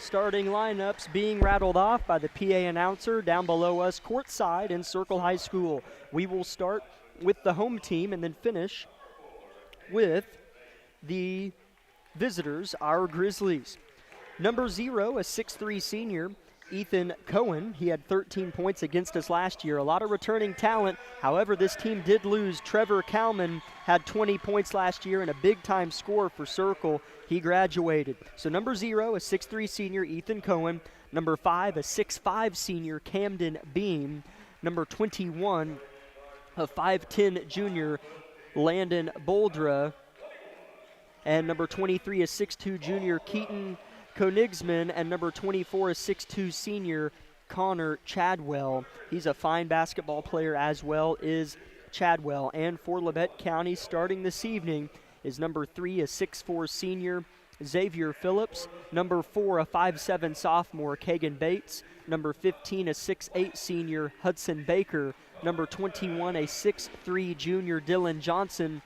A: starting lineups being rattled off by the PA announcer down below us courtside in Circle High School. We will start with the home team and then finish with the visitors, our Grizzlies. Number 0, a 6'3 senior, Ethan Cohen. He had 13 points against us last year. A lot of returning talent. However, this team did lose. Trevor Kalman had 20 points last year and a big-time score for Circle. He graduated. So number 0, a 6'3 senior, Ethan Cohen. Number 5, a 6'5 senior, Camden Beam. Number 21, a 5'10 junior, Landon Boldra. And number 23, a 6'2 junior, Keaton Konigsman, and number 24, a 6'2 senior, Connor Chadwell. He's a fine basketball player as well, is Chadwell. And for Labette County, starting this evening, is number 3, a 6'4 senior, Xavier Phillips. Number 4, a 5'7 sophomore, Kagan Bates. Number 15, a 6'8 senior, Hudson Baker. Number 21, a 6'3 junior, Dylan Johnson.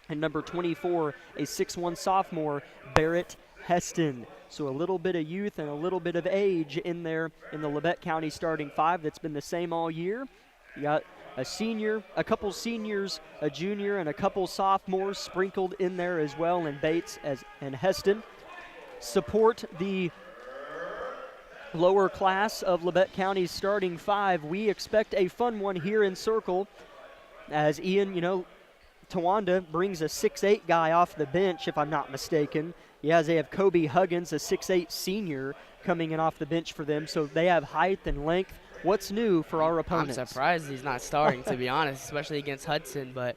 A: And number 24, a 6'1 sophomore, Barrett Heston. So a little bit of youth and a little bit of age in there in the Labette County starting 5 that's been the same all year. You got a senior, a couple seniors, a junior, and a couple sophomores sprinkled in there as well, and Bates and Heston support the lower class of Labette County's starting 5. We expect a fun one here in Circle as Ian, Tawanda brings a 6'8 guy off the bench, if I'm not mistaken. Yeah, they have Kobe Huggins, a 6'8 senior, coming in off the bench for them. So they have height and length. What's new for our opponents?
D: I'm surprised he's not starting, to be honest, especially against Hudson. But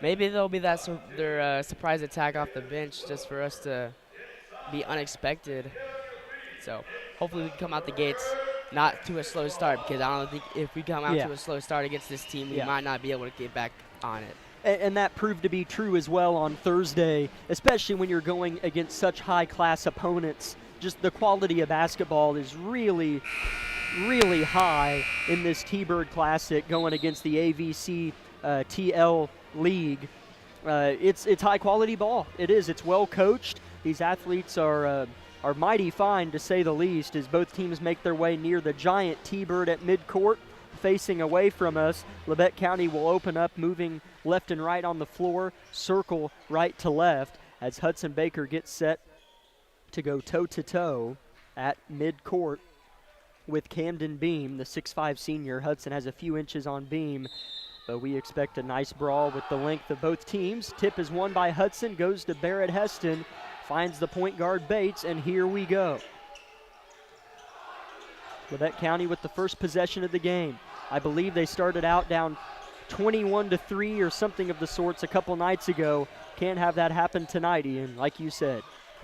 D: maybe there'll be their surprise attack off the bench just for us to be unexpected. So hopefully we can come out the gates not to a slow start, because I don't think if we come out to a slow start against this team, we might not be able to get back on it.
A: And that proved to be true as well on Thursday, especially when you're going against such high-class opponents. Just the quality of basketball is really, really high in this T-Bird Classic going against the AVC TL League. It's high-quality ball. It is. It's well-coached. These athletes are mighty fine, to say the least, as both teams make their way near the giant T-Bird at midcourt. Facing away from us, Labette County will open up, moving left and right on the floor, circle right to left, as Hudson Baker gets set to go toe-to-toe at midcourt with Camden Beam, the 6'5 senior. Hudson has a few inches on Beam, but we expect a nice brawl with the length of both teams. Tip is won by Hudson, goes to Barrett Heston, finds the point guard Bates, and here we go. Labette County with the first possession of the game. I believe they started out down 21-3 or something of the sorts a couple nights ago. Can't have that happen tonight, Ian, like you said.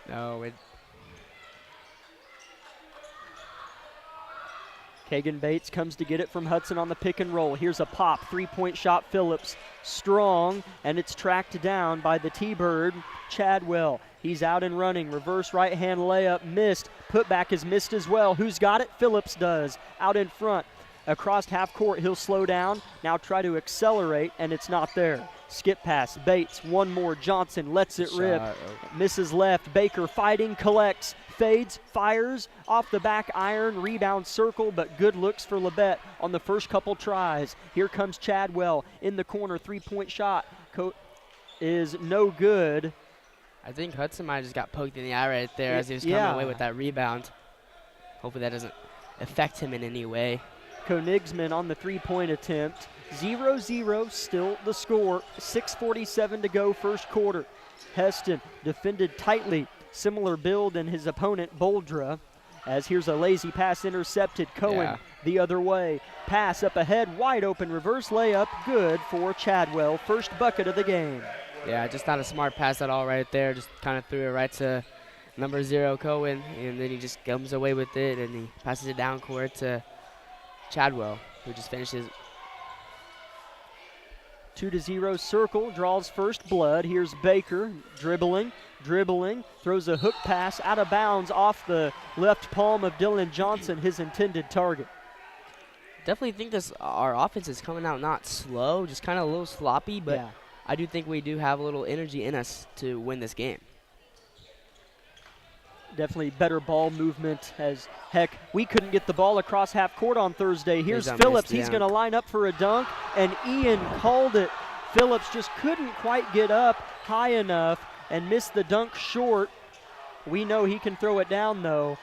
D: No,
A: Kagan Bates comes to get it from Hudson on the pick and roll. Here's a pop, three-point shot, Phillips. Strong, and it's tracked down by the T-Bird, Chadwell. He's out and running. Reverse right-hand layup, missed. Putback is missed as well. Who's got it? Phillips does. Out in front. Across half court, he'll slow down. Now try to accelerate, and it's not there. Skip pass. Bates, one more. Johnson lets it rip. Misses left. Baker fighting, collects, fades, fires. Off the back iron, rebound circle, but good looks for Labette on the first couple tries. Here comes Chadwell in the corner. Three-point shot is no good.
D: I think Hudson might have just got poked in the eye right there as he was coming away with that rebound. Hopefully that doesn't affect him in any way.
A: Konigsman on the three-point attempt. 0-0 still the score. 6:47 to go first quarter. Heston defended tightly. Similar build in his opponent, Boldra. As here's a lazy pass intercepted. Cohen the other way. Pass up ahead, wide open reverse layup. Good for Chadwell. First bucket of the game.
D: Yeah, just not a smart pass at all right there. Just kind of threw it right to number 0, Cohen, and then he just comes away with it, and he passes it down court to Chadwell, who just finishes.
A: 2-0 circle, draws first blood. Here's Baker dribbling, throws a hook pass out of bounds off the left palm of Dylan Johnson, his intended target.
D: Definitely think our offense is coming out not slow, just kind of a little sloppy, but I do think we do have a little energy in us to win this game.
A: Definitely better ball movement, as heck, we couldn't get the ball across half court on Thursday. Here's
D: Here's a
A: Phillips.
D: missed
A: He's going to
D: dunk.
A: line up for a dunk, and Ian called it. Phillips just couldn't quite get up high enough and missed the dunk short. We know he can throw it down, though.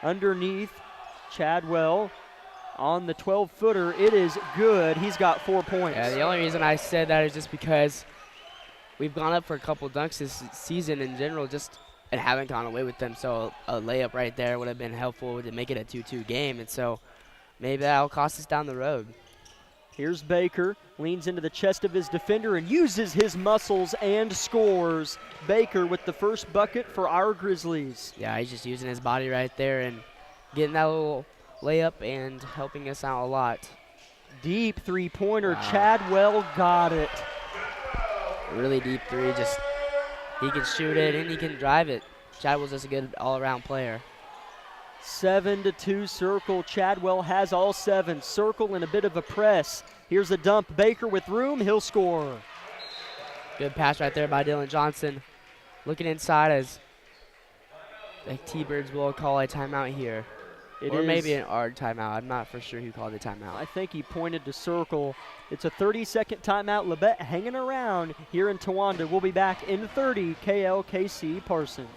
A: Underneath, Chadwell on the 12-footer. It is good. He's got 4 points.
D: Yeah, the only reason I said that is just because we've gone up for a couple dunks this season in general, just and haven't gone away with them. So a layup right there would have been helpful to make it a 2-2 game, and so maybe that'll cost us down the road.
A: Here's Baker, leans into the chest of his defender and uses his muscles and scores. Baker with the first bucket for our Grizzlies.
D: Yeah, he's just using his body right there and getting that little layup and helping us out a lot.
A: Deep three-pointer,
D: Wow.
A: Chadwell got it.
D: Really deep three, just he can shoot it and he can drive it. Chadwell's just a good all-around player.
A: 7-2 Circle. Chadwell has all 7. Circle in a bit of a press. Here's a dump. Baker with room. He'll score.
D: Good pass right there by Dylan Johnson. Looking inside as the T-Birds will call a timeout here. Or maybe an ARD timeout. I'm not for sure who called the timeout.
A: I think he pointed to Circle. It's a 30-second timeout. Labette hanging around here in Towanda. We'll be back in 30. KLKC Parsons.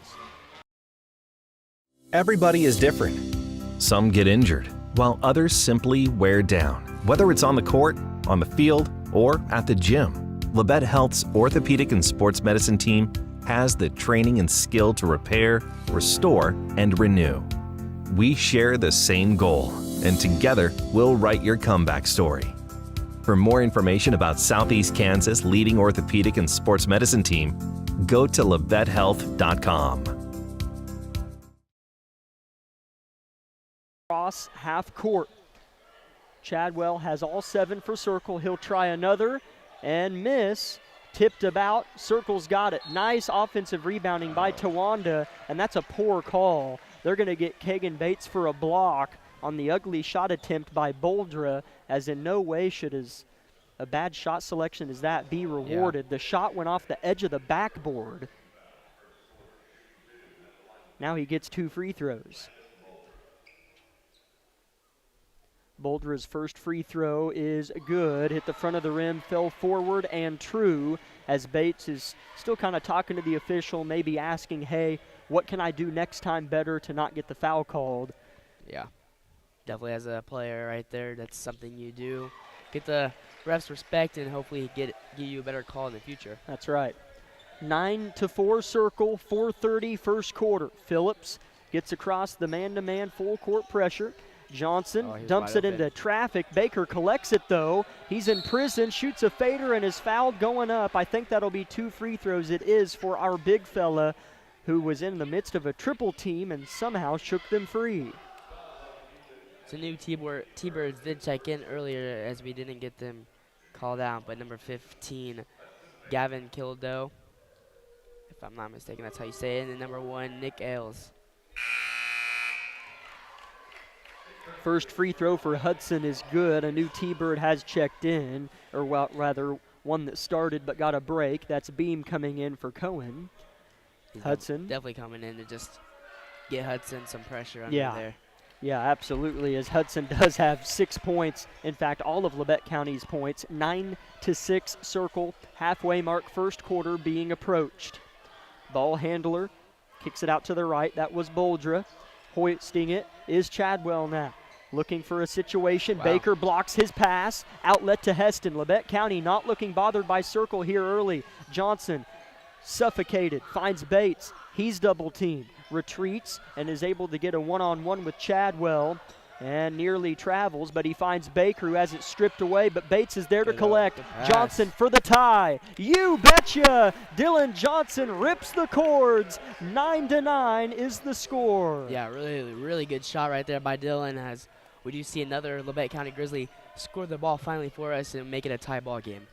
E: Everybody is different. Some get injured, while others simply wear down. Whether it's on the court, on the field, or at the gym, Labette Health's orthopedic and sports medicine team has the training and skill to repair, restore, and renew. We share the same goal, and together we'll write your comeback story. For more information about Southeast Kansas' leading orthopedic and sports medicine team, go to labettehealth.com.
A: Cross half court. Chadwell has all 7 for Circle. He'll try another and miss. Tipped about. Circle's got it. Nice offensive rebounding by Towanda, and that's a poor call. They're going to get Kagan Bates for a block on the ugly shot attempt by Boldra, as in no way should a bad shot selection as that be rewarded. The shot went off the edge of the backboard. Now he gets 2 free throws. Boldra's first free throw is good. Hit the front of the rim, fell forward and true, as Bates is still kind of talking to the official, maybe asking, hey, what can I do next time better to not get the foul called?
D: Yeah, definitely as a player right there, that's something you do. Get the refs' respect and hopefully give you a better call in the future.
A: That's right. 9-4 Circle, 4:30 first quarter. Phillips gets across the man-to-man full court pressure. Johnson dumps it into traffic. Baker collects it, though. He's in prison, shoots a fader, and is fouled going up. I think that'll be 2 free throws. It is for our big fella, who was in the midst of a triple team and somehow shook them free.
D: So new T-Birds did check in earlier as we didn't get them called out, but number 15, Gavin Kildo, if I'm not mistaken, that's how you say it, and then number 1, Nick Ailes.
A: First free throw for Hudson is good. A new T-Bird has checked in, or well, rather one that started but got a break. That's Beam coming in for Cohen.
D: He's
A: Hudson.
D: Definitely coming in to just get Hudson some pressure under there.
A: Yeah, absolutely, as Hudson does have 6 points. In fact, all of Labette County's points. 9-6 Circle, halfway mark first quarter being approached. Ball handler kicks it out to the right. That was Boldra. Hoisting it is Chadwell now. Looking for a situation.
D: Wow.
A: Baker blocks his pass. Outlet to Heston. Labette County not looking bothered by Circle here early. Johnson suffocated. Finds Bates. He's double teamed. Retreats and is able to get a one-on-one with Chadwell and nearly travels, but he finds Baker, who has it stripped away, but Bates is there to collect. Johnson for the tie. You betcha! Dylan Johnson rips the cords. 9-9 is the score.
D: Yeah, really good shot right there by Dylan, as we do see another Labette County Grizzly score the ball finally for us and make it a tie ball game.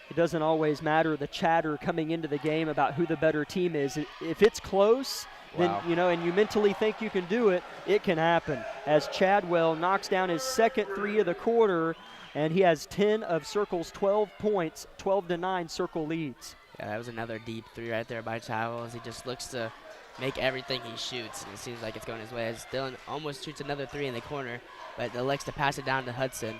A: It doesn't always matter the chatter coming into the game about who the better team is. If it's close, then, you know, and you mentally think you can do it, it can happen. As Chadwell knocks down his second 3 of the quarter, and he has 10 of Circle's 12 points. 12-9 Circle leads.
D: Yeah, that was another deep 3 right there by Chadwell, as he just looks to make everything he shoots. And it seems like it's going his way as Dylan almost shoots another 3 in the corner, but elects to pass it down to Hudson.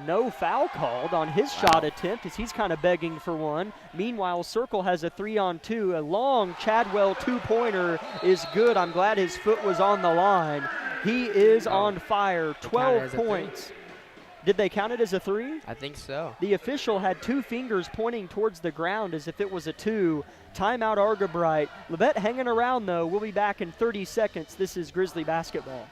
A: No foul called on his shot attempt as he's kind of begging for one. Meanwhile, Circle has a 3-on-2. A long Chadwell two-pointer is good. I'm glad his foot was on the line. He is on fire. 12 points. Did they count it as a 3?
D: I think so.
A: The official had 2 fingers pointing towards the ground as if it was a 2. Timeout Argabright. Labette hanging around though. We'll be back in 30 seconds. This is Grizzly basketball.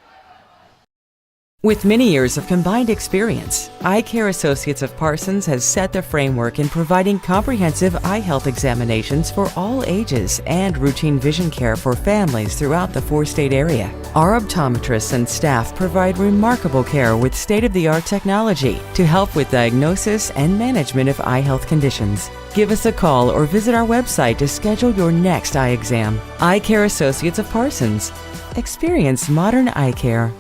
G: With many years of combined experience, Eye Care Associates of Parsons has set the framework in providing comprehensive eye health examinations for all ages and routine vision care for families throughout the 4-state area. Our optometrists and staff provide remarkable care with state-of-the-art technology to help with diagnosis and management of eye health conditions. Give us a call or visit our website to schedule your next eye exam. Eye Care Associates of Parsons. Experience modern eye care.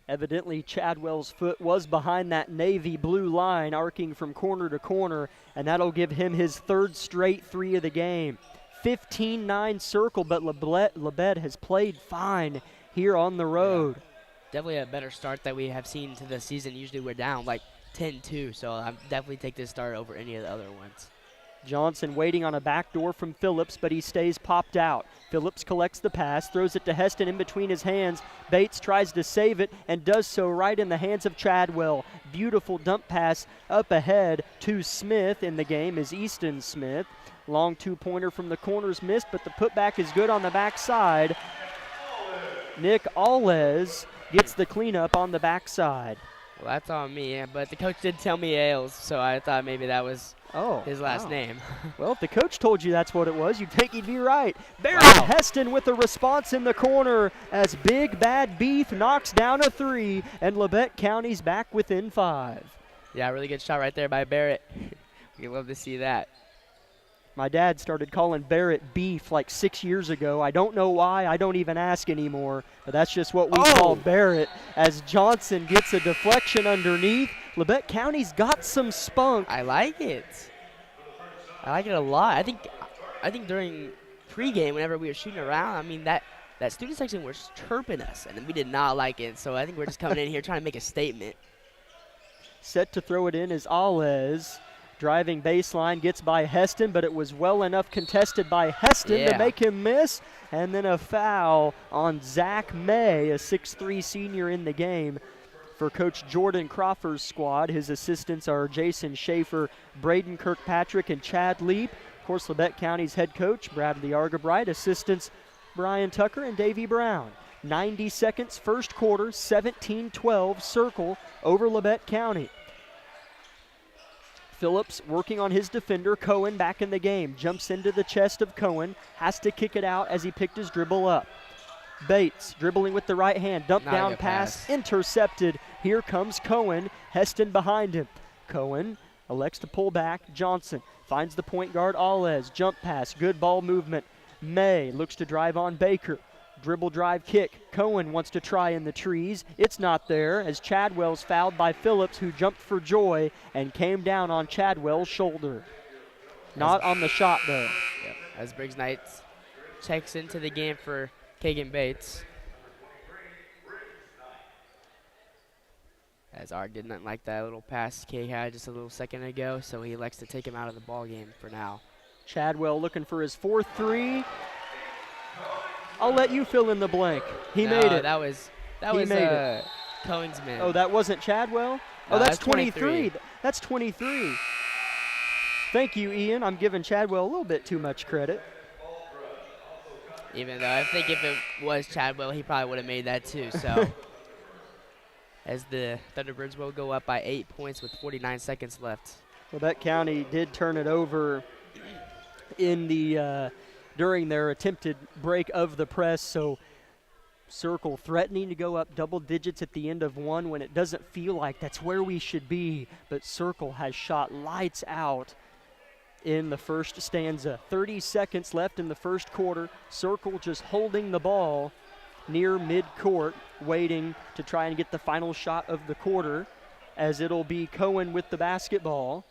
A: Evidently, Chadwell's foot was behind that navy blue line, arcing from corner to corner, and that'll give him his 3rd straight 3 of the game. 15-9 Circle, but Labette has played fine here on the road.
D: Yeah. Definitely a better start that we have seen to the season. Usually we're down like 10-2, so I definitely take this start over any of the other ones.
A: Johnson waiting on a backdoor from Phillips, but he stays popped out. Phillips collects the pass, throws it to Heston in between his hands. Bates tries to save it and does so right in the hands of Chadwell. Beautiful dump pass up ahead to Smith. In the game is Easton Smith. Long two-pointer from the corners missed, but the putback is good on the backside. Nick Alez gets the cleanup on the backside.
D: Well, that's on me, yeah, but the coach did tell me Ailes, so I thought maybe that was his last name.
A: Well, if the coach told you that's what it was, you'd think he'd be right. Barrett Heston with the response in the corner as Big Bad Beef knocks down a 3, and Labette County's back within 5.
D: Yeah, really good shot right there by Barrett. We love to see that.
A: My dad started calling Barrett Beef like 6 years ago. I don't know why. I don't even ask anymore. But that's just what we call Barrett as Johnson gets a deflection underneath. Labette County's got some spunk.
D: I like it. I like it a lot. I think during pregame, whenever we were shooting around, I mean, that student section was chirping us, and we did not like it. So I think we're just coming in here trying to make a statement.
A: Set to throw it in is Alez. Driving baseline, gets by Heston, but it was well enough contested by Heston to make him miss. And then a foul on Zach May, a 6'3 senior in the game. For Coach Jordan Crawford's squad, his assistants are Jason Schaefer, Braden Kirkpatrick, and Chad Leap. Of course, Labette County's head coach, Bradley Argabright, assistants Brian Tucker and Davey Brown. 90 seconds, first quarter, 17-12, Circle over Labette County. Phillips working on his defender, Cohen back in the game. Jumps into the chest of Cohen, has to kick it out as he picked his dribble up. Bates dribbling with the right hand, dump down pass, intercepted. Here comes Cohen, Heston behind him. Cohen elects to pull back, Johnson finds the point guard Alez, jump pass, good ball movement. May looks to drive on Baker. Dribble drive kick. Cohen wants to try in the trees. It's not there as Chadwell's fouled by Phillips, who jumped for joy and came down on Chadwell's shoulder. Not on the shot, though.
D: Yep. As Briggs Knights checks into the game for Kagan Bates. As Art didn't like that little pass K had just a little second ago, so he elects to take him out of the ball game for now.
A: Chadwell looking for his 4th 3. I'll let you fill in the blank. He made it.
D: That was Cohen's man.
A: Oh, that wasn't Chadwell?
D: No,
A: oh, that's 23. That's 23. Thank you, Ian. I'm giving Chadwell a little bit too much credit.
D: Even though I think if it was Chadwell, he probably would have made that too. So, as the Thunderbirds will go up by 8 points with 49 seconds left.
A: Labette County did turn it over in the during their attempted break of the press, so Circle threatening to go up double digits at the end of one when it doesn't feel like that's where we should be, but Circle has shot lights out in the first stanza. 30 seconds left in the first quarter. Circle just holding the ball near midcourt, waiting to try and get the final shot of the quarter. as it'll be Cohen with the basketball.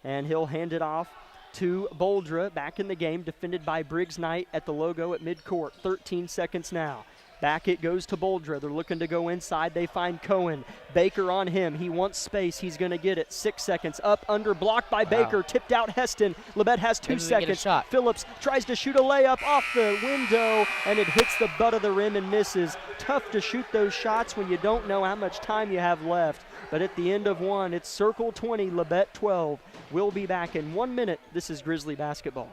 A: And he'll hand it off to Boldra, back in the game, defended by Briggs Knight at the logo at midcourt. 13 seconds now. Back it goes to Boldra. They're looking to go inside. They find Cohen. Baker on him. He wants space. He's going to get it. 6 seconds. Up, under, blocked by Baker. Tipped out Heston. Labette has 2 seconds. Phillips tries to shoot a layup off the window, and it hits the butt of the rim and misses. Tough to shoot those shots when you don't know how much time you have left. But at the end of one, it's Circle 20, Labette 12. We'll be back in 1 minute. This is Grizzly basketball.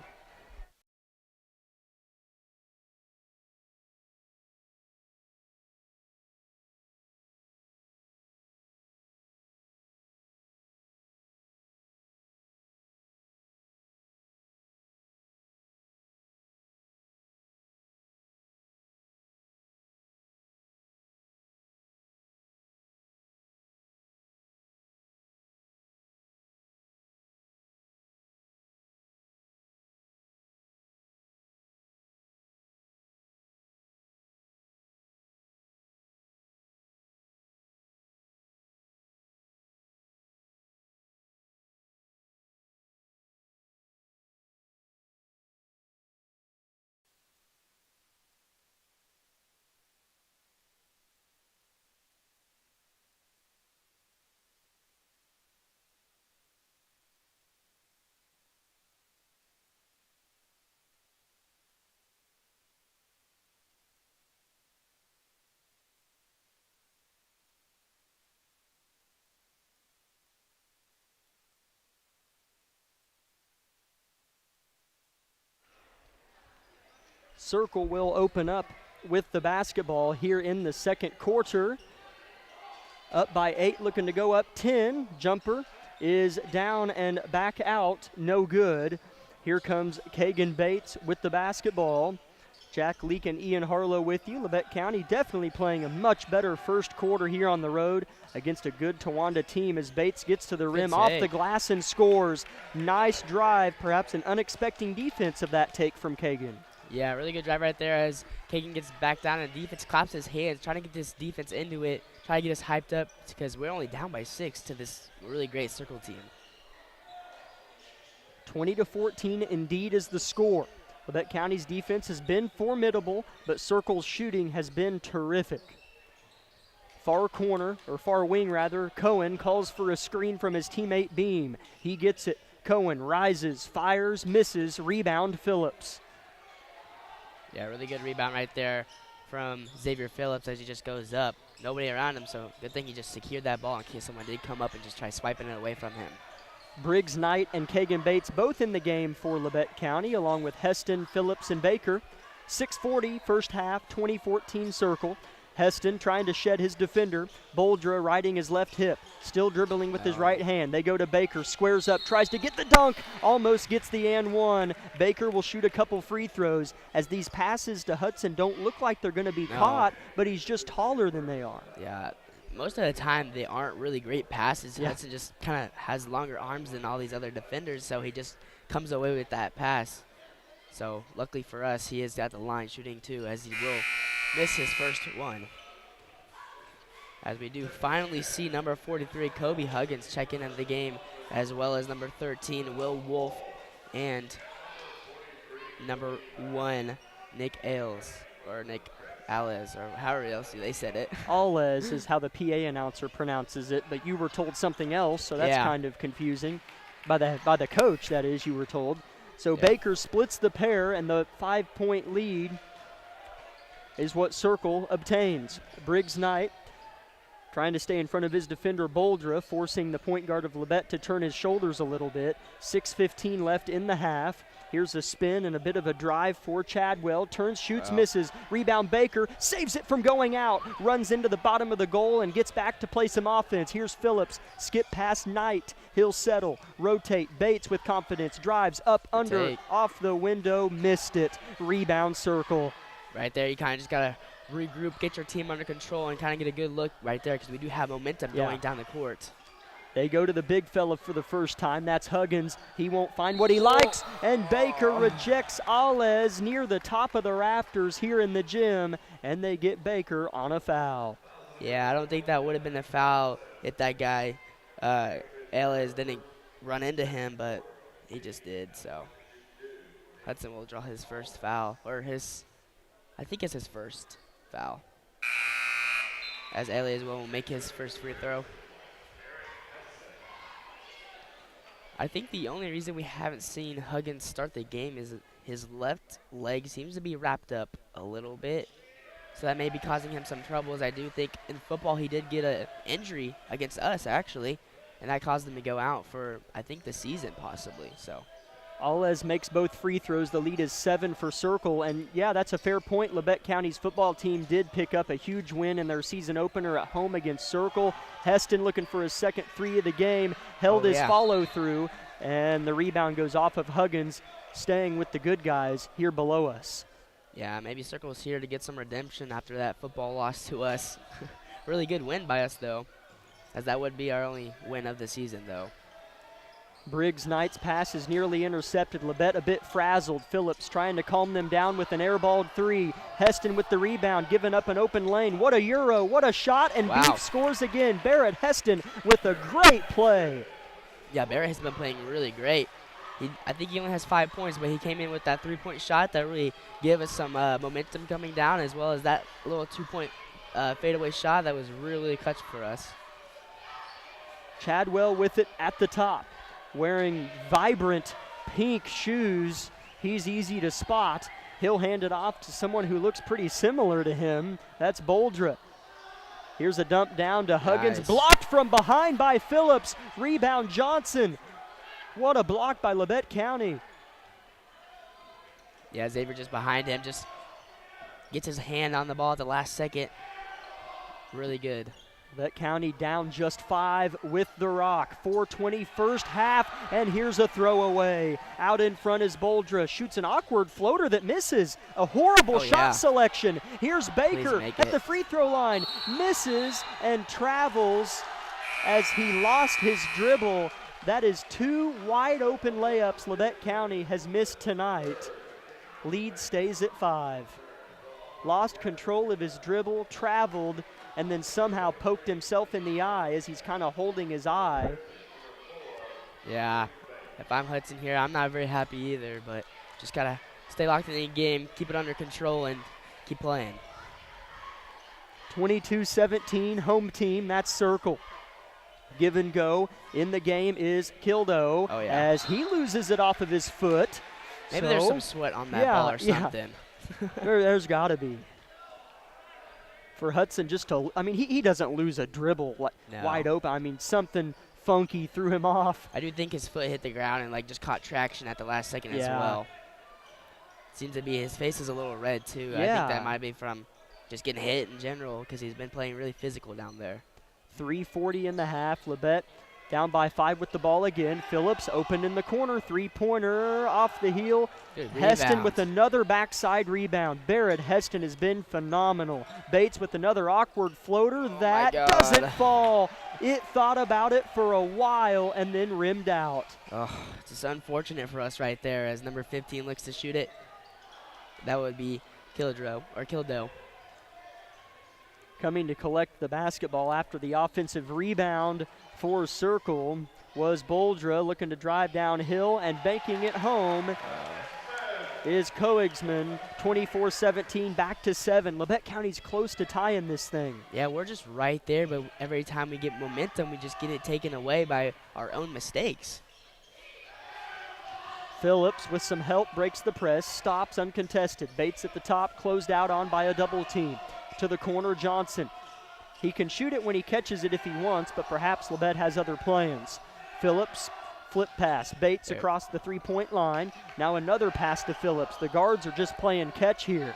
A: Circle will open up with the basketball here in the second quarter. Up by 8, looking to go up 10. Jumper is down and back out, no good. Here comes Kagan Bates with the basketball. Jack Leake and Ian Harlow with you. Labette County definitely playing a much better first quarter here on the road against a good Towanda team as Bates gets to the rim off the glass and scores. Nice drive, perhaps an unexpected defense of that take from Kagan.
D: Yeah, really good drive right there as Kagan gets back down and defense claps his hands, trying to get this defense into it, trying to get us hyped up because we're only down by 6 to this really great Circle team.
A: 20-14 indeed is the score. Labette County's defense has been formidable, but Circle's shooting has been terrific. Far corner, or far wing rather, Cohen calls for a screen from his teammate Beam. He gets it. Cohen rises, fires, misses, rebound Phillips.
D: Yeah, really good rebound right there from Xavier Phillips as he just goes up. Nobody around him, so good thing he just secured that ball in case someone did come up and just try swiping it away from him.
A: Briggs Knight and Kagan Bates both in the game for Labette County, along with Heston, Phillips, and Baker. 6:40 first half, 2014 Circle. Heston trying to shed his defender. Boldra riding his left hip, still dribbling with his right hand. They go to Baker, squares up, tries to get the dunk, almost gets the and one. Baker will shoot a couple free throws as these passes to Hudson don't look like they're going to be caught, but he's just taller than they are.
D: Yeah, most of the time they aren't really great passes. Hudson just kind of has longer arms than all these other defenders, so he just comes away with that pass. So luckily for us, he is at the line shooting too, as he will miss his first one. As we do finally see number 43, Kobe Huggins, check in at the game, as well as number 13, Will Wolf, and number 1, Nick Ailes, or Nick Alez, or however else they said it.
A: Alez is how the PA announcer pronounces it, but you were told something else, so that's kind of confusing. By the coach, that is, you were told. So Baker splits the pair, and the 5-point lead is what Circle obtains. Briggs Knight trying to stay in front of his defender Boldra, forcing the point guard of Labette to turn his shoulders a little bit. 6:15 left in the half. Here's a spin and a bit of a drive for Chadwell. Turns, shoots, misses. Rebound Baker, saves it from going out. Runs into the bottom of the goal and gets back to play some offense. Here's Phillips, skip past Knight. He'll settle, rotate. Bates with confidence, drives up, under, off the window, missed it. Rebound Circle.
D: Right there, you kind of just got to regroup, get your team under control, and kind of get a good look right there because we do have momentum going down the court.
A: They go to the big fella for the first time. That's Huggins. He won't find what he likes, and Baker rejects Alez near the top of the rafters here in the gym, and they get Baker on a foul.
D: Yeah, I don't think that would have been a foul if that guy, Ellis, didn't run into him, but he just did. So Hudson will draw his first foul, or I think it's his first foul, as Elias will make his first free throw. I think the only reason we haven't seen Huggins start the game is his left leg seems to be wrapped up a little bit. So that may be causing him some troubles. I do think in football he did get an injury against us, actually, and that caused him to go out for, I think, the season possibly. So
A: Alez makes both free throws. The lead is 7 for Circle. And, yeah, that's a fair point. Labette County's football team did pick up a huge win in their season opener at home against Circle. Heston looking for his second 3 of the game, held his follow-through, and the rebound goes off of Huggins, staying with the good guys here below us.
D: Yeah, maybe Circle's here to get some redemption after that football loss to us. Really good win by us, though, as that would be our only win of the season, though.
A: Briggs Knight's pass is nearly intercepted. Labette a bit frazzled. Phillips trying to calm them down with an airballed 3. Heston with the rebound, giving up an open lane. What a Euro, what a shot, and Beef scores again. Barrett Heston with a great play.
D: Yeah, Barrett has been playing really great. I think he only has 5 points, but he came in with that 3-point shot that really gave us some momentum coming down, as well as that little 2-point fadeaway shot that was really clutch for us.
A: Chadwell with it at the top, wearing vibrant pink shoes. He's easy to spot. He'll hand it off to someone who looks pretty similar to him. That's Boldra. Here's a dump down to Huggins.
D: Nice.
A: Blocked from behind by Phillips. Rebound Johnson. What a block by Labette County.
D: Yeah, Xavier just behind him, just gets his hand on the ball at the last second. Really good.
A: Labette County down just 5 with the rock. 4:20 first half, and here's a throwaway. Out in front is Boldra. Shoots an awkward floater that misses. A horrible shot selection. Here's Baker at the free throw line. Misses and travels as he lost his dribble. That is 2 wide open layups Labette County has missed tonight. Lead stays at 5. Lost control of his dribble, traveled, and then somehow poked himself in the eye as he's kind of holding his eye.
D: Yeah, if I'm Hudson here, I'm not very happy either, but just got to stay locked in the game, keep it under control, and keep playing.
A: 22-17, home team, that's Circle. Give and go in the game is Kildo as he loses it off of his foot.
D: Maybe there's some sweat on that ball or something.
A: There's got to be. For Hudson just to, I mean, he doesn't lose a dribble wide open. I mean, something funky threw him off.
D: I do think his foot hit the ground and just caught traction at the last second as well. Seems to be his face is a little red too. I think that might be from just getting hit in general because he's been playing really physical down there.
A: 3:40 in the half. Labette down by 5 with the ball again. Phillips open in the corner. 3-pointer off the heel. Heston with another backside rebound. Barrett Heston has been phenomenal. Bates with another awkward floater. That doesn't fall. It thought about it for a while and then rimmed out.
D: Oh, it's just unfortunate for us right there as number 15 looks to shoot it. That would be Kildo.
A: Coming to collect the basketball after the offensive rebound for Circle was Boldra, looking to drive downhill and banking it home is Koigsman. 24-17, back to 7. Labette County's close to tying this thing.
D: Yeah, we're just right there, but every time we get momentum, we just get it taken away by our own mistakes.
A: Phillips with some help breaks the press, stops uncontested. Bates at the top, closed out on by a double team. To the corner, Johnson. He can shoot it when he catches it if he wants, but perhaps Labette has other plans. Phillips, flip pass. Bates across the 3-point line. Now another pass to Phillips. The guards are just playing catch here.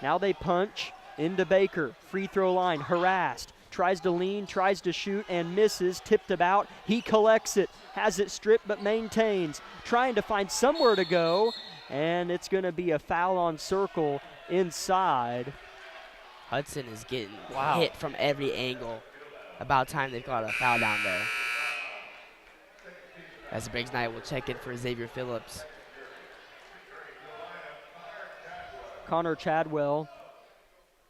A: Now they punch into Baker. Free throw line, harassed. Tries to lean, tries to shoot, and misses. Tipped about. He collects it. Has it stripped, but maintains. Trying to find somewhere to go, and it's going to be a foul on Circle inside.
D: Hudson is getting hit from every angle. About time they've got a foul down there. As Briggs Knight will check in for Xavier Phillips.
A: Connor Chadwell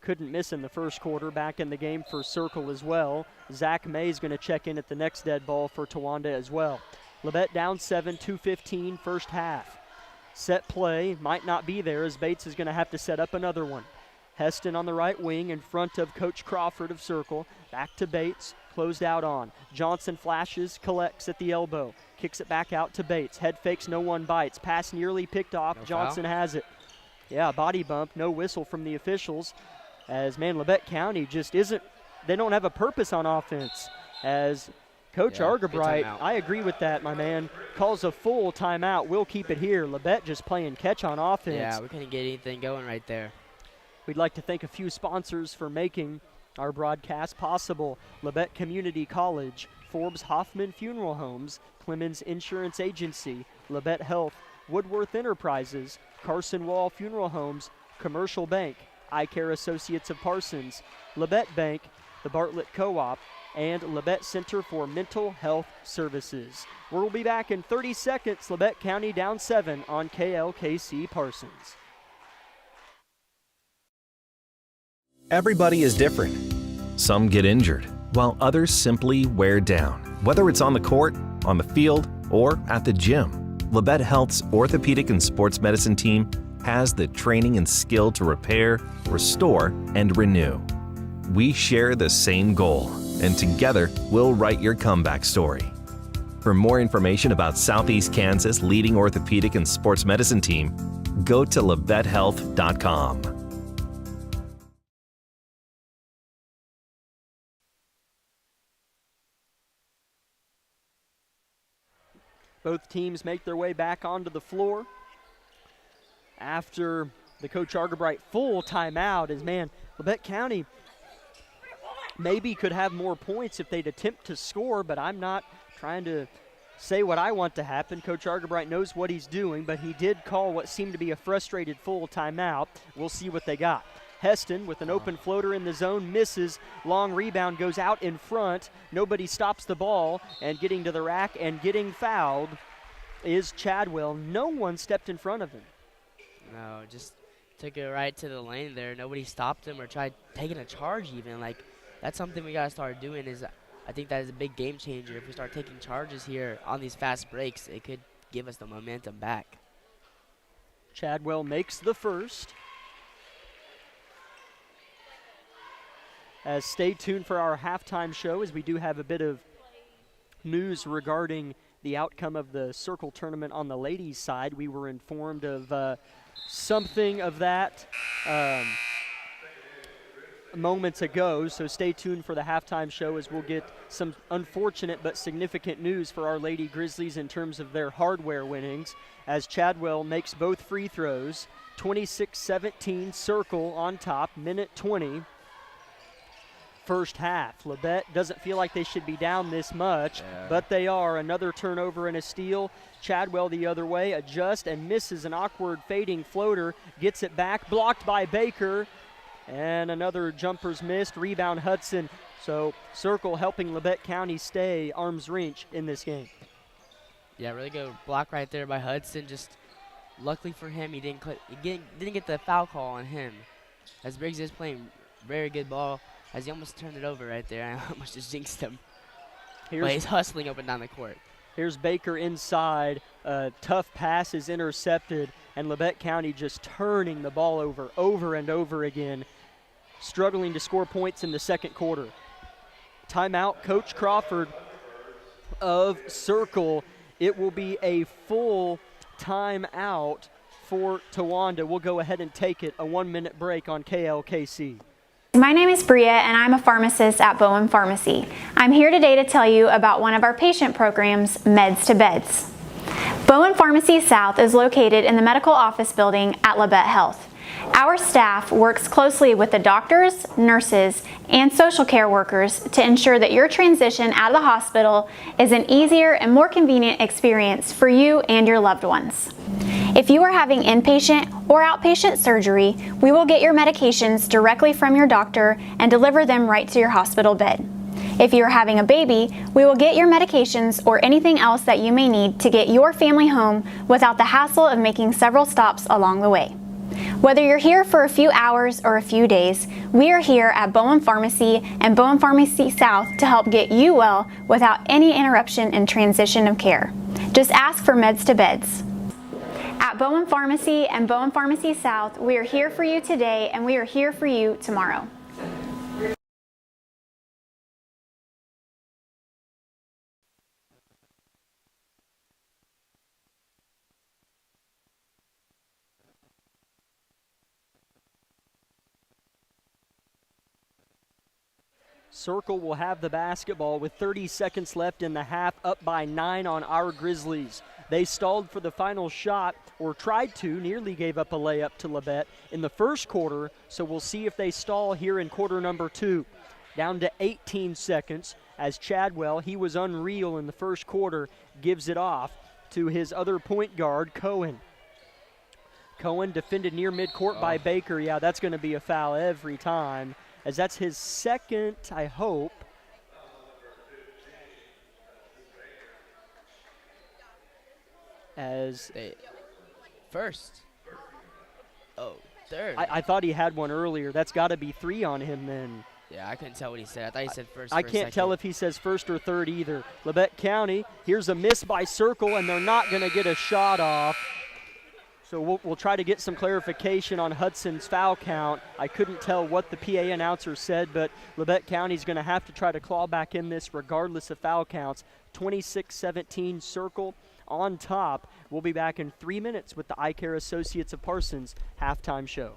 A: couldn't miss in the first quarter. Back in the game for Circle as well. Zach May is going to check in at the next dead ball for Towanda as well. Labette down 7, 2:15 first half. Set play might not be there as Bates is going to have to set up another one. Heston on the right wing in front of Coach Crawford of Circle. Back to Bates, closed out on. Johnson flashes, collects at the elbow. Kicks it back out to Bates. Head fakes, no one bites. Pass nearly picked off.
D: No
A: Johnson
D: foul?
A: has it. Yeah, body bump, no whistle from the officials. As, man, Labette County just isn't, they don't have a purpose on offense. As Coach
D: Yeah, good
A: Argabright,
D: timeout.
A: I agree with that, my man, calls a full timeout. We'll keep it here. Labette just playing catch on offense.
D: Yeah, we couldn't get anything going right there.
A: We'd like to thank a few sponsors for making our broadcast possible. Labette Community College, Forbes Hoffman Funeral Homes, Clemens Insurance Agency, Labette Health, Woodworth Enterprises, Carson Wall Funeral Homes, Commercial Bank, Eye Care Associates of Parsons, Labette Bank, the Bartlett Co-op, and Labette Center for Mental Health Services. We'll be back in 30 seconds. Labette County down 7 on KLKC Parsons.
E: Everybody is different. Some get injured, while others simply wear down. Whether it's on the court, on the field, or at the gym, Labette Health's orthopedic and sports medicine team has the training and skill to repair, restore, and renew. We share the same goal, and together we'll write your comeback story. For more information about Southeast Kansas' leading orthopedic and sports medicine team, go to labettehealth.com.
A: Both teams make their way back onto the floor after the Coach Argabright full timeout. Is, man, Labette County maybe could have more points if they'd attempt to score, but I'm not trying to say what I want to happen. Coach Argabright knows what he's doing, but he did call what seemed to be a frustrated full timeout. We'll see what they got. Heston with an open floater in the zone, misses. Long rebound goes out in front. Nobody stops the ball, and getting to the rack and getting fouled is Chadwell. No one stepped in front of him.
D: No, just took it right to the lane there. Nobody stopped him or tried taking a charge even. Like, that's something we got to start doing. Is I think that is a big game changer. If we start taking charges here on these fast breaks, it could give us the momentum back.
A: Chadwell makes the first. Stay tuned for our halftime show, as we do have a bit of news regarding the outcome of the Circle tournament on the ladies' side. We were informed of something of that moments ago, so stay tuned for the halftime show, as we'll get some unfortunate but significant news for our Lady Grizzlies in terms of their hardware winnings, as Chadwell makes both free throws. 26-17, Circle on top, minute 20. First half. Labette doesn't feel like they should be down this much, but they are. Another turnover and a steal. Chadwell the other way, adjusts and misses an awkward fading floater, gets it back, blocked by Baker, and another jumper's missed. Rebound Hudson. So Circle helping Labette County stay arm's reach in this game.
D: Yeah, really good block right there by Hudson. Just luckily for him, he didn't get the foul call on him, as Briggs is playing very good ball. As he almost turned it over right there. I almost just jinxed him. But he's hustling up and down the court.
A: Here's Baker inside. Tough pass is intercepted, and Labette County just turning the ball over and over again, struggling to score points in the second quarter. Timeout, Coach Crawford of Circle. It will be a full timeout for Towanda. We'll go ahead and take it. A 1-minute break on KLKC.
F: My name is Bria, and I'm a pharmacist at Bowen Pharmacy. I'm here today to tell you about one of our patient programs, Meds to Beds. Bowen Pharmacy South is located in the medical office building at Labette Health. Our staff works closely with the doctors, nurses, and social care workers to ensure that your transition out of the hospital is an easier and more convenient experience for you and your loved ones. If you are having inpatient or outpatient surgery, we will get your medications directly from your doctor and deliver them right to your hospital bed. If you are having a baby, we will get your medications or anything else that you may need to get your family home without the hassle of making several stops along the way. Whether you're here for a few hours or a few days, we are here at Bowen Pharmacy and Bowen Pharmacy South to help get you well without any interruption in transition of care. Just ask for Meds to Beds. At Bowen Pharmacy and Bowen Pharmacy South, we are here for you today and we are here for you tomorrow.
A: Circle will have the basketball with 30 seconds left in the half, up by 9 on our Grizzlies. They stalled for the final shot, or tried to, nearly gave up a layup to Labette in the first quarter, so we'll see if they stall here in quarter number 2. Down to 18 seconds as Chadwell, he was unreal in the first quarter, gives it off to his other point guard, Cohen. Cohen defended near midcourt by Baker. Yeah, that's going to be a foul every time, as that's his second, I hope. As
D: First. Oh, third.
A: I thought he had one earlier. That's got to be 3 on him then.
D: Yeah, I couldn't tell what he said. I thought he said first.
A: I can't tell if he says first or third either. Labette County, here's a miss by Circle, and they're not going to get a shot off. So we'll try to get some clarification on Hudson's foul count. I couldn't tell what the PA announcer said, but Labette County's going to have to try to claw back in this regardless of foul counts. 26-17 Circle on top. We'll be back in 3 minutes with the Eye Care Associates of Parsons halftime show.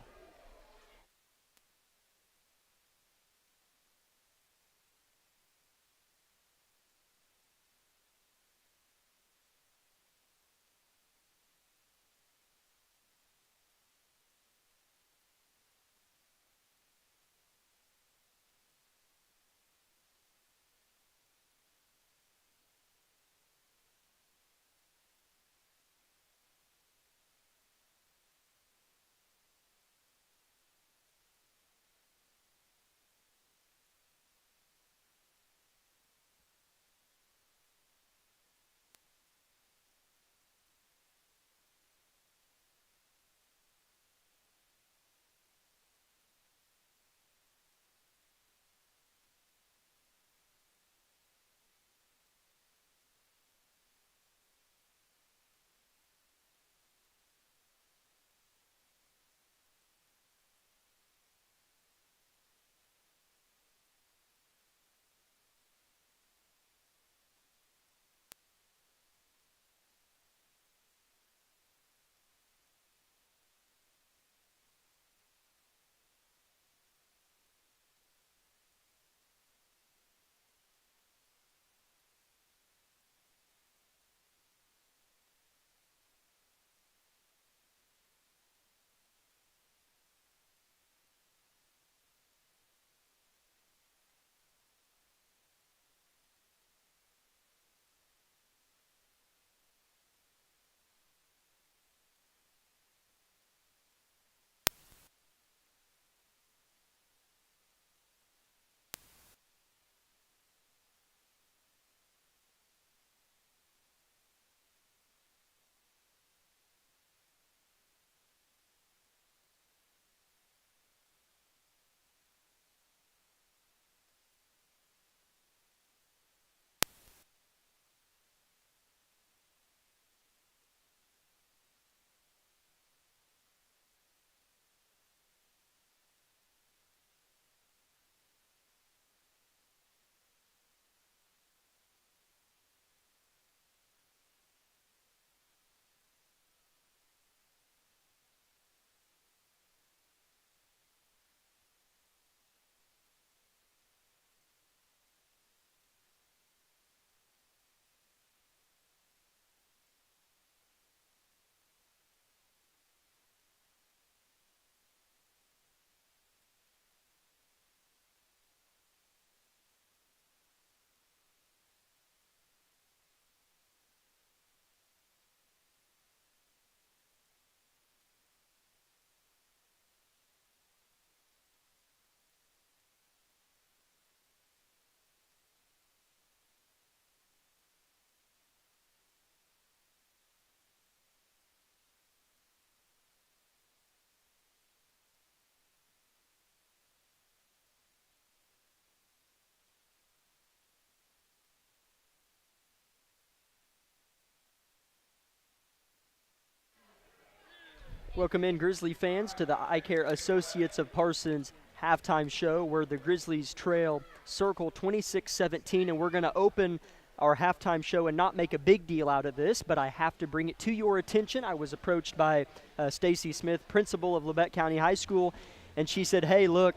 A: Welcome in, Grizzly fans, to the Eye Care Associates of Parsons halftime show, where the Grizzlies trail Circle 26-17, and we're going to open our halftime show and not make a big deal out of this, but I have to bring it to your attention. I was approached by Stacy Smith, principal of Labette County High School, and she said, hey, look,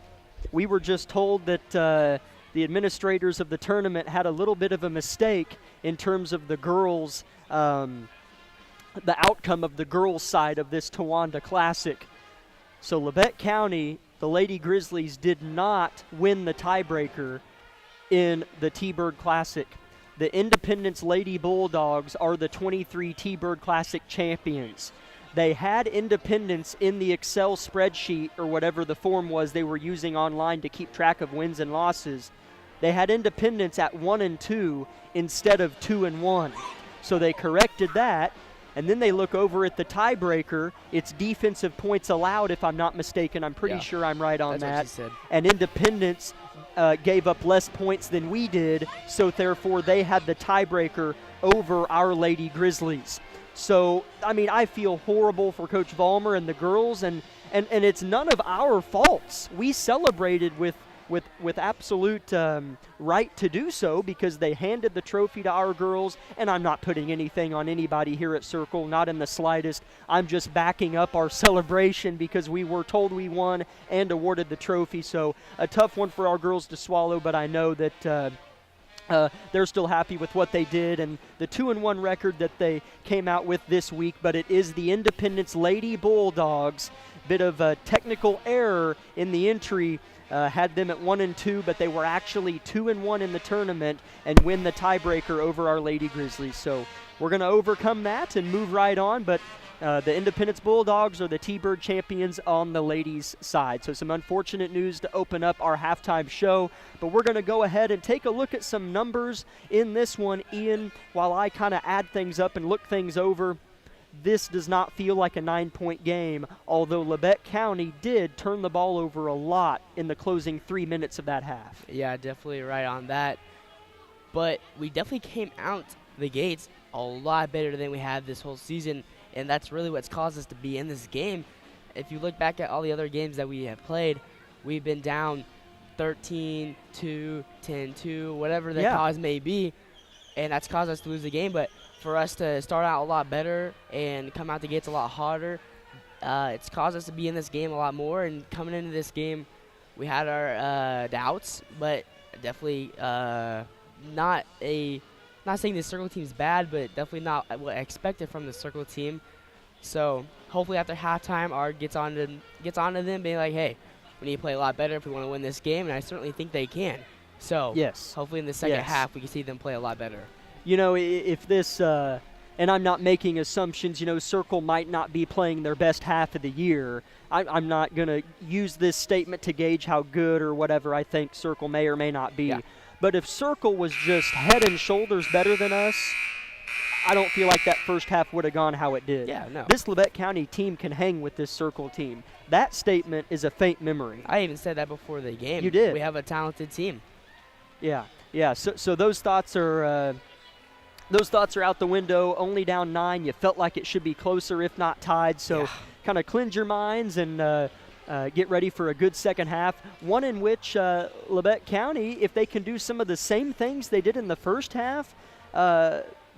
A: we were just told that the administrators of the tournament had a little bit of a mistake in terms of the girls' the outcome of the girls' side of this Towanda Classic. So Labette County, the Lady Grizzlies, did not win the tiebreaker in the T-Bird Classic. The Independence Lady Bulldogs are the 23 T-Bird Classic champions. They had Independence in the Excel spreadsheet, or whatever the form was they were using online to keep track of wins and losses. They had Independence at 1-2 instead of 2-1. So they corrected that. And then they look over at the tiebreaker. It's defensive points allowed, if I'm not mistaken. I'm pretty sure I'm right on that.
D: That's what she said.
A: And Independence gave up less points than we did, so therefore they had the tiebreaker over our Lady Grizzlies. So, I mean, I feel horrible for Coach Vollmer and the girls, and it's none of our faults. We celebrated with absolute right to do so, because they handed the trophy to our girls, and I'm not putting anything on anybody here at Circle, not in the slightest. I'm just backing up our celebration because we were told we won and awarded the trophy. So a tough one for our girls to swallow, but I know that they're still happy with what they did and the 2-1 record that they came out with this week. But it is the Independence Lady Bulldogs. Bit of a technical error in the entry. Had them at 1-2, but they were actually 2-1 in the tournament and win the tiebreaker over our Lady Grizzlies. So we're going to overcome that and move right on, but the Independence Bulldogs are the T-Bird champions on the ladies' side. So some unfortunate news to open up our halftime show, but we're going to go ahead and take a look at some numbers in this one, Ian, while I kind of add things up and look things over. This does not feel like a 9-point game, although Labette County did turn the ball over a lot in the closing 3 minutes of that half.
D: Yeah, definitely right on that. But we definitely came out the gates a lot better than we have this whole season, and that's really what's caused us to be in this game. If you look back at all the other games that we have played, we've been down 13-2, 10-2, whatever the cause may be, and that's caused us to lose the game. But for us to start out a lot better and come out the gates a lot harder, it's caused us to be in this game a lot more. And coming into this game, we had our doubts, but definitely not saying the Circle team's bad, but definitely not what I expected from the Circle team. So hopefully after halftime, Art gets on to them, being like, hey, we need to play a lot better if we want to win this game, and I certainly think they can. So hopefully in the second half, we can see them play a lot better.
A: You know, if this, and I'm not making assumptions, you know, Circle might not be playing their best half of the year. I'm not going to use this statement to gauge how good or whatever I think Circle may or may not be. Yeah. But if Circle was just head and shoulders better than us, I don't feel like that first half would have gone how it did.
D: Yeah, no.
A: This Labette County team can hang with this Circle team. That statement is a faint memory.
D: I even said that before the game.
A: You did.
D: We have a talented team.
A: Yeah. So those thoughts are out the window. Only down 9. You felt like it should be closer, if not tied. So kind of cleanse your minds and get ready for a good second half. One in which Labette County, if they can do some of the same things they did in the first half,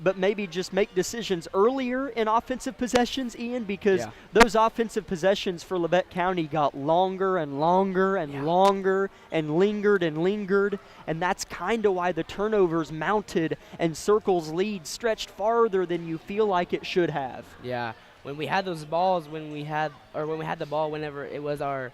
A: but maybe just make decisions earlier in offensive possessions, Ian, because those offensive possessions for Labette County got longer and longer and longer and lingered, and that's kind of why the turnovers mounted and Circle's lead stretched farther than you feel like it should have.
D: Yeah, when we had those balls, when we had the ball whenever it was our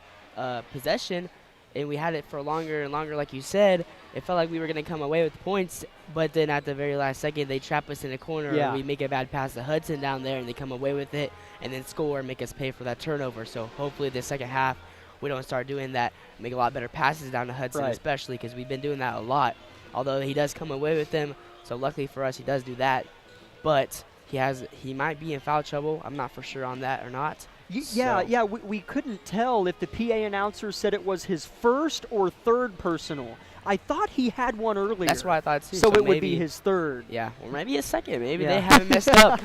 D: possession, and we had it for longer and longer, like you said, it felt like we were going to come away with points, but then at the very last second, they trap us in a corner, and we make a bad pass to Hudson down there, and they come away with it, and then score and make us pay for that turnover. So hopefully the second half, we don't start doing that, make a lot better passes down to Hudson, especially because we've been doing that a lot, although he does come away with them. So luckily for us, he does do that, but he might be in foul trouble. I'm not for sure on that or not. We couldn't tell if the PA announcer said it was his first or third personal.
A: I thought he had one earlier.
D: That's what I thought too.
A: So it would be
D: maybe
A: his third.
D: Yeah, or maybe his second. Maybe
A: Yeah.
D: they haven't messed up.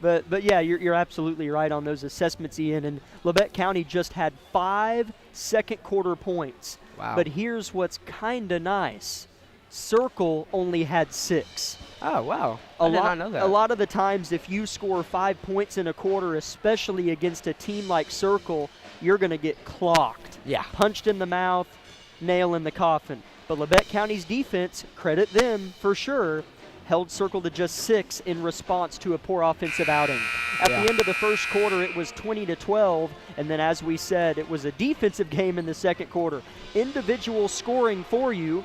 A: But yeah, you're absolutely right on those assessments, Ian. And Labette County just had 5 second quarter points.
D: Wow.
A: But here's what's kind of nice. Circle only had 6.
D: Oh, wow. I did not know that.
A: A lot of the times if you score 5 points in a quarter, especially against a team like Circle, you're going to get clocked.
D: Yeah.
A: Punched in the mouth, nail in the coffin. But Labette County's defense, credit them for sure, held Circle to just 6 in response to a poor offensive outing. At the end of the first quarter, it was 20-12, and then as we said, it was a defensive game in the second quarter. Individual scoring for you,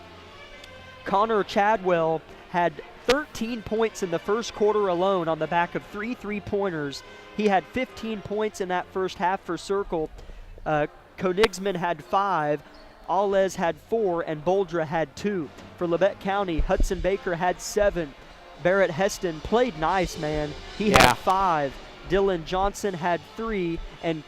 A: Connor Chadwell had 13 points in the first quarter alone on the back of 3 3-pointers. He had 15 points in that first half for Circle. Konigsman had 5. Alez had 4, and Boldra had 2. For Labette County, Hudson Baker had 7. Barrett Heston played nice, man. He had 5. Dylan Johnson had 3, and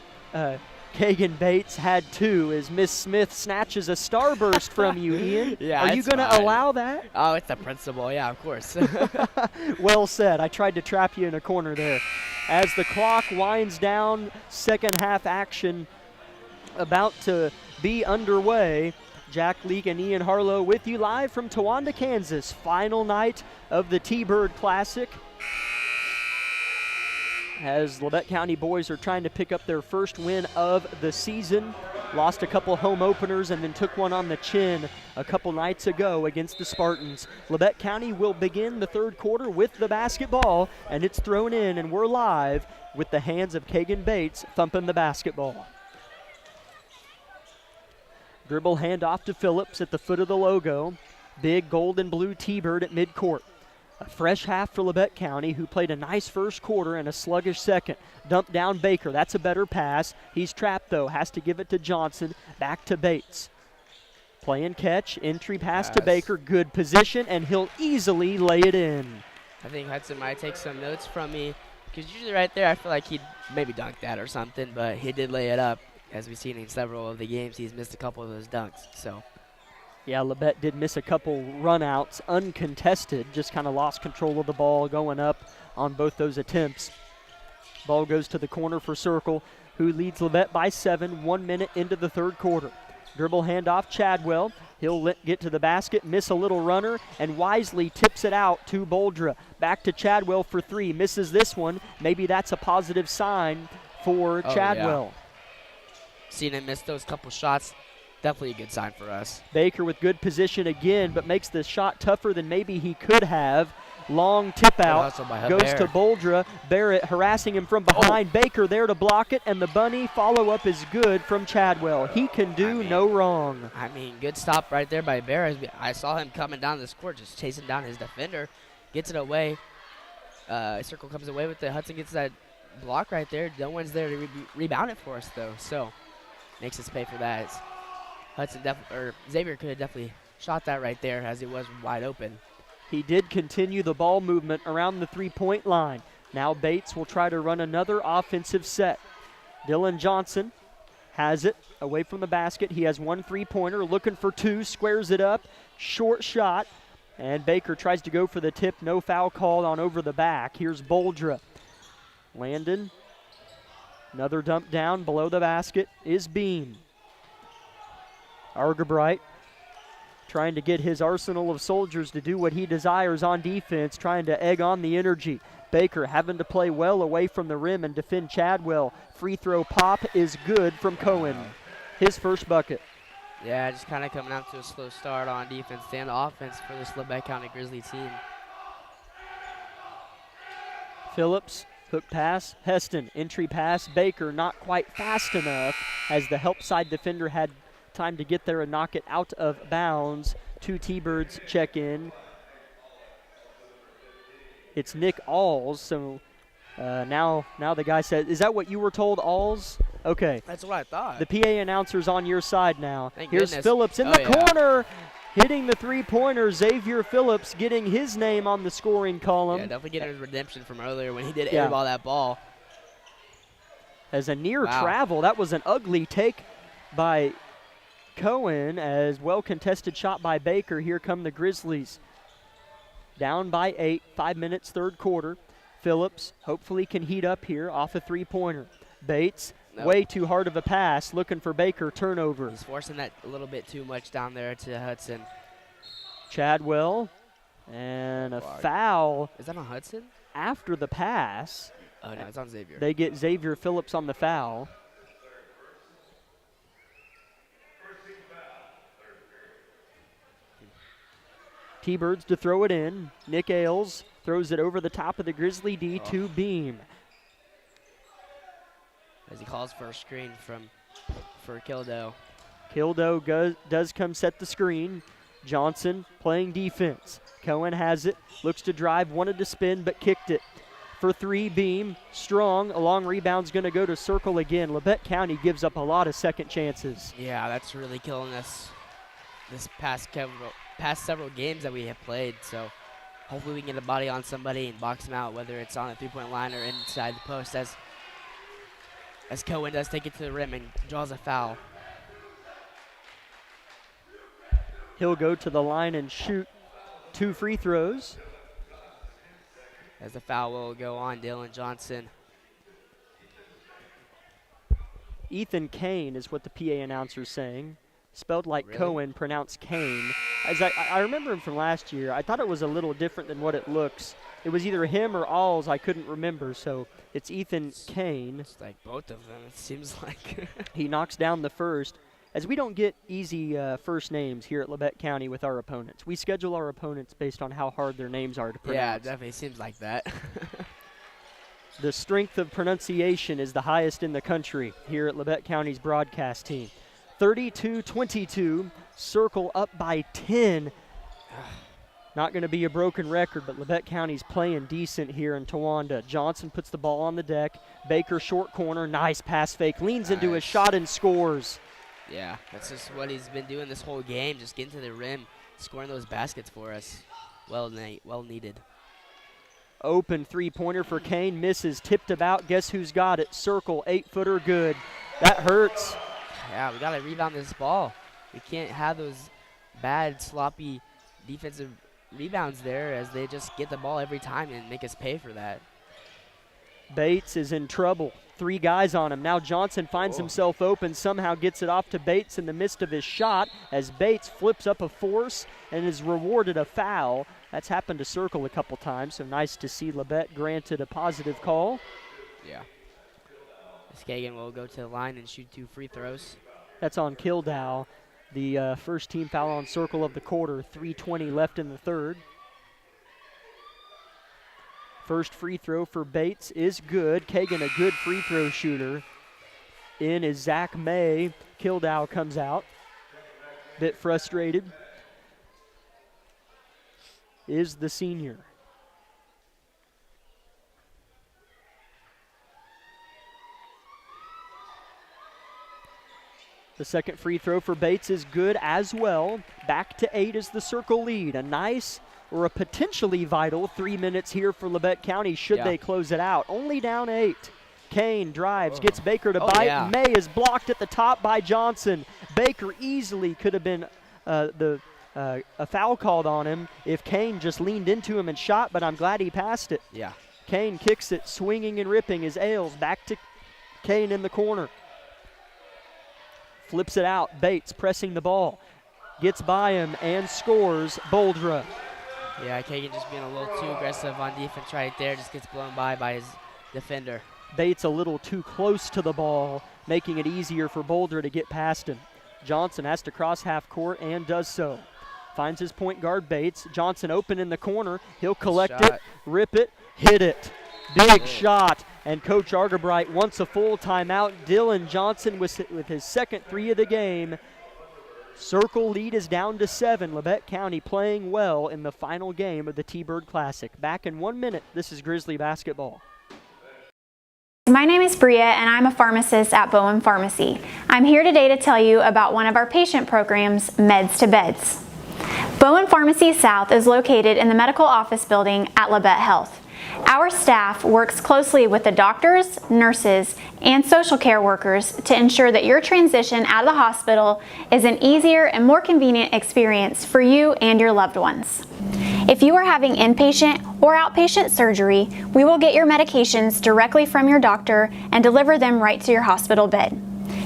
A: Kagan Bates had 2 as Miss Smith snatches a starburst from you, Ian.
D: Yeah,
A: Are you
D: it's
A: going to
D: fine.
A: allow that?
D: Oh, it's the principal. Yeah, of course.
A: Well said. I tried to trap you in a corner there. As the clock winds down, second half action about to be underway. Jack Leake and Ian Harlow with you live from Towanda, Kansas. Final night of the T-Bird Classic. As Labette County boys are trying to pick up their first win of the season. Lost a couple home openers and then took one on the chin a couple nights ago against the Spartans. Labette County will begin the third quarter with the basketball, and it's thrown in, and we're live with the hands of Kagan Bates thumping the basketball. Dribble handoff to Phillips at the foot of the logo. Big gold and blue T-Bird at midcourt. A fresh half for Labette County, who played a nice first quarter and a sluggish second. Dump down Baker. That's a better pass. He's trapped, though. Has to give it to Johnson. Back to Bates. Play and catch. Entry pass to Baker. Good position, and he'll easily lay it in.
D: I think Hudson might take some notes from me, because usually right there I feel like he'd maybe dunk that or something, but he did lay it up. As we've seen in several of the games, he's missed a couple of those dunks. So,
A: yeah, Labette did miss a couple run-outs, uncontested, just kind of lost control of the ball going up on both those attempts. Ball goes to the corner for Circle, who leads Labette by 7, 1 minute into the third quarter. Dribble handoff, Chadwell. He'll get to the basket, miss a little runner, and wisely tips it out to Boldra. Back to Chadwell for 3, misses this one. Maybe that's a positive sign for Chadwell.
D: Yeah. Seeing him miss those couple shots, definitely a good sign for us.
A: Baker with good position again, but makes the shot tougher than maybe he could have. Long tip out, goes to Boldra. Barrett harassing him from behind. Baker there to block it, and the bunny follow-up is good from Chadwell. He can do no wrong.
D: I mean, good stop right there by Barrett. I saw him coming down this court, just chasing down his defender. Gets it away. Circle comes away with it. Hudson gets that block right there. No one's there to rebound it for us, though. So, makes us pay for that. Xavier could have definitely shot that right there as it was wide open.
A: He did continue the ball movement around the three-point line. Now Bates will try to run another offensive set. Dylan Johnson has it away from the basket. He has 1 3-pointer, looking for 2, squares it up, short shot, and Baker tries to go for the tip. No foul called on over the back. Here's Boldra. Landon, another dump down below the basket is Bean. Argerbright trying to get his arsenal of soldiers to do what he desires on defense, trying to egg on the energy. Baker having to play well away from the rim and defend Chadwell. Free throw pop is good from Cohen. His first bucket.
D: Yeah, just kind of coming out to a slow start on defense and offense for this Labette County Grizzly team.
A: Phillips, hook pass, Heston, entry pass, Baker not quite fast enough as the help side defender had time to get there and knock it out of bounds. 2 T-Birds check in. It's Nick Alls, so now the guy said, is that what you were told, Alls? Okay.
D: That's what I thought.
A: The PA announcer's on your side now.
D: Thank
A: Here's
D: goodness.
A: Phillips in the corner, hitting the three-pointer. Xavier Phillips getting his name on the scoring column.
D: Yeah, definitely getting his redemption from earlier when he did airball that ball.
A: As a near travel, that was an ugly take by Cohen as well contested shot by Baker. Here come the Grizzlies. Down by 8, 5 minutes, third quarter. Phillips hopefully can heat up here off a three-pointer. Bates, way too hard of a pass, looking for Baker, turnover.
D: He's forcing that a little bit too much down there to Hudson.
A: Chadwell, and a foul.
D: Is that on Hudson?
A: After the pass.
D: Oh, no, it's on Xavier.
A: They get Xavier Phillips on the foul. T-Birds to throw it in. Nick Ailes throws it over the top of the Grizzly D to Beam.
D: As he calls for a screen for Kildo.
A: Kildo does come set the screen. Johnson playing defense. Cohen has it, looks to drive, wanted to spin, but kicked it. For three, Beam, strong, a long rebound's gonna go to Circle again. Labette County gives up a lot of second chances.
D: Yeah, that's really killing us this past several games that we have played, so hopefully we can get a body on somebody and box them out, whether it's on a three-point line or inside the post, as Cohen does take it to the rim and draws a foul.
A: He'll go to the line and shoot 2 free throws.
D: As the foul will go on Dylan Johnson.
A: Ethan Kane is what the PA announcer's saying. Spelled like
D: Really?
A: Cohen, pronounced Kane. As I remember him from last year. I thought it was a little different than what it looks. It was either him or Alls, I couldn't remember, so it's Ethan Kane.
D: It's like both of them, it seems like.
A: He knocks down the first. As we don't get easy first names here at Labette County with our opponents. We schedule our opponents based on how hard their names are to pronounce.
D: Yeah, it definitely seems like that.
A: The strength of pronunciation is the highest in the country here at Labette County's broadcast team. 32-22, Circle up by 10. Not going to be a broken record, but Labette County's playing decent here in Towanda. Johnson puts the ball on the deck. Baker short corner, nice pass fake, leans into his shot and scores.
D: Yeah, that's just what he's been doing this whole game, just getting to the rim, scoring those baskets for us. Well needed.
A: Open three-pointer for Kane, misses, tipped about, guess who's got it? Circle, 8-footer, good. That hurts.
D: Yeah, we got to rebound this ball. We can't have those bad, sloppy defensive rebounds there, as they just get the ball every time and make us pay for that.
A: Bates is in trouble. 3 guys on him. Now Johnson finds himself open, somehow gets it off to Bates in the midst of his shot as Bates flips up a force and is rewarded a foul. That's happened to Circle a couple times, so nice to see Labette granted a positive call.
D: Yeah. Skagen will go to the line and shoot 2 free throws.
A: That's on Kildow. The first team foul on Circle of the quarter. 3:20 left in the third. First free throw for Bates is good. Kagan, a good free throw shooter. In is Zach May. Kildow comes out. Bit frustrated. Is the senior. The second free throw for Bates is good as well. Back to 8 is the Circle lead. A nice or a potentially vital 3 minutes here for Labette County should they close it out. Only down 8. Kane drives, gets Baker to bite.
D: Yeah.
A: May is blocked at the top by Johnson. Baker easily could have been a foul called on him if Kane just leaned into him and shot, but I'm glad he passed it.
D: Yeah.
A: Kane kicks it, swinging and ripping as Ailes back to Kane in the corner. Flips it out. Bates pressing the ball. Gets by him and scores. Boldra.
D: Yeah, Kagan just being a little too aggressive on defense right there. Just gets blown by his defender.
A: Bates a little too close to the ball, making it easier for Boldra to get past him. Johnson has to cross half court and does so. Finds his point guard Bates. Johnson open in the corner. He'll collect it, rip it, hit it. Big shot. And Coach Argerbright wants a full timeout. Dylan Johnson with his second 3 of the game. Circle lead is down to 7. Labette County playing well in the final game of the T-Bird Classic. Back in 1 minute, this is Grizzly basketball.
F: My name is Bria and I'm a pharmacist at Bowen Pharmacy. I'm here today to tell you about one of our patient programs, Meds to Beds. Bowen Pharmacy South is located in the medical office building at Labette Health. Our staff works closely with the doctors, nurses, and social care workers to ensure that your transition out of the hospital is an easier and more convenient experience for you and your loved ones. If you are having inpatient or outpatient surgery, we will get your medications directly from your doctor and deliver them right to your hospital bed.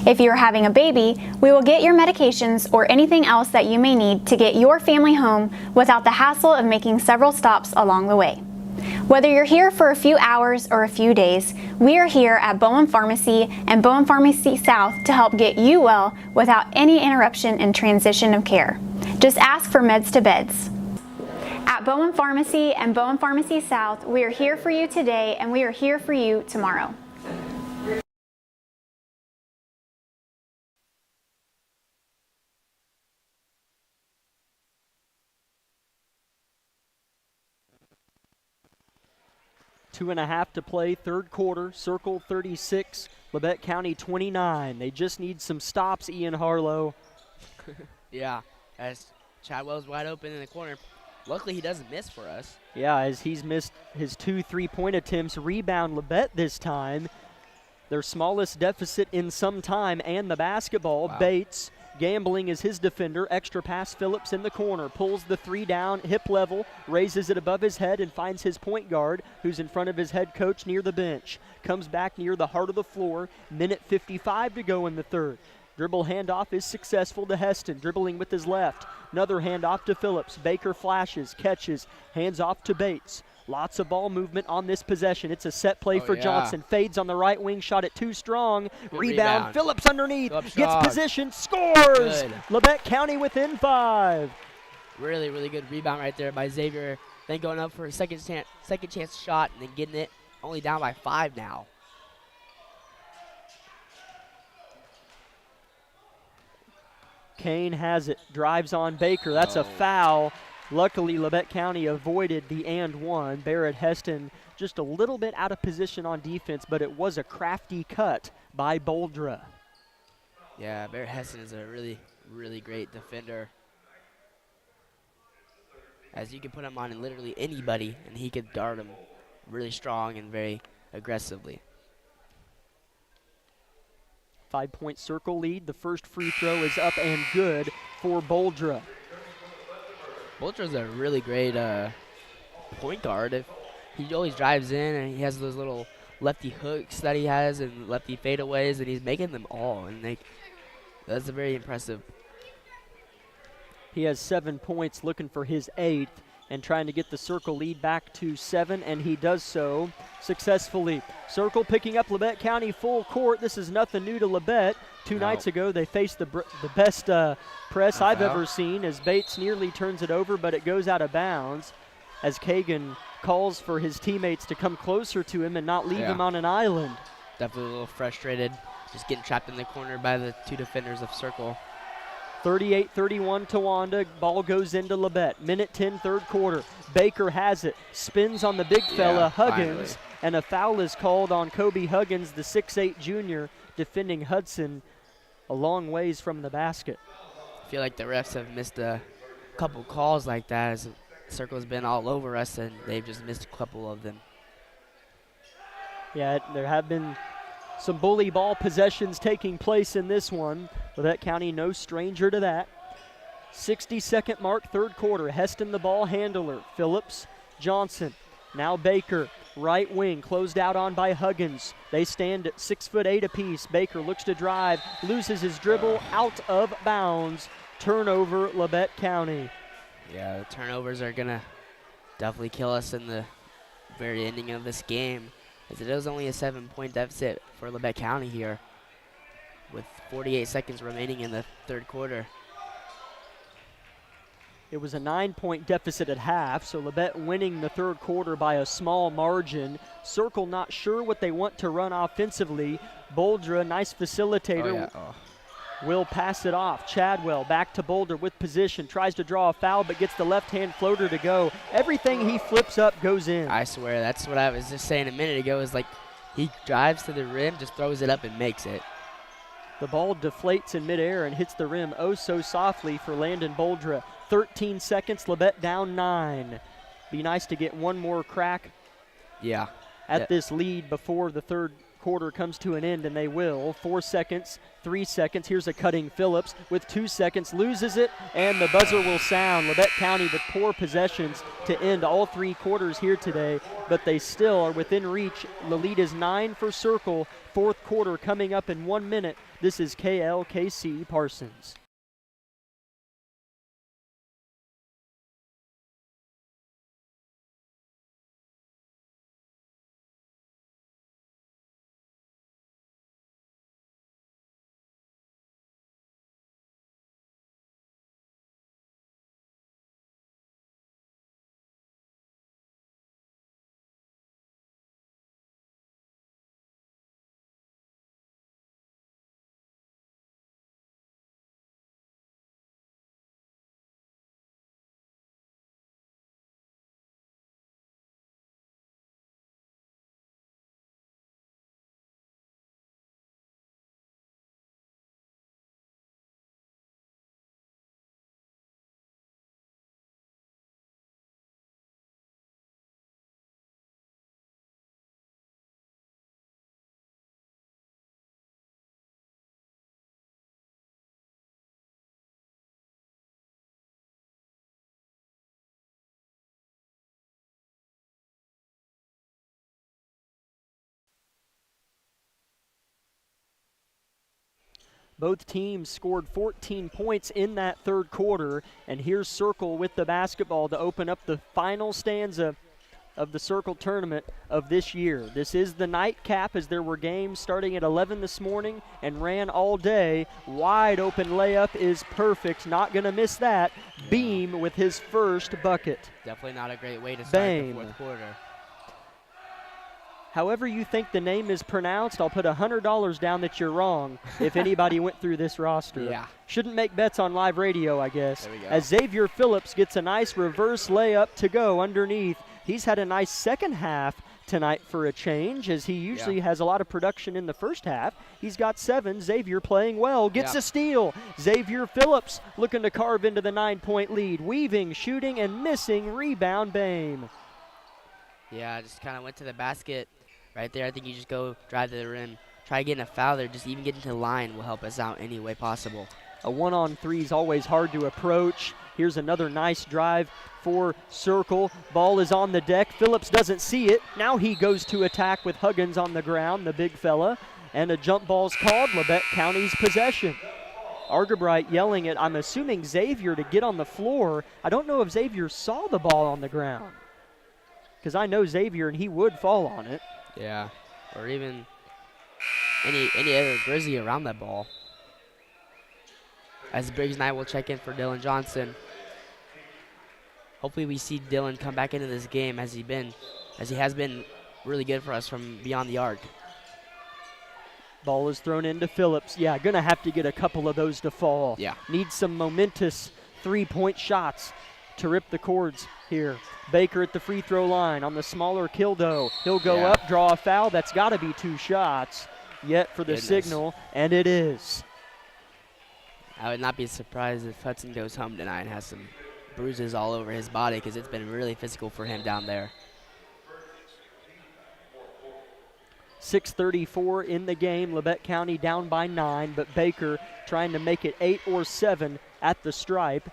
F: If you are having a baby, we will get your medications or anything else that you may need to get your family home without the hassle of making several stops along the way. Whether you're here for a few hours or a few days, we are here at Bowen Pharmacy and Bowen Pharmacy South to help get you well without any interruption in transition of care. Just ask for Meds to Beds. At Bowen Pharmacy and Bowen Pharmacy South, we are here for you today and we are here for you tomorrow.
A: Two and a half to play, third quarter. Circle 36, Labette County 29. They just need some stops, Ian Harlow.
D: Yeah, as Chadwell's wide open in the corner. Luckily, he doesn't miss for us.
A: Yeah, as he's missed his 2 3-point attempts. Rebound Labette this time. Their smallest deficit in some time, and the basketball.
D: Wow.
A: Bates gambling is his defender. Extra pass, Phillips in the corner. Pulls the 3 down, hip level, raises it above his head and finds his point guard, who's in front of his head coach near the bench. Comes back near the heart of the floor. Minute 55 to go in the third. Dribble handoff is successful to Heston, dribbling with his left. Another handoff to Phillips. Baker flashes, catches, hands off to Bates. Lots of ball movement on this possession. It's a set play for Johnson. Fades on the right wing, shot it too strong. Rebound. Phillips underneath, gets position, scores!
D: Good.
A: Labette County within 5.
D: Really, really good rebound right there by Xavier. Then going up for a second chance shot and then getting it only down by 5 now.
A: Kane has it, drives on Baker. That's a foul. Luckily, Labette County avoided the and one. Barrett Heston just a little bit out of position on defense, but it was a crafty cut by Boldra.
D: Yeah, Barrett Heston is a really, really great defender. As you can put him on literally anybody, and he could guard him really strong and very aggressively.
A: 5-point circle lead. The first free throw is up and good for Boldra.
D: Bolter's a really great point guard. He always drives in, and he has those little lefty hooks that he has and lefty fadeaways, and he's making them all. And that's very impressive.
A: He has 7 points, looking for his 8th, and trying to get the circle lead back to 7, and he does so successfully. Circle picking up Labette County full court. This is nothing new to Labette. Two nights ago, they faced the best press I've ever seen, as Bates nearly turns it over, but it goes out of bounds as Kagan calls for his teammates to come closer to him and not leave him on an island.
D: Definitely a little frustrated, just getting trapped in the corner by the 2 defenders of Circle.
A: 38-31 Towanda. Ball goes into Labette. Minute 10, third quarter. Baker has it. Spins on the big fella, Huggins.
D: Finally.
A: And a foul is called on Kobe Huggins, the 6'8 junior, defending Hudson a long ways from the basket.
D: I feel like the refs have missed a couple calls like that, as Circle's been all over us, and they've just missed a couple of them.
A: Yeah, there have been some bully ball possessions taking place in this one. Labette County no stranger to that. 60-second mark, third quarter. Heston the ball handler. Phillips, Johnson. Now Baker, right wing, closed out on by Huggins. They stand at 6'8" apiece. Baker looks to drive, loses his dribble, out of bounds. Turnover, Labette County.
D: Yeah, the turnovers are gonna definitely kill us in the very ending of this game, as it is only a 7-point deficit for Labette County here, with 48 seconds remaining in the third quarter.
A: It was a 9-point deficit at half, so Labette winning the third quarter by a small margin. Circle not sure what they want to run offensively. Boldra, nice facilitator, will pass it off. Chadwell back to Boulder with position, tries to draw a foul but gets the left-hand floater to go. Everything he flips up goes in.
D: I swear, that's what I was just saying a minute ago, is like he drives to the rim, just throws it up and makes it.
A: The ball deflates in midair and hits the rim oh so softly for Landon Boldra. 13 seconds, Labette down 9. Be nice to get one more crack
D: Yeah.
A: at this lead before the third quarter comes to an end, and they will. 4 seconds, 3 seconds. Here's a cutting Phillips with 2 seconds, loses it, and the buzzer will sound. Labette County with poor possessions to end all 3 quarters here today, but they still are within reach. The lead is 9 for Circle. Fourth quarter coming up in 1 minute. This is KLKC Parsons. Both teams scored 14 points in that third quarter, and here's Circle with the basketball to open up the final stanza of the Circle tournament of this year. This is the nightcap, as there were games starting at 11 this morning and ran all day. Wide open layup is perfect. Not going to miss that. Yeah. Beam with his first bucket.
D: Definitely not a great way to start
A: Bame.
D: the fourth quarter.
A: However you think the name is pronounced, I'll put $100 down that you're wrong if anybody went through this roster.
D: Yeah.
A: Shouldn't make bets on live radio, I guess.
D: There we go.
A: As Xavier Phillips gets a nice reverse layup to go underneath. He's had a nice second half tonight for a change, as he usually has a lot of production in the first half. He's got 7. Xavier playing well, gets a steal. Xavier Phillips looking to carve into the 9-point lead. Weaving, shooting, and missing. Rebound, Bame.
D: Yeah, just kind of went to the basket right there. I think you just go drive to the rim. Try getting a foul there. Just even getting to the line will help us out any way possible.
A: A 1-on-3 is always hard to approach. Here's another nice drive for Circle. Ball is on the deck. Phillips doesn't see it. Now he goes to attack with Huggins on the ground, the big fella. And a jump ball's called. Labette County's possession. Argabright yelling at, I'm assuming, Xavier to get on the floor. I don't know if Xavier saw the ball on the ground, because I know Xavier and he would fall on it.
D: Yeah, or even any other Grizzly around that ball. As Briggs Knight will check in for Dylan Johnson. Hopefully we see Dylan come back into this game as he has been really good for us from beyond the arc.
A: Ball is thrown into Phillips. Yeah, gonna have to get a couple of those to fall.
D: Yeah.
A: Needs some momentous 3-point shots to rip the cords here. Baker at the free throw line on the smaller Kildo. He'll go up, draw a foul. That's got to be 2 shots yet for the signal, and it is.
D: I would not be surprised if Hudson goes home tonight and has some bruises all over his body, because it's been really physical for him down there.
A: 6:34 in the game. Labette County down by 9, but Baker trying to make it 8 or 7 at the stripe.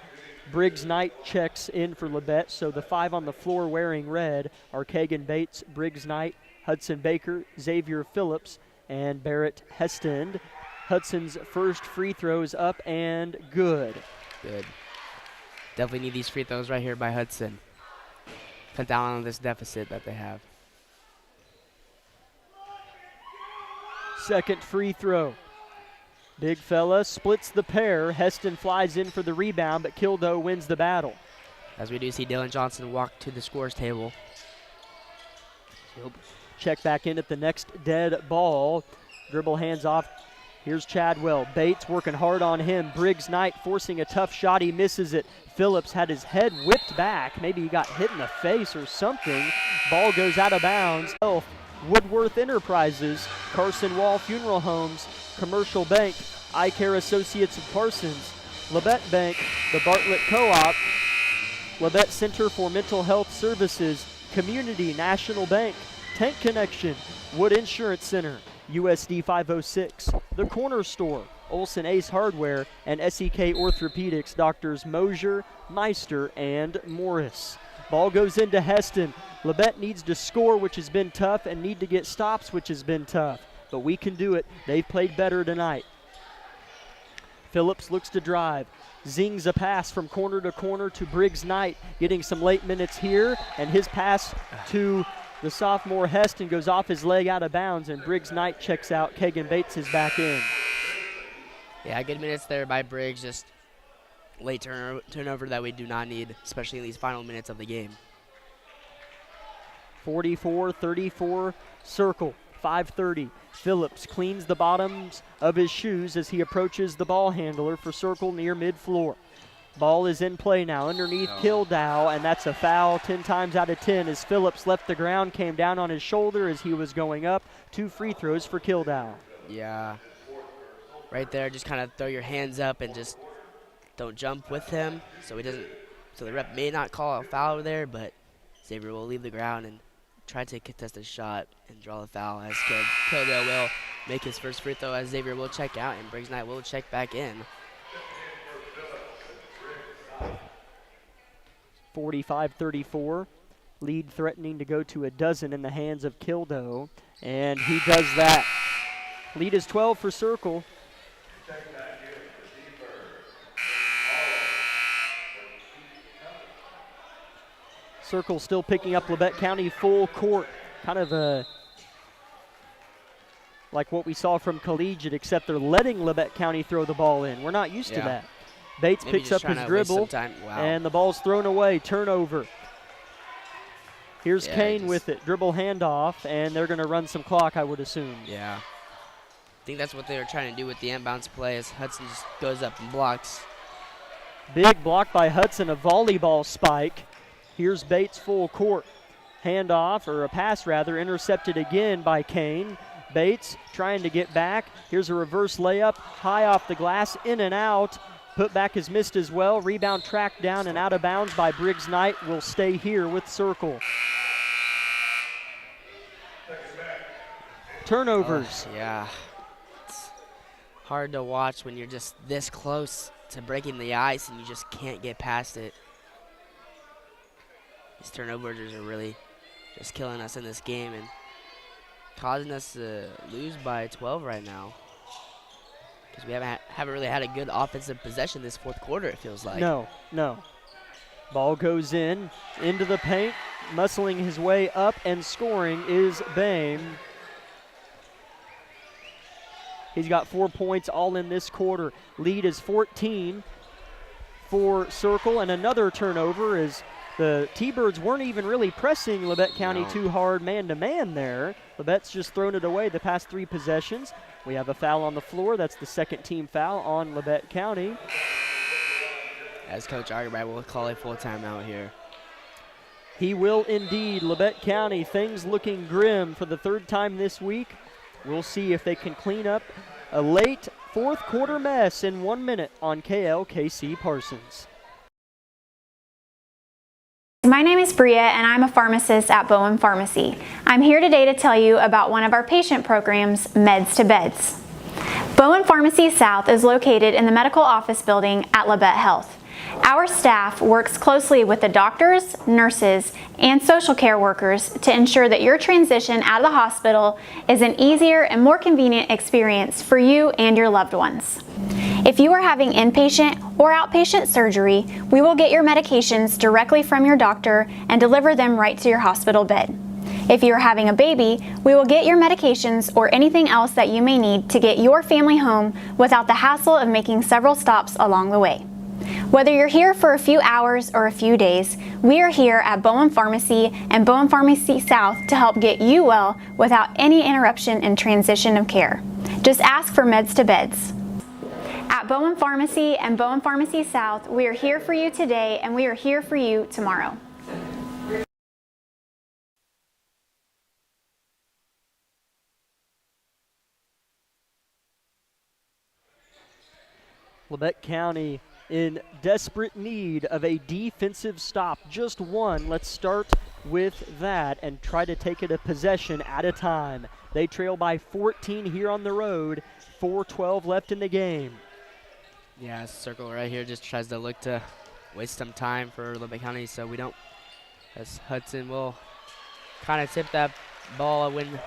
A: Briggs Knight checks in for Labette, so the 5 on the floor wearing red are Kagan Bates, Briggs Knight, Hudson Baker, Xavier Phillips, and Barrett Hestend. Hudson's first free throws up and good.
D: Good. Definitely need these free throws right here by Hudson. Cut down on this deficit that they have.
A: Second free throw. Big fella splits the pair. Heston flies in for the rebound, but Kildo wins the battle.
D: As we do see Dylan Johnson walk to the scores table.
A: He'll check back in at the next dead ball. Dribble hands off. Here's Chadwell. Bates working hard on him. Briggs Knight forcing a tough shot. He misses it. Phillips had his head whipped back. Maybe he got hit in the face or something. Ball goes out of bounds. Woodworth Enterprises, Carson Wall Funeral Homes, Commercial Bank, Eye Care Associates of Parsons, Labette Bank, the Bartlett Co-op, Labette Center for Mental Health Services, Community National Bank, Tank Connection, Wood Insurance Center, USD 506, The Corner Store, Olson Ace Hardware, and SEK Orthopedics, Doctors Mosier, Meister, and Morris. Ball goes into Heston. Labette needs to score, which has been tough, and need to get stops, which has been tough. But we can do it. They've played better tonight. Phillips looks to drive. Zings a pass from corner to corner to Briggs Knight, getting some late minutes here, and his pass to the sophomore Heston goes off his leg out of bounds, and Briggs Knight checks out. Kagan Bates is back in.
D: Yeah, good minutes there by Briggs. Just late turnover that we do not need, especially in these final minutes of the game.
A: 44-34 Circle, 5:30. Phillips cleans the bottoms of his shoes as he approaches the ball handler for Circle near mid-floor. Ball is in play now underneath Kildow, and that's a foul 10 times out of 10 as Phillips left the ground, came down on his shoulder as he was going up. 2 free throws for Kildow.
D: Yeah, right there, just kind of throw your hands up and just don't jump with him, so the rep may not call a foul there, but Xavier will leave the ground and try to contest a shot and draw a foul as Kildow will make his first free throw as Xavier will check out and Briggs Knight will check back in.
A: 45-34. Lead threatening to go to a dozen in the hands of Kildow, and he does that. Lead is 12 for Circle. Circle still picking up Labette County full court. Kind of like what we saw from Collegiate, except they're letting Labette County throw the ball in. We're not used to that. Bates
D: Maybe
A: picks up his dribble,
D: wow.
A: and the ball's thrown away. Turnover. Here's Kane with it. Dribble handoff, and they're going to run some clock, I would assume.
D: Yeah. I think that's what they were trying to do with the inbounds play as Hudson just goes up and blocks.
A: Big block by Hudson, a volleyball spike. Here's Bates full court. Handoff, or a pass rather, intercepted again by Kane. Bates trying to get back. Here's a reverse layup, high off the glass, in and out. Put back is missed as well. Rebound tracked down and out of bounds by Briggs Knight. Will stay here with Circle. Turnovers.
D: Yeah. It's hard to watch when you're just this close to breaking the ice and you just can't get past it. These turnovers are really just killing us in this game and causing us to lose by 12 right now. Because we haven't really had a good offensive possession this fourth quarter, it feels like.
A: No. Ball goes into the paint. Muscling his way up and scoring is Bame. He's got 4 points all in this quarter. Lead is 14 for Circle, and another turnover as the T-Birds weren't even really pressing Labette County too hard man-to-man there. Labette's just thrown it away the past 3 possessions. We have a foul on the floor. That's the second team foul on Labette County.
D: As Coach Argerby will call a full timeout here.
A: He will indeed. Labette County, things looking grim for the 3rd time this week. We'll see if they can clean up a late fourth quarter mess in 1 minute on KLKC Parsons.
F: My name is Bria and I'm a pharmacist at Bowen Pharmacy. I'm here today to tell you about one of our patient programs, Meds to Beds. Bowen Pharmacy South is located in the medical office building at Labette Health. Our staff works closely with the doctors, nurses, and social care workers to ensure that your transition out of the hospital is an easier and more convenient experience for you and your loved ones. If you are having inpatient or outpatient surgery, we will get your medications directly from your doctor and deliver them right to your hospital bed. If you are having a baby, we will get your medications or anything else that you may need to get your family home without the hassle of making several stops along the way. Whether you're here for a few hours or a few days, we are here at Bowen Pharmacy and Bowen Pharmacy South to help get you well without any interruption in transition of care. Just ask for Meds to Beds. At Bowen Pharmacy and Bowen Pharmacy South, we are here for you today and we are here for you tomorrow.
A: Labette County in desperate need of a defensive stop. Just one. Let's start with that and try to take it a possession at a time. They trail by 14 here on the road. 4:12 left in the game.
D: Yeah, Circle right here just tries to look to waste some time for Lubbock County, so we don't. As Hudson will kind of tip that ball when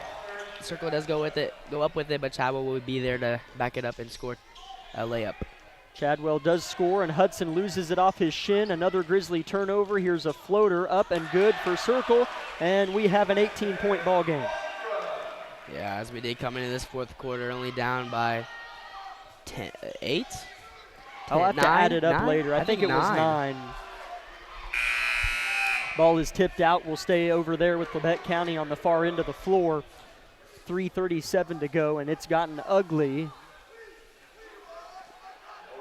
D: Circle does go up with it, but Chadwell will be there to back it up and score a layup.
A: Chadwell does score, and Hudson loses it off his shin. Another Grizzly turnover. Here's a floater up and good for Circle, and we have an 18-point ball game.
D: Yeah, as we did come into this fourth quarter, only down by 8.
A: I'll have to add it up
D: 9?
A: later. I think it was 9. Ball is tipped out. We'll stay over there with Labette County on the far end of the floor. 3:37 to go, and it's gotten ugly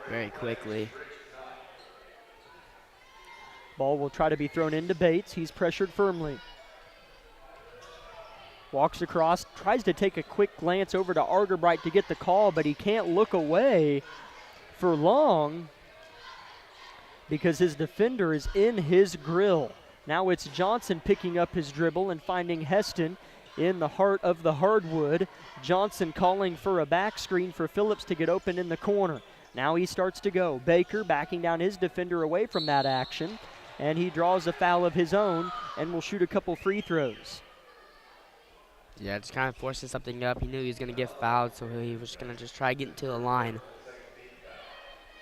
D: very quickly.
A: Ball will try to be thrown into Bates. He's pressured firmly. Walks across, tries to take a quick glance over to Argerbright to get the call, but he can't look away for long because his defender is in his grill. Now it's Johnson picking up his dribble and finding Heston in the heart of the hardwood. Johnson calling for a back screen for Phillips to get open in the corner. Now he starts to go. Baker backing down his defender away from that action, and he draws a foul of his own and will shoot a couple free throws.
D: Yeah, just kind of forcing something up. He knew he was going to get fouled, so he was going to just try getting to the line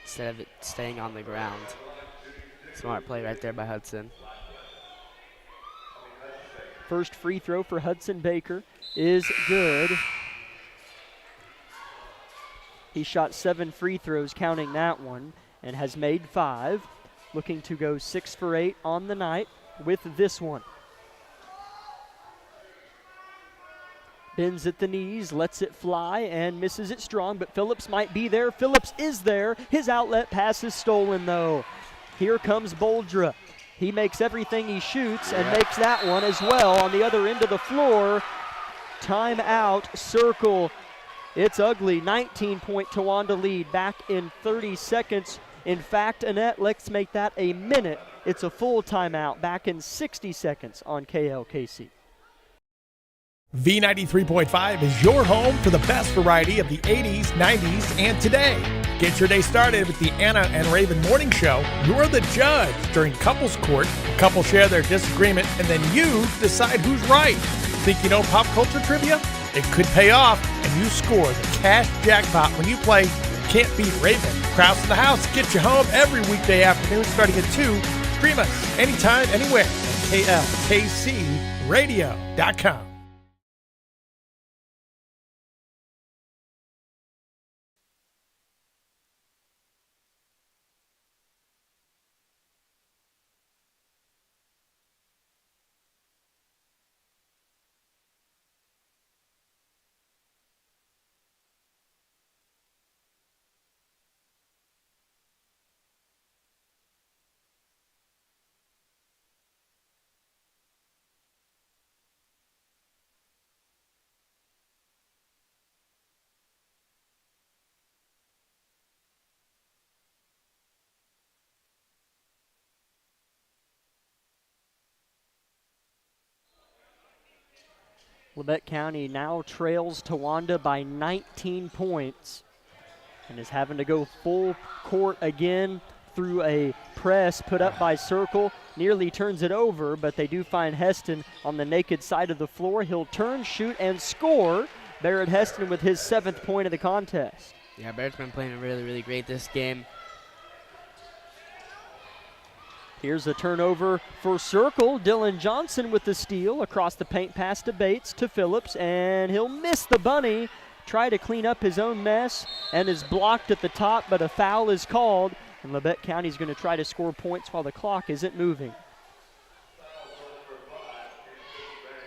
D: instead of it staying on the ground. Smart play right there by Hudson.
A: First free throw for Hudson Baker is good. He shot 7 free throws, counting that one, and has made 5. Looking to go 6 for 8 on the night with this one. Bends at the knees, lets it fly, and misses it strong, but Phillips might be there. Phillips is there. His outlet pass is stolen, though. Here comes Boldra. He makes everything he shoots and makes that one as well on the other end of the floor. Timeout, Circle. It's ugly. 19-point Towanda lead back in 30 seconds. In fact, Annette, let's make that a minute. It's a full timeout back in 60 seconds on KLKC.
I: V93.5 is your home for the best variety of the 80s, 90s, and today. Get your day started with the Anna and Raven Morning Show. You're the judge during Couples Court. Couples share their disagreement, and then you decide who's right. Think you know pop culture trivia? It could pay off, and you score the cash jackpot when you play Can't Beat Raven. Krause in the House gets you home every weekday afternoon starting at 2. Stream us anytime, anywhere at KLKCradio.com.
A: Labette County now trails Towanda by 19 points and is having to go full court again through a press put up by Circle. Nearly turns it over, but they do find Heston on the naked side of the floor. He'll turn, shoot, and score. Barrett Heston with his 7th point of the contest.
D: Yeah, Barrett's been playing really, really great this game.
A: Here's a turnover for Circle. Dylan Johnson with the steal across the paint pass to Bates to Phillips, and he'll miss the bunny. Try to clean up his own mess and is blocked at the top, but a foul is called, and Labette County's going to try to score points while the clock isn't moving.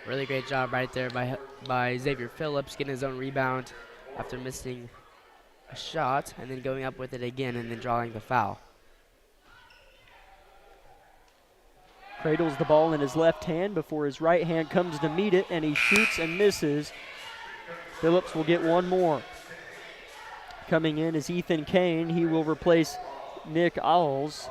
D: Really great job right there by Xavier Phillips getting his own rebound after missing a shot and then going up with it again and then drawing the foul.
A: Cradles the ball in his left hand before his right hand comes to meet it, and he shoots and misses. Phillips will get one more. Coming in is Ethan Kane. He will replace Nick Owls.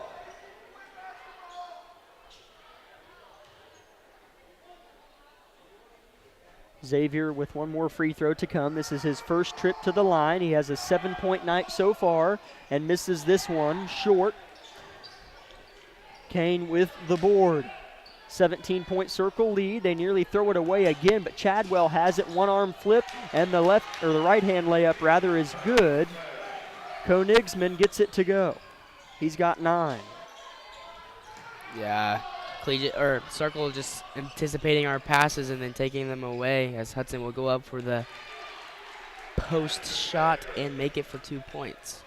A: Xavier with one more free throw to come. This is his first trip to the line. He has a 7-point night so far and misses this one short. Kane with the board. 17-point Circle lead. They nearly throw it away again, but Chadwell has it. One-arm flip, and the right-hand layup rather is good. Konigsman gets it to go. He's got 9.
D: Yeah, Circle just anticipating our passes and then taking them away, as Hudson will go up for the post shot and make it for 2 points.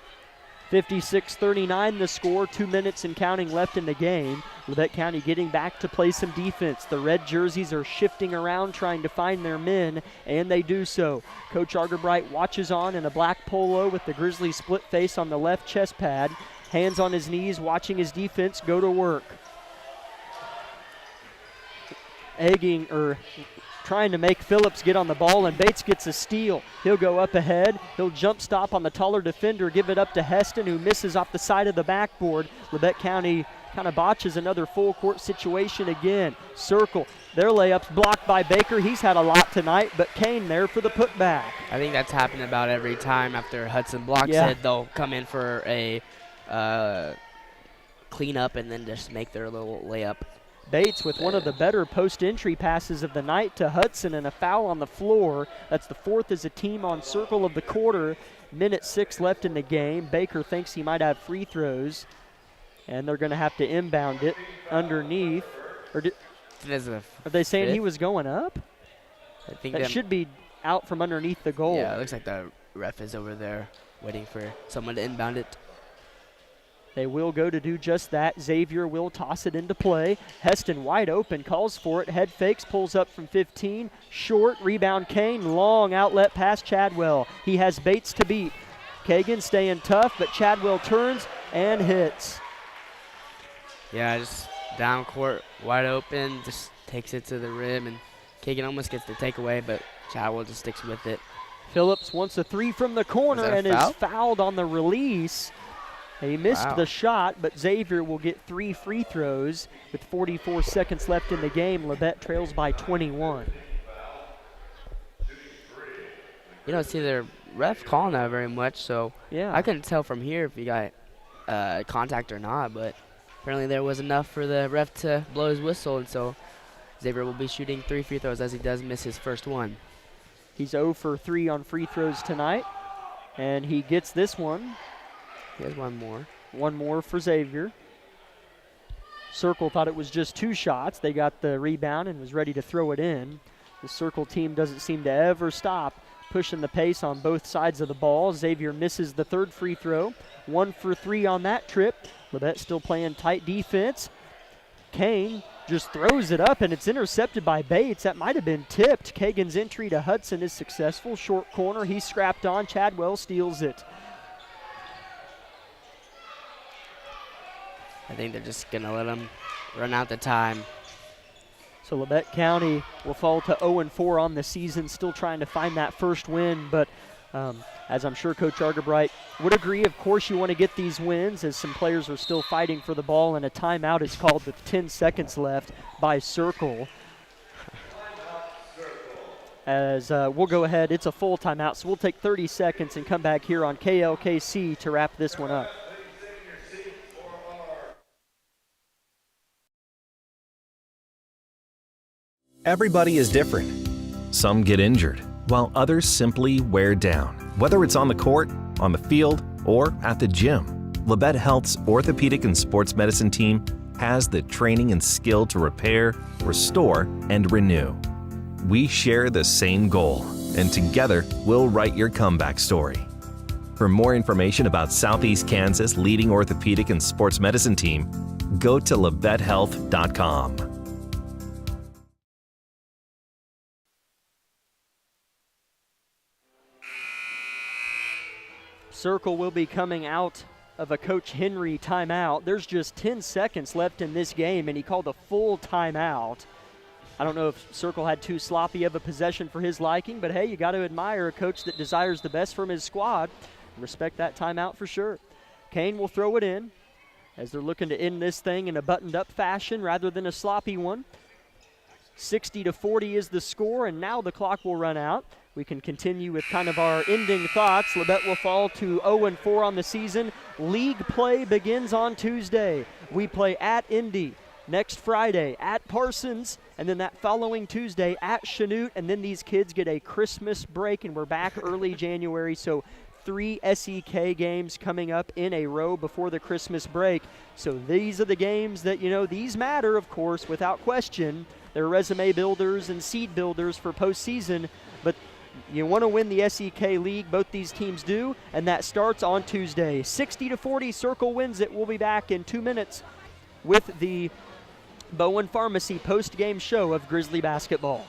A: 56-39 the score, 2 minutes and counting left in the game. Labette County getting back to play some defense. The red jerseys are shifting around trying to find their men, and they do so. Coach Argerbright watches on in a black polo with the Grizzlies split face on the left chest pad. Hands on his knees, watching his defense go to work. Trying to make Phillips get on the ball, and Bates gets a steal. He'll go up ahead. He'll jump stop on the taller defender, give it up to Heston, who misses off the side of the backboard. Labette County kind of botches another full court situation again. Circle, their layups blocked by Baker. He's had a lot tonight, but Kane there for the putback.
D: I think that's happened about every time after Hudson blocks it. They'll come in for a clean up and then just make their little layup.
A: Bates with one of the better post-entry passes of the night to Hudson, and a foul on the floor. That's the 4th as a team on Circle of the quarter. Minute 6 left in the game. Baker thinks he might have free throws, and they're going to have to inbound it underneath. Are they saying he was going up?
D: I think
A: that should be out from underneath the goal.
D: Yeah, it looks like the ref is over there waiting for someone to inbound it.
A: They will go to do just that. Xavier will toss it into play. Heston wide open, calls for it. Head fakes, pulls up from 15. Short, rebound Kane. Long outlet pass Chadwell. He has Bates to beat. Kagan staying tough, but Chadwell turns and hits.
D: Yeah, just down court, wide open, just takes it to the rim, and Kagan almost gets the takeaway, but Chadwell just sticks with it.
A: Phillips wants a 3 from the corner and is fouled on the release. He missed the shot, but Xavier will get 3 free throws with 44 seconds left in the game. Labette trails by 21.
D: You don't see the ref calling that very much, so I couldn't tell from here if he got contact or not, but apparently there was enough for the ref to blow his whistle, and so Xavier will be shooting 3 free throws as he does miss his first one.
A: He's 0 for 3 on free throws tonight, and he gets this one.
D: He has one more.
A: One more for Xavier. Circle thought it was just 2 shots. They got the rebound and was ready to throw it in. The Circle team doesn't seem to ever stop pushing the pace on both sides of the ball. Xavier misses the 3rd free throw. 1 for 3 on that trip. Labette still playing tight defense. Kane just throws it up, and it's intercepted by Bates. That might have been tipped. Kagan's entry to Hudson is successful. Short corner, he's scrapped on. Chadwell steals it.
D: I think they're just going to let him run out the time.
A: So Labette County will fall to 0-4 on the season, still trying to find that first win. But as I'm sure Coach Argerbright would agree, of course you want to get these wins as some players are still fighting for the ball, and a timeout is called with 10 seconds left by Circle. As we'll go ahead, it's a full timeout, so we'll take 30 seconds and come back here on KLKC to wrap this one up.
E: Everybody is different. Some get injured, while others simply wear down. Whether it's on the court, on the field, or at the gym, Labette Health's orthopedic and sports medicine team has the training and skill to repair, restore, and renew. We share the same goal, and together we'll write your comeback story. For more information about Southeast Kansas' leading orthopedic and sports medicine team, go to LavetteHealth.com.
A: Circle will be coming out of a Coach Henry timeout. There's just 10 seconds left in this game, and he called a full timeout. I don't know if Circle had too sloppy of a possession for his liking, but hey, you got to admire a coach that desires the best from his squad. Respect that timeout for sure. Kane will throw it in as they're looking to end this thing in a buttoned-up fashion rather than a sloppy one. 60-40 is the score, and now the clock will run out. We can continue with kind of our ending thoughts. Labette will fall to 0-4 on the season. League play begins on Tuesday. We play at Indy. Next Friday at Parsons, and then that following Tuesday at Chanute, and then these kids get a Christmas break, and we're back early January. So 3 SEK games coming up in a row before the Christmas break. So these are the games that, these matter, of course, without question. They're resume builders and seed builders for postseason, but you want to win the SEK League. Both these teams do, and that starts on Tuesday. 60-40, Circle wins it. We'll be back in 2 minutes with the Bowen Pharmacy post-game show of Grizzly basketball.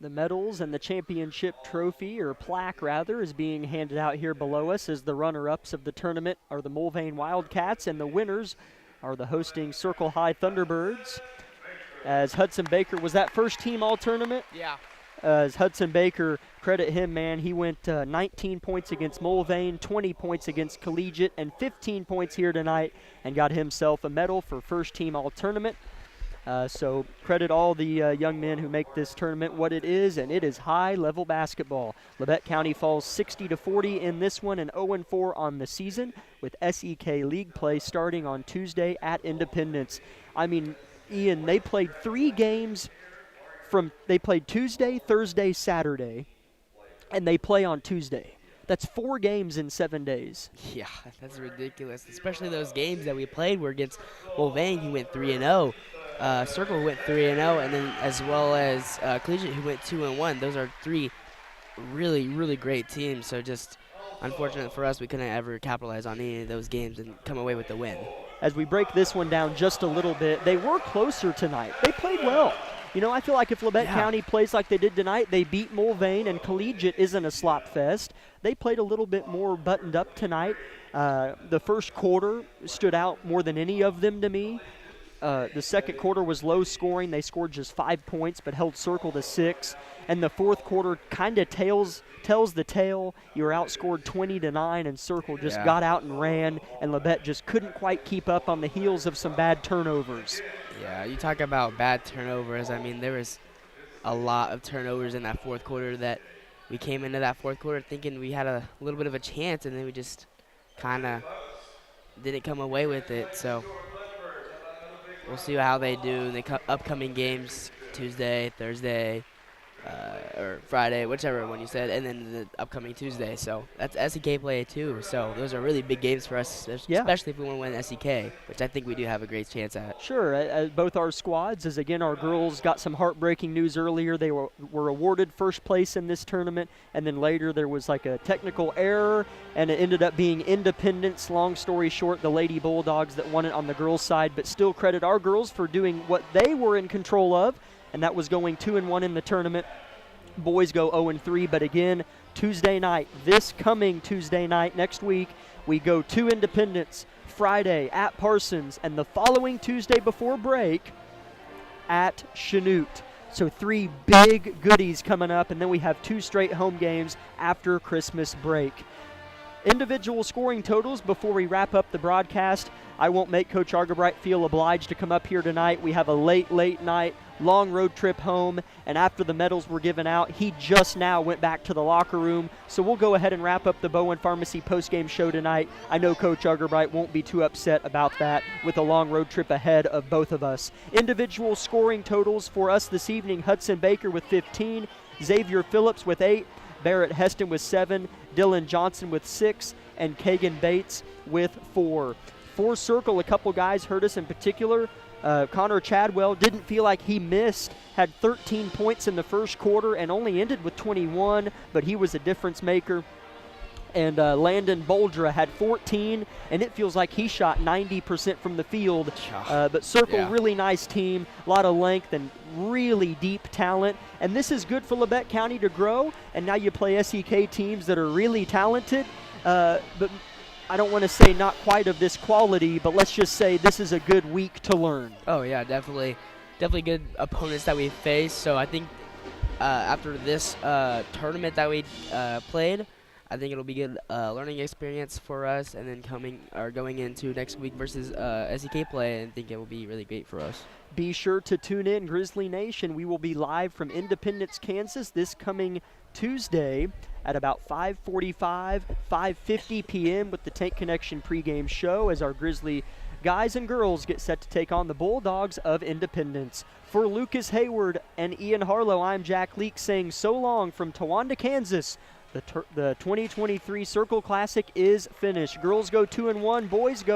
A: The medals and the championship trophy, or plaque rather, is being handed out here below us as the runner-ups of the tournament are the Mulvane Wildcats, and the winners are the hosting Circle High Thunderbirds. As Hudson Baker was that first team all-tournament?
D: Yeah.
A: As Hudson Baker, credit him, man. He went 19 points against Mulvane, 20 points against Collegiate, and 15 points here tonight, and got himself a medal for first team all-tournament. So credit all the young men who make this tournament what it is, and it is high-level basketball. Labette County falls 60-40 in this one and 0-4 on the season, with SEK League play starting on Tuesday at Independence. I mean, Ian, they played 3 games they played Tuesday, Thursday, Saturday, and they play on Tuesday. That's 4 games in 7 days.
D: Yeah, that's ridiculous. Especially those games that we played were against Mulvane, who went 3-0. Circle went 3-0, and then as well as Collegiate, who went 2-1. Those are 3 really, really great teams. So just unfortunate for us, we couldn't ever capitalize on any of those games and come away with the win.
A: As we break this one down just a little bit, they were closer tonight. They played well. I feel like if Labette County plays like they did tonight, they beat Mulvane, and Collegiate isn't a slop fest. They played a little bit more buttoned up tonight. The first quarter stood out more than any of them to me. The second quarter was low scoring. They scored just 5 points but held Circle to 6. And the fourth quarter kind of tells the tale. You were outscored 20-9, and Circle just got out and ran, and Labette just couldn't quite keep up on the heels of some bad turnovers.
D: Yeah, you talk about bad turnovers. I mean, there was a lot of turnovers in that fourth quarter that we came into that fourth quarter thinking we had a little bit of a chance, and then we just kind of didn't come away with it. So we'll see how they do in the upcoming games Tuesday, Thursday, or Friday, whichever one you said, and then the upcoming Tuesday. So that's SEK play too. So those are really big games for us, especially if we want to win SEK, which I think we do have a great chance at.
A: Sure, both our squads, as again our girls got some heartbreaking news earlier. They were awarded first place in this tournament, and then later there was like a technical error, and it ended up being Independence. Long story short, the Lady Bulldogs that won it on the girls' side, but still credit our girls for doing what they were in control of, and that was going 2-1 in the tournament. Boys go 0-3, but again, Tuesday night, this coming Tuesday night, next week, we go to Independence, Friday at Parsons, and the following Tuesday before break at Chanute. So 3 big goodies coming up, and then we have 2 straight home games after Christmas break. Individual scoring totals before we wrap up the broadcast. I won't make Coach Argabright feel obliged to come up here tonight. We have a late night, long road trip home, and after the medals were given out, he just now went back to the locker room. So we'll go ahead and wrap up the Bowen Pharmacy postgame show tonight. I know Coach Argabright won't be too upset about that with a long road trip ahead of both of us. Individual scoring totals for us this evening: Hudson Baker with 15, Xavier Phillips with 8, Barrett Heston with 7, Dylan Johnson with 6, and Kagan Bates with 4. For Circle, a couple guys hurt us in particular. Connor Chadwell didn't feel like he missed, had 13 points in the first quarter and only ended with 21, but he was a difference maker. And Landon Boldra had 14, and it feels like he shot 90% from the field. But Circle, really nice team, a lot of length and really deep talent. And this is good for Labette County to grow, and now you play SEK teams that are really talented. But I don't want to say not quite of this quality, but let's just say this is a good week to learn.
D: Oh, yeah, definitely good opponents that we face. So I think after this tournament that we played, I think it'll be good learning experience for us, and then going into next week versus SEK play, I think it will be really great for us.
A: Be sure to tune in, Grizzly Nation. We will be live from Independence, Kansas this coming Tuesday at about 5:45, 5:50 p.m. with the Tank Connection pregame show as our Grizzly guys and girls get set to take on the Bulldogs of Independence. For Lucas Hayward and Ian Harlow, I'm Jack Leake saying so long from Towanda, Kansas. The 2023 Circle Classic is finished. Girls go 2-1, boys go